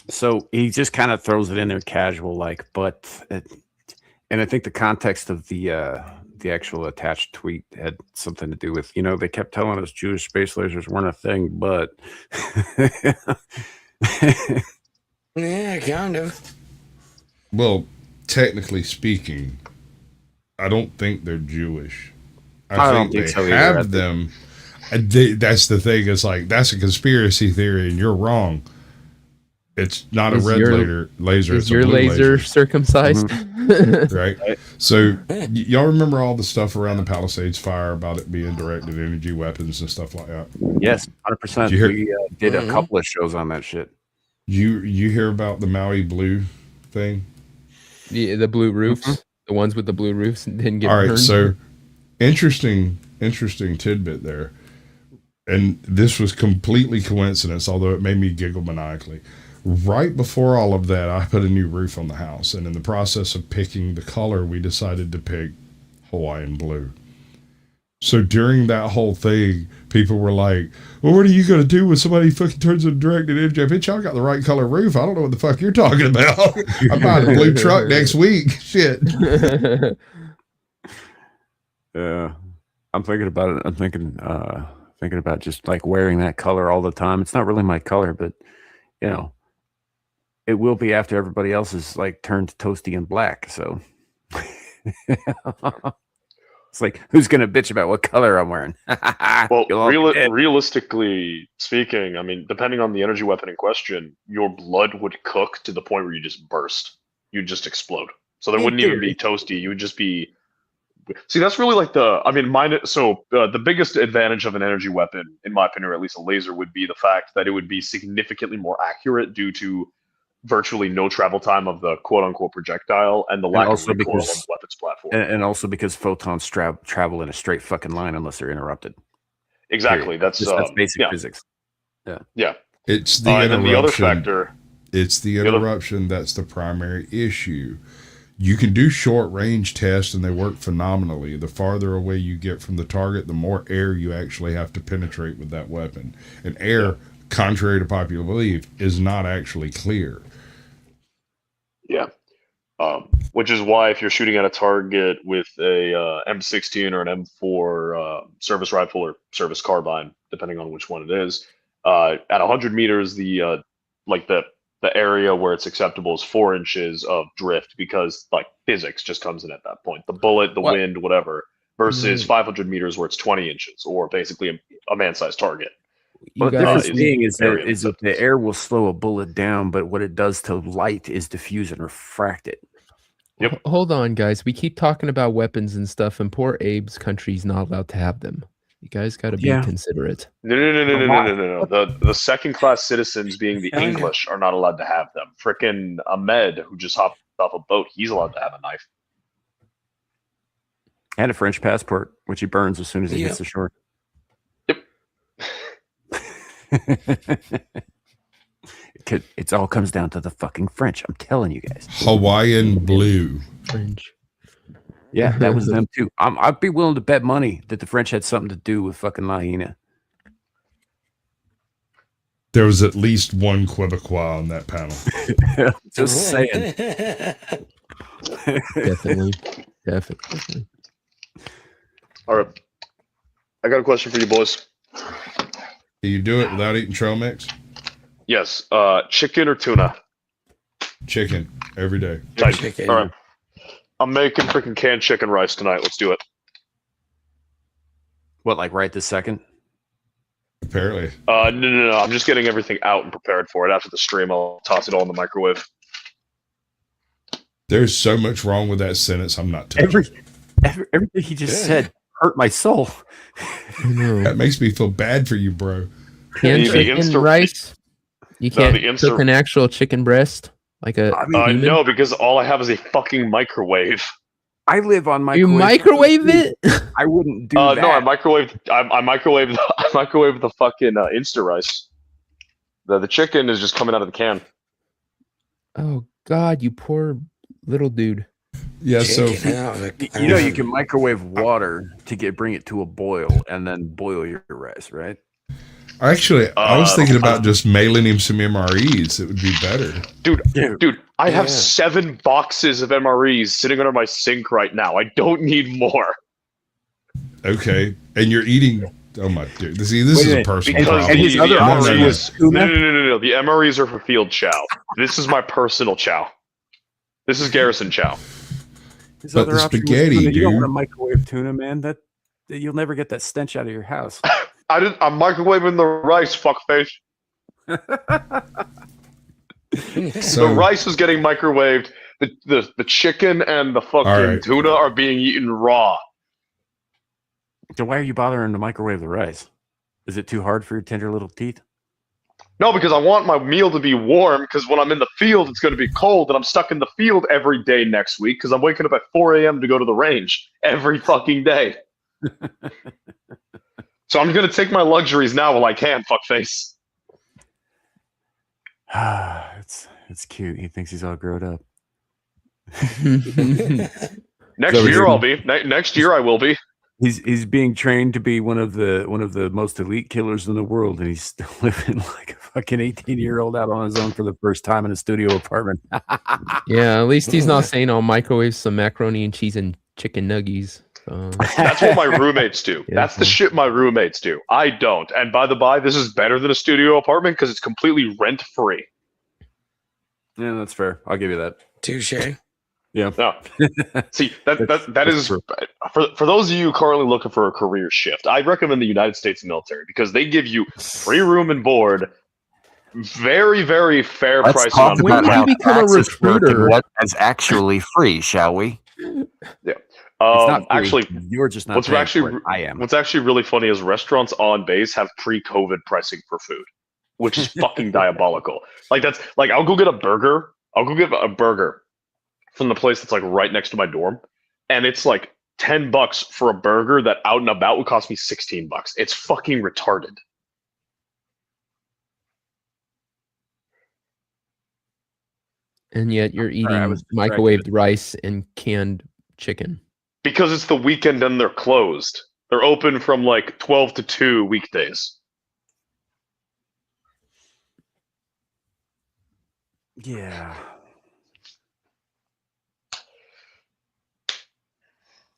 So he just kind of throws it in there casual, and I think the context of the actual attached tweet had something to do with, they kept telling us Jewish space lasers weren't a thing, but
yeah, kind of.
Well, technically speaking, I don't think they're Jewish. I think they so have them. That's the thing. It's like, that's a conspiracy theory, and you're wrong. It's not a red laser.
Is your laser circumcised?
Mm-hmm. Right. So y'all remember all the stuff around the Palisades fire about it being directed energy weapons and stuff like that?
Yes, 100%. We did a couple of shows on that shit.
You hear about the Maui blue thing?
The blue roofs, the ones with the blue roofs didn't get burned.
All right, so interesting tidbit there. And this was completely coincidence, although it made me giggle maniacally. Right before all of that, I put a new roof on the house, and in the process of picking the color, we decided to pick Hawaiian blue. So during that whole thing, people were like, well, what are you going to do when somebody fucking turns a directed energy? Bitch, y'all got the right color roof. I don't know what the fuck you're talking about. I'm buying a blue truck next week. Shit.
Yeah. I'm thinking about it. I'm thinking about just like wearing that color all the time. It's not really my color, but it will be after everybody else is like turned toasty and black. So it's like, who's going to bitch about what color I'm wearing?
Well, realistically speaking, I mean, depending on the energy weapon in question, your blood would cook to the point where you just burst. You'd just explode. So there wouldn't even be toasty. You would just be... See, that's really like the biggest advantage of an energy weapon, in my opinion, or at least a laser, would be the fact that it would be significantly more accurate due to virtually no travel time of the quote-unquote projectile and the lack of recoil on the weapons platform.
And also because photons travel in a straight fucking line unless they're interrupted.
Exactly. That's
basic physics.
Yeah.
It's the interruption.
And the other factor...
It's the interruption that's the primary issue. You can do short-range tests, and they work phenomenally. The farther away you get from the target, the more air you actually have to penetrate with that weapon. And air, contrary to popular belief, is not actually clear.
Yeah. which is why if you're shooting at a target with a M16 or an M4 service rifle or service carbine, depending on which one it is, at 100 meters, the area where it's acceptable is 4 inches of drift because like physics just comes in at that point. The bullet, the wind, whatever, versus 500 meters where it's 20 inches or basically a man-sized target.
Well, the difference being is that the air will slow a bullet down, but what it does to light is diffuse and refract it.
Yep.
Hold on, guys. We keep talking about weapons and stuff, and poor Abe's country's not allowed to have them. You guys got to be considerate.
No. The second-class citizens, being the English, are not allowed to have them. Frickin' Ahmed, who just hopped off a boat, he's allowed to have a knife.
And a French passport, which he burns as soon as he hits the shore.
Yep.
It all comes down to the fucking French. I'm telling you guys.
Hawaiian blue.
French.
Yeah, that was them too. I'd be willing to bet money that the French had something to do with fucking Lahaina.
There was at least one Quebecois on that panel.
Just saying.
Definitely.
All right. I got a question for you boys.
Do you do it without eating trail mix?
Yes. Chicken or tuna?
Chicken every day.
Chicken.
All right. I'm making freaking canned chicken rice tonight. Let's do it.
What, like right this second?
Apparently.
No. I'm just getting everything out and prepared for it. After the stream, I'll toss it all in the microwave.
There's so much wrong with that sentence. I'm not touching.
Everything he just said hurt my soul.
That makes me feel bad for you, bro.
Canned chicken rice? You can't cook an actual chicken breast? Like a
no, because all I have is a fucking microwave.
I live on microwave.
You microwave it?
I wouldn't do that.
No, I microwaved the fucking Insta rice. The chicken is just coming out of the can.
Oh God, you poor little dude.
Yeah, so
you can microwave water to bring it to a boil and then boil your rice, right?
Actually, I was thinking about just mailing him some MREs. It would be better.
Dude, I have 7 boxes of MREs sitting under my sink right now. I don't need more.
Okay, and you're eating. Oh my dude! This is a personal problem.
And his other option was no. The MREs are for field chow. This is my personal chow. This is Garrison chow.
His
but
other
the spaghetti,
dude. You don't
dude.
want to microwave tuna, man. That you'll never get that stench out of your house.
I'm microwaving the rice, fuckface. The rice is getting microwaved. The chicken and the fucking tuna are being eaten raw.
So why are you bothering to microwave the rice? Is it too hard for your tender little teeth?
No, because I want my meal to be warm, because when I'm in the field, it's going to be cold, and I'm stuck in the field every day next week, because I'm waking up at 4 a.m. to go to the range every fucking day. So I'm going to take my luxuries now while I can, fuckface.
It's cute. He thinks he's all grown up.
Next year I'll be. Next year I will be.
He's being trained to be one of the most elite killers in the world, and he's still living like a fucking 18-year-old out on his own for the first time in a studio apartment.
Yeah, at least he's not saying I'll microwave some macaroni and cheese and chicken nuggies.
That's what my roommates do. That's the shit my roommates do. I don't. And by the by, this is better than a studio apartment because it's completely rent free.
Yeah, that's fair. I'll give you that.
Touche.
Yeah.
No. See, that is for those of you currently looking for a career shift. I recommend the United States military because they give you free room and board, very, very fair price.
When did you become a recruiter?
What is actually free, shall we?
Yeah.
Actually, you're just not. I am.
What's actually really funny is restaurants on base have pre-COVID pricing for food, which is fucking diabolical. Like that's like I'll go get a burger. I'll go get a burger from the place that's like right next to my dorm, and it's like $10 for a burger that out and about would cost me $16. It's fucking retarded.
And yet you're eating microwaved rice and canned chicken.
Because it's the weekend and they're closed. They're open from like 12 to 2 weekdays.
Yeah.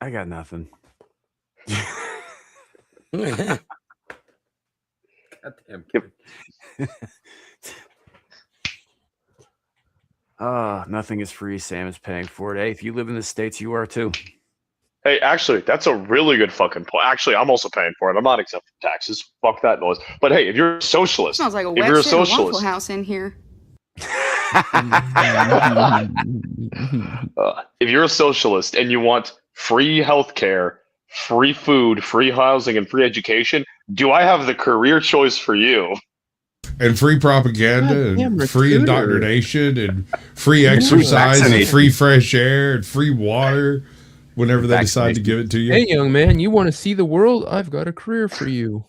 I got nothing.
Goddamn.
Nothing is free. Sam is paying for it. Hey, if you live in the States, you are too.
Hey, actually, that's a really good fucking point. Actually, I'm also paying for it. I'm not exempt from taxes. Fuck that noise. But hey, if you're a socialist,
Smells like a
if
wet
you're a
shit in a Waffle
socialist,
House in here.
if you're a socialist and you want free healthcare, free food, free housing, and free education, do I have the career choice for you?
And free propaganda
Goddamn
and free
recruiter.
indoctrination and free exercise and
vaccination.
free fresh air and free water whenever they decide to
Vaccination.
give it to you.
Hey, young man, you want to see the world? I've got a career for you.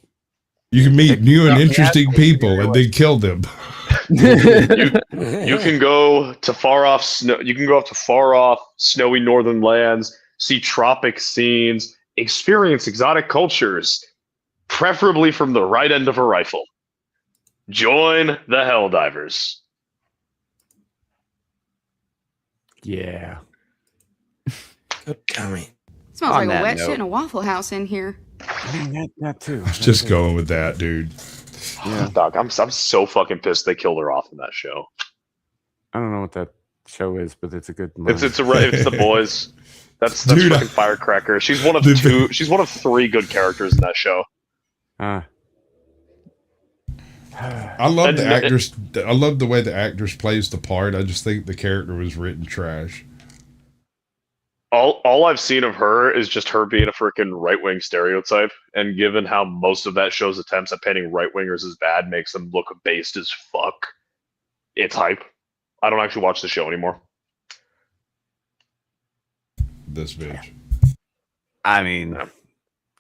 You can meet new and
Yeah,
interesting people and then kill them.
You can go to far off snow. You can go up to far off snowy northern lands, see tropic scenes, experience exotic cultures, preferably from the right end of a rifle. Join the Helldivers.
Yeah.
Good going.
Smells
On
like a
that
wet
note.
shit in a Waffle House in here.
I mean, that too.
I was just going with that, dude.
Yeah.
Dog, I'm so fucking pissed they killed her off in that show.
I don't know what that show is, but it's a good line.
It's the boys. That's
Dude,
fucking Firecracker. She's one of
Dude.
two. She's one of three good characters in that show.
I love the actress. I love the way the actress plays the part. I just think the character was written trash.
All I've seen of her is just her being a freaking right-wing stereotype, and given how most of that show's attempts at painting right-wingers as bad makes them look based as fuck, it's hype. I don't actually watch the show anymore.
This bitch.
I mean,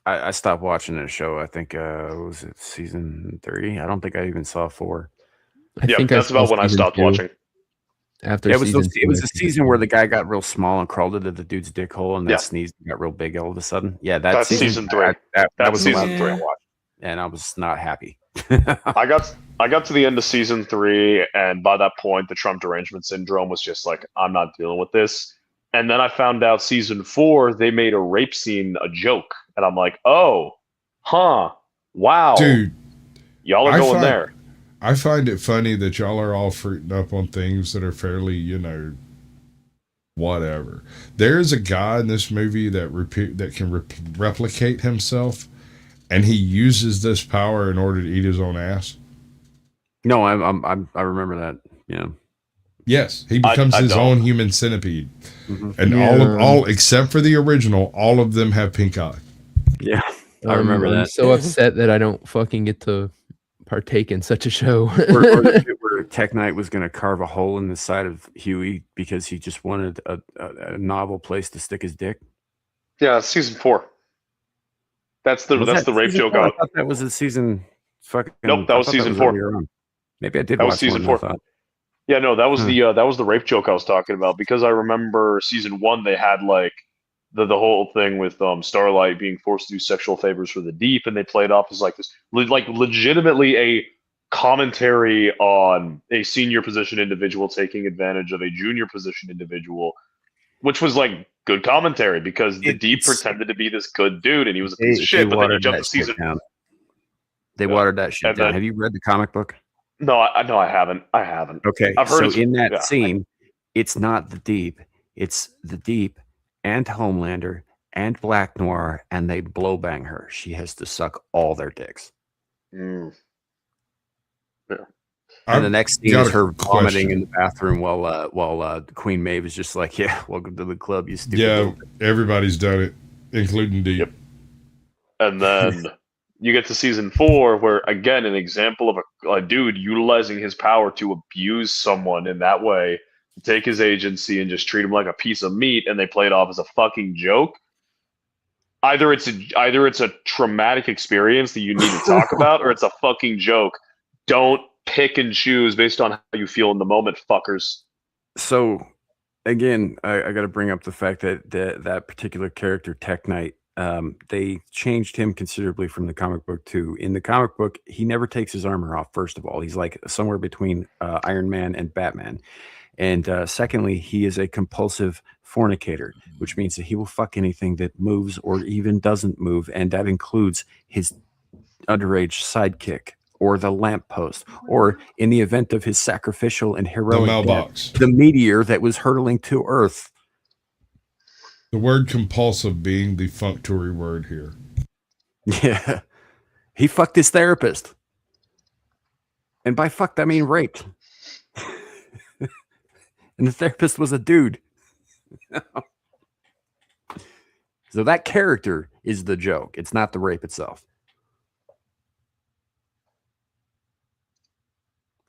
I stopped watching that show. I think was it season 3? I don't think I even saw 4.
I think
that's
saw
about when I
season
stopped
2.
watching.
After
Yeah, it was
season
it was
2,
a season where the guy got real small and crawled into the dude's dick hole, and then
Yeah.
sneezed and got real big all of a sudden. Yeah,
That's season 3.
That
That's
was the
season
last
3.
one I watched, and I was not happy.
I got to the end of season 3, and by that point, the Trump derangement syndrome was just like, I'm not dealing with this. And then I found out season 4, they made a rape scene a joke, and I'm like, oh, huh, wow,
Dude,
y'all are going there.
I find it funny that y'all are all fruiting up on things that are fairly, whatever. There's a guy in this movie that can replicate himself, and he uses this power in order to eat his own ass.
No, I remember that. Yeah.
Yes, he becomes
I
his
don't.
own human centipede,
Mhm.
and all except for the original, all of them have pink eye.
Yeah, I remember
I'm
that.
so upset that I don't fucking get to partake in such a show.
Or the bit where Tech Knight was going to carve a hole in the side of Huey because he just wanted a novel place to stick his dick.
Yeah, season 4. That's the rape
season
joke.
4? I thought that was a season. Fucking.
Nope, that was
I thought
season 4.
earlier on. Maybe I did.
That was
watch
season
one,
4.
I thought.
Yeah, no, that was the rape joke I was talking about, because I remember season 1 they had like the whole thing with Starlight being forced to do sexual favors for the Deep, and they played off as like this like legitimately a commentary on a senior position individual taking advantage of a junior position individual, which was like good commentary because the Deep pretended to be this good dude and he was a piece of shit, but then he jumped to season.
They watered that shit
And
down.
then-
Have you read the comic book?
No, I haven't.
Okay,
I've heard
so
it's-
in that
yeah.
scene, it's not the Deep. It's the Deep and Homelander and Black Noir, and they blow bang her. She has to suck all their dicks.
Mm.
And the next scene
got
is
a
her vomiting
question.
in the bathroom while Queen Maeve is just like, "Yeah, welcome to the club, you stupid."
Yeah,
little-"
everybody's done it, including Deep.
Yep. And then you get to season 4, where again an example of a dude utilizing his power to abuse someone in that way, take his agency and just treat him like a piece of meat, and they play it off as a fucking joke. Either it's a traumatic experience that you need to talk about, or it's a fucking joke. Don't pick and choose based on how you feel in the moment, fuckers.
So again, I got to bring up the fact that that particular character, Tech Knight, they changed him considerably from the comic book too. In the comic book, he never takes his armor off. First of all, he's like somewhere between Iron Man and Batman. And secondly, he is a compulsive fornicator, which means that he will fuck anything that moves or even doesn't move, and that includes his underage sidekick or the lamppost, or in the event of his sacrificial and heroic
mailbox,
death, the meteor that was hurtling to Earth.
The word compulsive being the functory word here.
Yeah. He fucked his therapist. And by fucked, I mean raped. And the therapist was a dude. So that character is the joke. It's not the rape itself.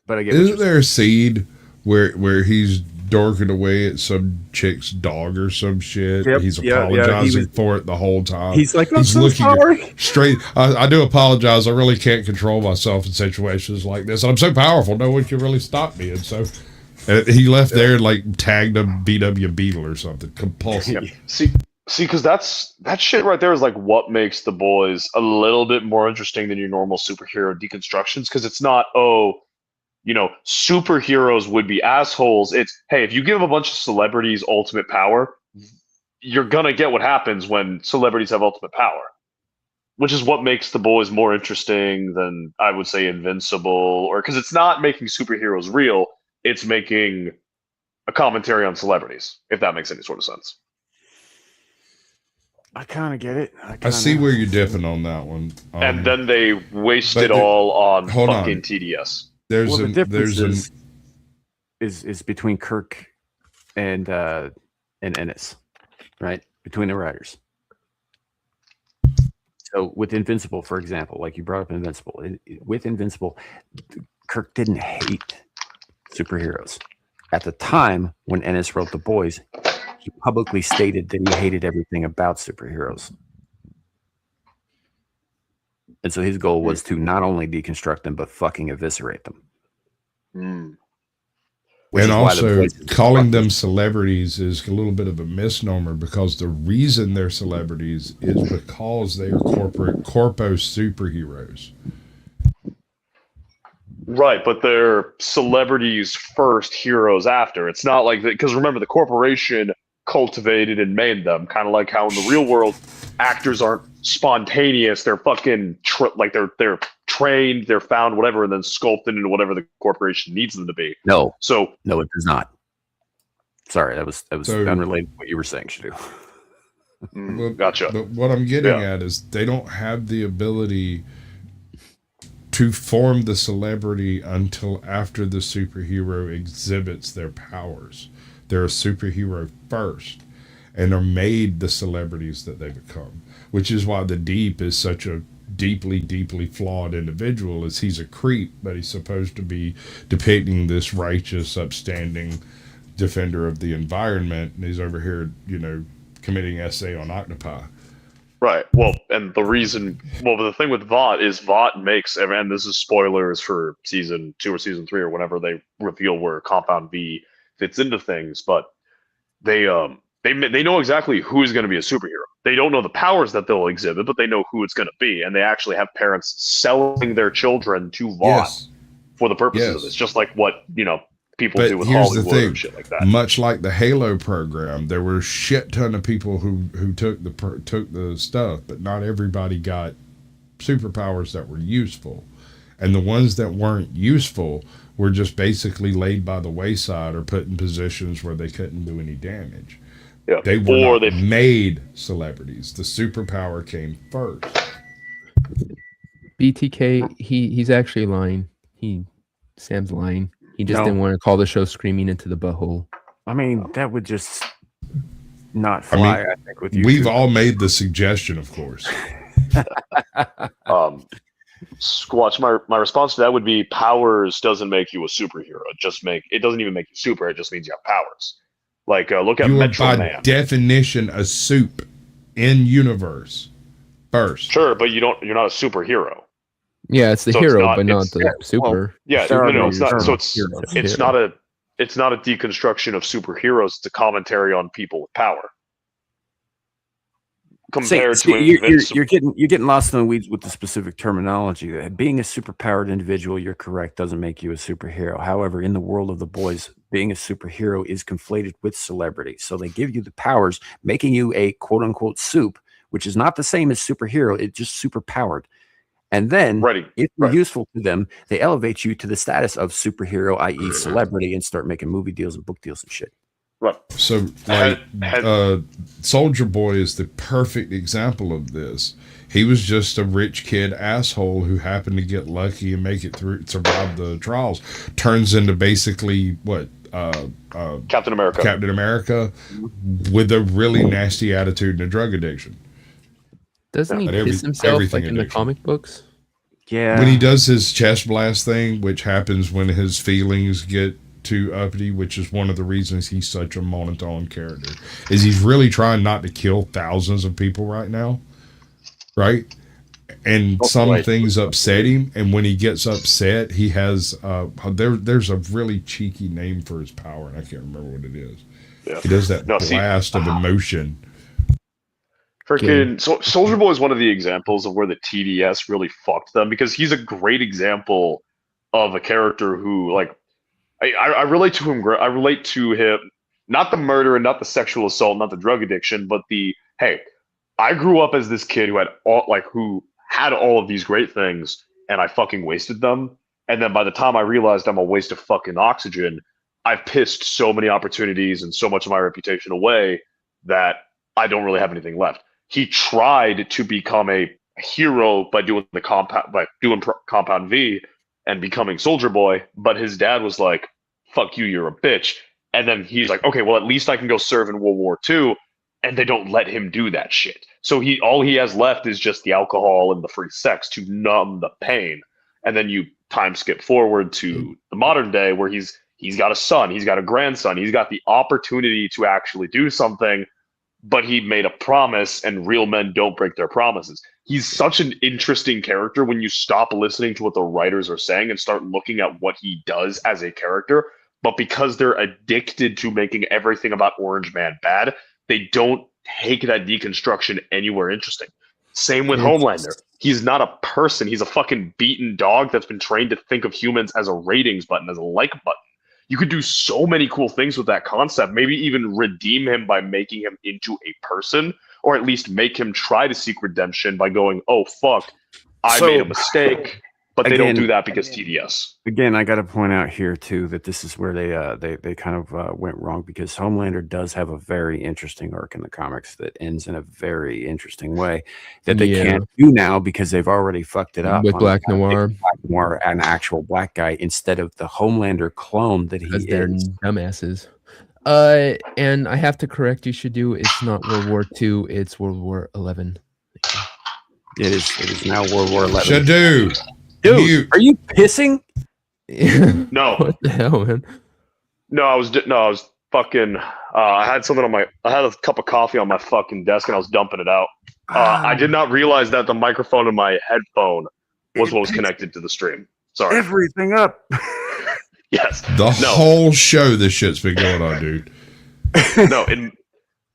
But I get
Isn't there a seed where he's dorking away at some chick's dog or some shit?
Yep,
He's apologizing
he was,
for it the whole time.
He's like, I'm
he's
so
looking
sorry.
Straight. I do apologize. I really can't control myself in situations like this. I'm so powerful. No one can really stop me. And so he left there and like tagged a BW Beetle or something. Compulsive.
Yeah. See, because that shit right there is like what makes The Boys a little bit more interesting than your normal superhero deconstructions. Because it's not, superheroes would be assholes. It's, hey, if you give a bunch of celebrities ultimate power, you're gonna get what happens when celebrities have ultimate power, which is what makes The Boys more interesting than, I would say, Invincible, or because it's not making superheroes real, it's making a commentary on celebrities, if that makes any sort of sense.
I kind of get it.
I see where you're dipping on that one.
And then they waste it all on fucking TDS.
The difference is between Kirk and Ennis, right? Between the writers. So with Invincible, for example, like you brought up Invincible, with Invincible, Kirk didn't hate superheroes. At the time when Ennis wrote The Boys, he publicly stated that he hated everything about superheroes. And so his goal was to not only deconstruct them, but fucking eviscerate them.
And also, calling them celebrities is a little bit of a misnomer, because the reason they're celebrities is because they are corpo superheroes.
Right, but they're celebrities first, heroes after. It's not like that, because remember, the corporation cultivated and made them, kind of like how in the real world actors aren't spontaneous. They're fucking they're trained, they're found, whatever, and then sculpted into whatever the corporation needs them to be.
No, it does not. Sorry, that was unrelated to what you were saying, Shadu.
Gotcha.
But what I'm getting at is they don't have the ability to form the celebrity until after the superhero exhibits their powers. They're a superhero first and are made the celebrities that they become, which is why the Deep is such a deeply, deeply flawed individual. Is he's a creep, but he's supposed to be depicting this righteous, upstanding defender of the environment, and he's over here, committing essay on octopi.
Right. Well, and the thing with Vought is Vought makes, and this is spoilers for season 2 or season 3 or whenever they reveal where Compound V fits into things, but they know exactly who is going to be a superhero. They don't know the powers that they'll exhibit, but they know who it's going to be, and they actually have parents selling their children to Vought for the purposes of this, just like what people do with Hollywood and shit like that.
Much like the Halo program, there were a shit ton of people who took the stuff, but not everybody got superpowers that were useful, and the ones that weren't useful were just basically laid by the wayside or put in positions where they couldn't do any damage.
Yeah.
They were not made celebrities. The superpower came first.
BTK, he's actually lying. Sam's lying. He just didn't want to call the show Screaming into the Butthole.
I mean, that would just not fly, I think, with you.
We've all made the suggestion, of course.
Squatch, my response to that would be powers doesn't make you a superhero. It doesn't even make you super. It just means you have powers. Like look at Metro Man.
By definition, a soup in universe first.
Sure, but you're not a superhero.
Yeah, it's the hero, but not the super.
It's not. So it's not a deconstruction of superheroes. It's a commentary on people with power. compared to
you're getting lost in the weeds with the specific terminology. Being a superpowered individual, you're correct, doesn't make you a superhero. However, in the world of the boys, being a superhero is conflated with celebrity. So they give you the powers, making you a quote unquote soup, which is not the same as superhero. It's just superpowered. And then, if you're useful to them, they elevate you to the status of superhero, i.e., celebrity, and start making movie deals and book deals and shit.
Right.
So, like, Soldier Boy is the perfect example of this. He was just a rich kid asshole who happened to get lucky and make it through, survive the trials. Turns into basically what?
Captain America.
Captain America with a really nasty attitude and a drug addiction.
Doesn't he piss himself like in the comic books?
Yeah.
When he does his chest blast thing, which happens when his feelings get too uppity, which is one of the reasons he's such a monotone character, is he's really trying not to kill thousands of people right now, right? And some things upset him, and when he gets upset, he has there's a really cheeky name for his power, and I can't remember what it is. Yeah. He does that blast of emotion.
Freaking Soldier Boy is one of the examples of where the TDS really fucked them, because he's a great example of a character who, like, I relate to him. I relate to him, not the murder and not the sexual assault, not the drug addiction, but the, hey, I grew up as this kid who had all of these great things, and I fucking wasted them. And then by the time I realized I'm a waste of fucking oxygen, I've pissed so many opportunities and so much of my reputation away that I don't really have anything left. He tried to become a hero by doing Compound V and becoming Soldier Boy, but his dad was like, "Fuck you, you're a bitch." And then he's like, "Okay, well, at least I can go serve in World War II," and they don't let him do that shit. So all he has left is just the alcohol and the free sex to numb the pain. And then you time skip forward to the modern day where he's got a son, he's got a grandson, he's got the opportunity to actually do something, but he made a promise, and real men don't break their promises. He's such an interesting character when you stop listening to what the writers are saying and start looking at what he does as a character. But because they're addicted to making everything about Orange Man bad, they don't take that deconstruction anywhere interesting. Same with Homelander. He's not a person. He's a fucking beaten dog that's been trained to think of humans as a ratings button, as a like button. You could do so many cool things with that concept. Maybe even redeem him by making him into a person, or at least make him try to seek redemption by going, "Oh, fuck, I made a mistake." But they don't do that because TDS.
Again, I got to point out here too that this is where they kind of went wrong, because Homelander does have a very interesting arc in the comics that ends in a very interesting way that they can't do now because they've already fucked it up
with Black Noir.
Black Noir, an actual black guy instead of the Homelander clone that he is.
They're dumbasses. And I have to correct you, Shadu. It's not World War II. It's World War 11.
It is now World War 11.
Shadu.
Dude, are you pissing?
No.
What the hell, man?
No, I was fucking. I had a cup of coffee on my fucking desk, and I was dumping it out. I did not realize that the microphone in my headphone was what was connected to the stream. Sorry.
Everything up.
Yes.
The whole show, this shit's been going on, dude.
No,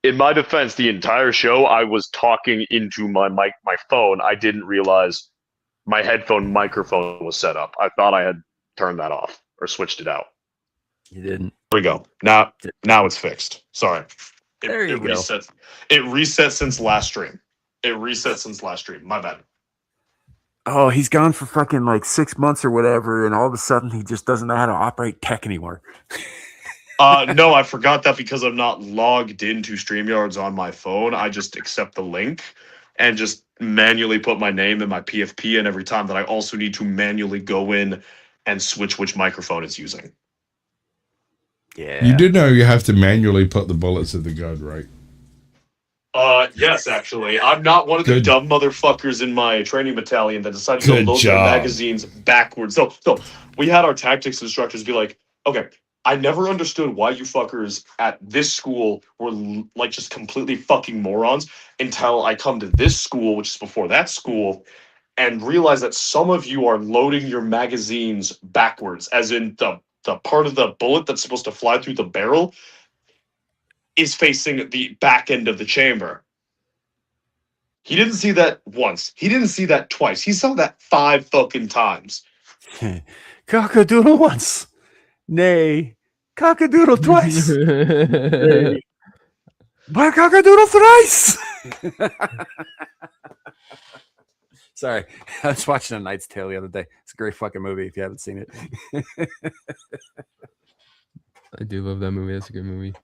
in my defense, the entire show I was talking into my phone. I didn't realize my headphone microphone was set up. I thought I had turned that off or switched it out.
You didn't.
There we go. Now it's fixed. Sorry.
There you go.
It reset since last stream. My bad.
Oh, he's gone for fucking like 6 months or whatever, and all of a sudden he just doesn't know how to operate tech anymore.
No, I forgot that because I'm not logged into StreamYards on my phone. I just accept the link and just manually put my name and my PFP in every time that I also need to manually go in and switch which microphone it's using.
Yeah.
You did know you have to manually put the bullets in the gun, right?
Yes, actually. I'm not one of the dumb motherfuckers in my training battalion that decided to load their magazines backwards. So we had our tactics instructors be like, "Okay, I never understood why you fuckers at this school were like just completely fucking morons until I come to this school, which is before that school, and realize that some of you are loading your magazines backwards, as in the part of the bullet that's supposed to fly through the barrel is facing the back end of the chamber." He didn't see that once. He didn't see that twice. He saw that 5 fucking times.
Cockadoodle once. Nay. Cockadoodle twice. Nay. By cockadoodle thrice. Sorry. I was watching A Knight's Tale the other day. It's a great fucking movie if you haven't seen it.
I do love that movie. That's a good movie.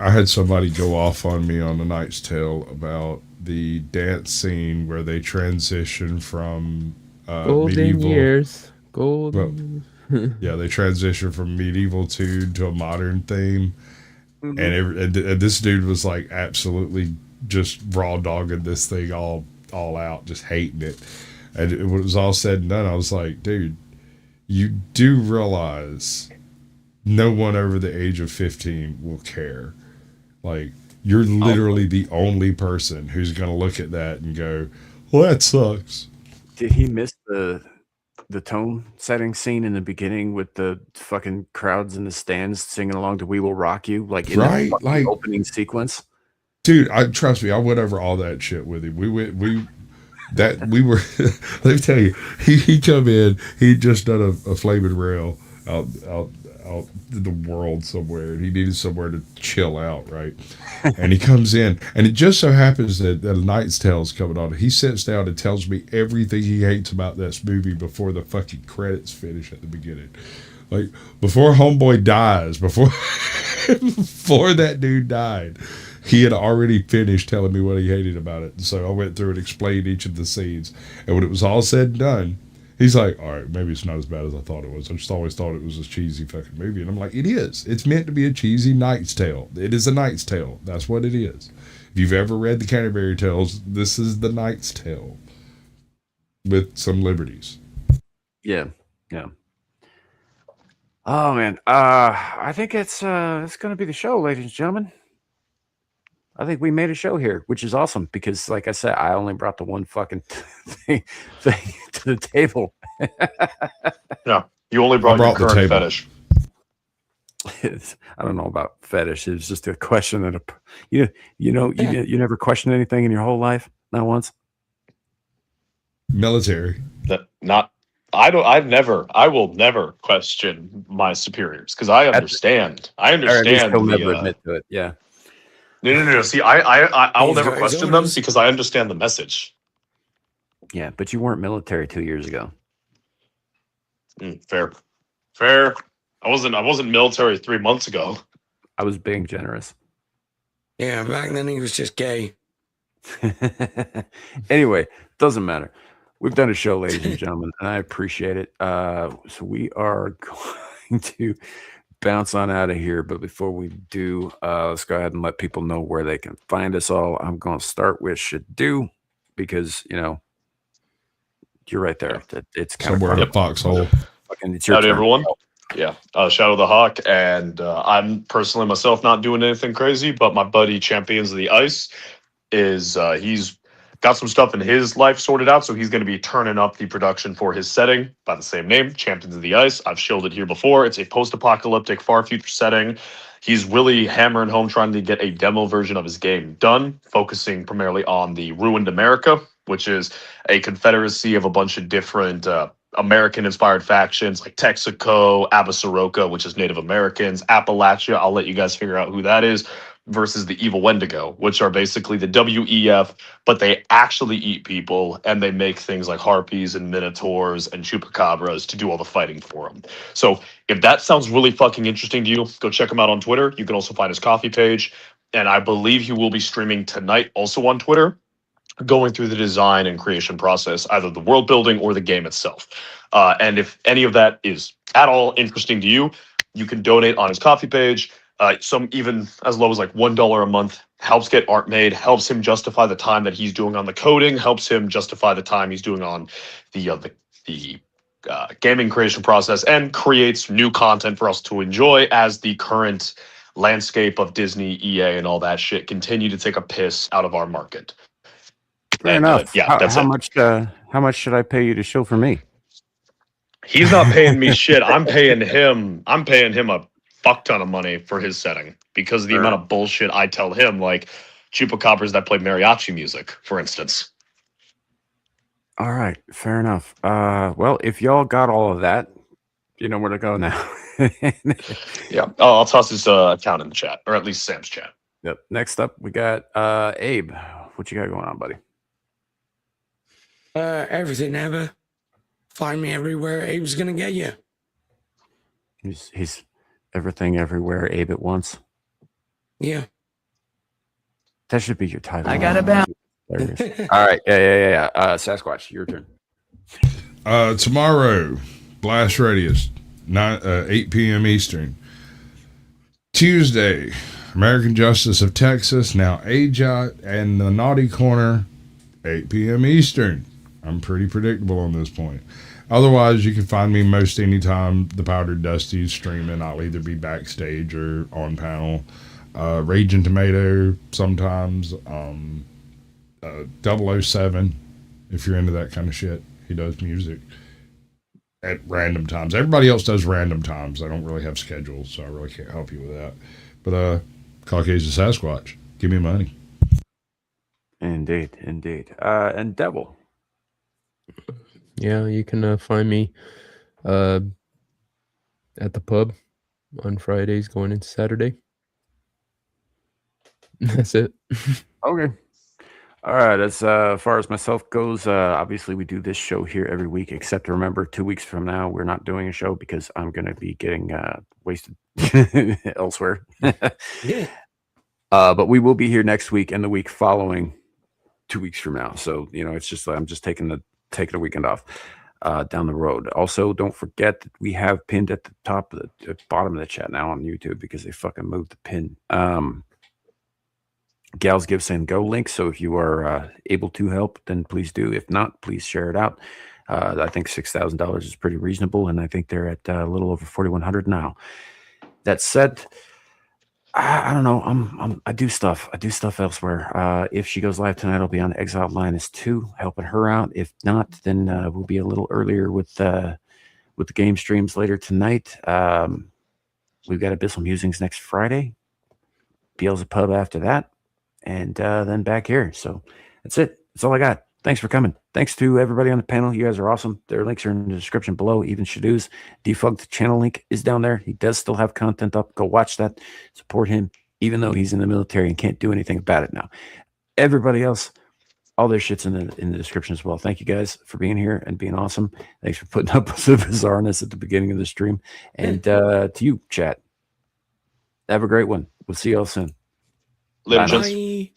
I had somebody go off on me on A Knight's Tale about the dance scene where they transition from
golden
medieval
years. Golden.
Well, yeah, they transition from medieval tune to a modern theme. And this dude was like absolutely just raw dogging this thing all out, just hating it. And it was all said and done, I was like, dude, you do realize no one over the age of 15 will care. Like, you're literally the only person who's going to look at that and go, well, that sucks.
Did he miss the tone setting scene in the beginning with the fucking crowds in the stands singing along to "We Will Rock You"? Like in
right,
the
like
opening sequence.
Dude, trust me, I went over all that shit with him. We were. Let me tell you, he come in. He just done a flaming rail out in the world somewhere, and he needed somewhere to chill out, right? And he comes in, and it just so happens that A Knight's Tale is coming on. He sits down and tells me everything he hates about this movie before the fucking credits finish at the beginning. Like, before homeboy dies, before that dude died, he had already finished telling me what he hated about it. So I went through and explained each of the scenes. And when it was all said and done, he's like, all right, maybe it's not as bad as I thought it was. I just always thought it was a cheesy fucking movie. And I'm like, it is. It's meant to be a cheesy Knight's Tale. It is a Knight's Tale. That's what it is. If you've ever read the Canterbury Tales, this is the Knight's Tale with some liberties.
Yeah. Oh man, I think it's going to be the show, ladies and gentlemen. I think we made a show here, which is awesome because, like I said, I only brought the one fucking thing to the table.
Yeah, you only brought your current fetish.
I don't know about fetish. It's just a question that you never questioned anything in your whole life, not once.
Military.
I will never question my superiors because I understand. He'll
never admit to it. Yeah.
No. See, I will never question them because I understand the message.
Yeah, but you weren't military 2 years ago.
Fair. I wasn't military 3 months ago.
I was being generous.
Yeah, back then he was just gay.
Anyway, doesn't matter. We've done a show, ladies and gentlemen, and I appreciate it. So we are going to bounce on out of here. But before we do, let's go ahead and let people know where they can find us all. I'm going to start with should do because, you're right there. It's kind
somewhere
of
in a foxhole.
It's your
Howdy,
turn.
everyone. Yeah, Shadow the Hawk, and I'm personally myself not doing anything crazy, but my buddy Champions of the Ice is he's got some stuff in his life sorted out, so he's going to be turning up the production for his setting by the same name, Champions of the Ice. I've shielded here before. It's a post-apocalyptic, far future setting. He's really hammering home trying to get a demo version of his game done, focusing primarily on the ruined America, which is a confederacy of a bunch of different American-inspired factions like Texaco, Abasoroka, which is Native Americans, Appalachia, I'll let you guys figure out who that is, versus the Evil Wendigo, which are basically the WEF, but they actually eat people, and they make things like harpies and minotaurs and chupacabras to do all the fighting for them. So if that sounds really fucking interesting to you, go check him out on Twitter. You can also find his coffee page, and I believe he will be streaming tonight also on Twitter, going through the design and creation process, either the world building or the game itself. And if any of that is at all interesting to you, you can donate on his coffee page. Some even as low as like $1 a month helps get art made, helps him justify the time that he's doing on the coding, helps him justify the time he's doing on the gaming creation process, and creates new content for us to enjoy as the current landscape of Disney, EA, and all that shit continue to take a piss out of our market.
Fair enough.
Yeah, that's
how
it.
How much should I pay you to show for me?
He's not paying me shit. I'm paying him a fuck ton of money for his setting because of the amount of bullshit I tell him. Like,
chupacabras that play mariachi music, for instance.
All right, fair enough. Well, if y'all got all of that, you know where to go now.
Yeah. Oh, I'll toss his account in the chat, or at least Sam's chat.
Yep. Next up, we got Abe. What you got going on, buddy?
Everything ever. Find me everywhere. Abe's gonna get you.
He's everything everywhere, Abe at once.
Yeah.
That should be your title.
I got a bounce.
All right. Yeah. Sasquatch, your turn.
Tomorrow, Blast Radius, 8 p.m. Eastern. Tuesday, American Justice of Texas, now AJOT, and the Naughty Corner, 8 p.m. Eastern. I'm pretty predictable on this point. Otherwise, you can find me most anytime the Powdered Dusty's streaming. I'll either be backstage or on panel. Raging Tomato sometimes. 007, if you're into that kind of shit. He does music at random times. Everybody else does random times. I don't really have schedules, so I really can't help you with that. But Caucasian Sasquatch, give me money.
Indeed. And Devil.
Yeah, you can find me at the pub on Fridays going into Saturday. That's it.
Okay. All right. As far as myself goes, obviously we do this show here every week, except remember 2 weeks from now, we're not doing a show because I'm going to be getting wasted elsewhere.
Yeah.
But we will be here next week and the week following 2 weeks from now. So, it's just, I'm just taking a weekend off down the road. Also, don't forget that we have pinned at the top of the bottom of the chat now on YouTube because they fucking moved the pin. Gals Give Send Go link. So if you are able to help, then please do. If not, please share it out. I think $6,000 is pretty reasonable, and I think they're at a little over 4,100 now. That said, I don't know. I do stuff elsewhere. If she goes live tonight, I'll be on Exile Minus 2, helping her out. If not, then we'll be a little earlier with the game streams later tonight. We've got Abyssal Musings next Friday. Beelzebub Pub after that. And then back here. So that's it. That's all I got. Thanks for coming. Thanks to everybody on the panel. You guys are awesome. Their links are in the description below. Even Shadoo's defunct channel link is down there. He does still have content up. Go watch that. Support him, even though he's in the military and can't do anything about it now. Everybody else, all their shit's in the description as well. Thank you guys for being here and being awesome. Thanks for putting up with the bizarreness at the beginning of the stream. And to you, chat, have a great one. We'll see y'all soon.
Bye.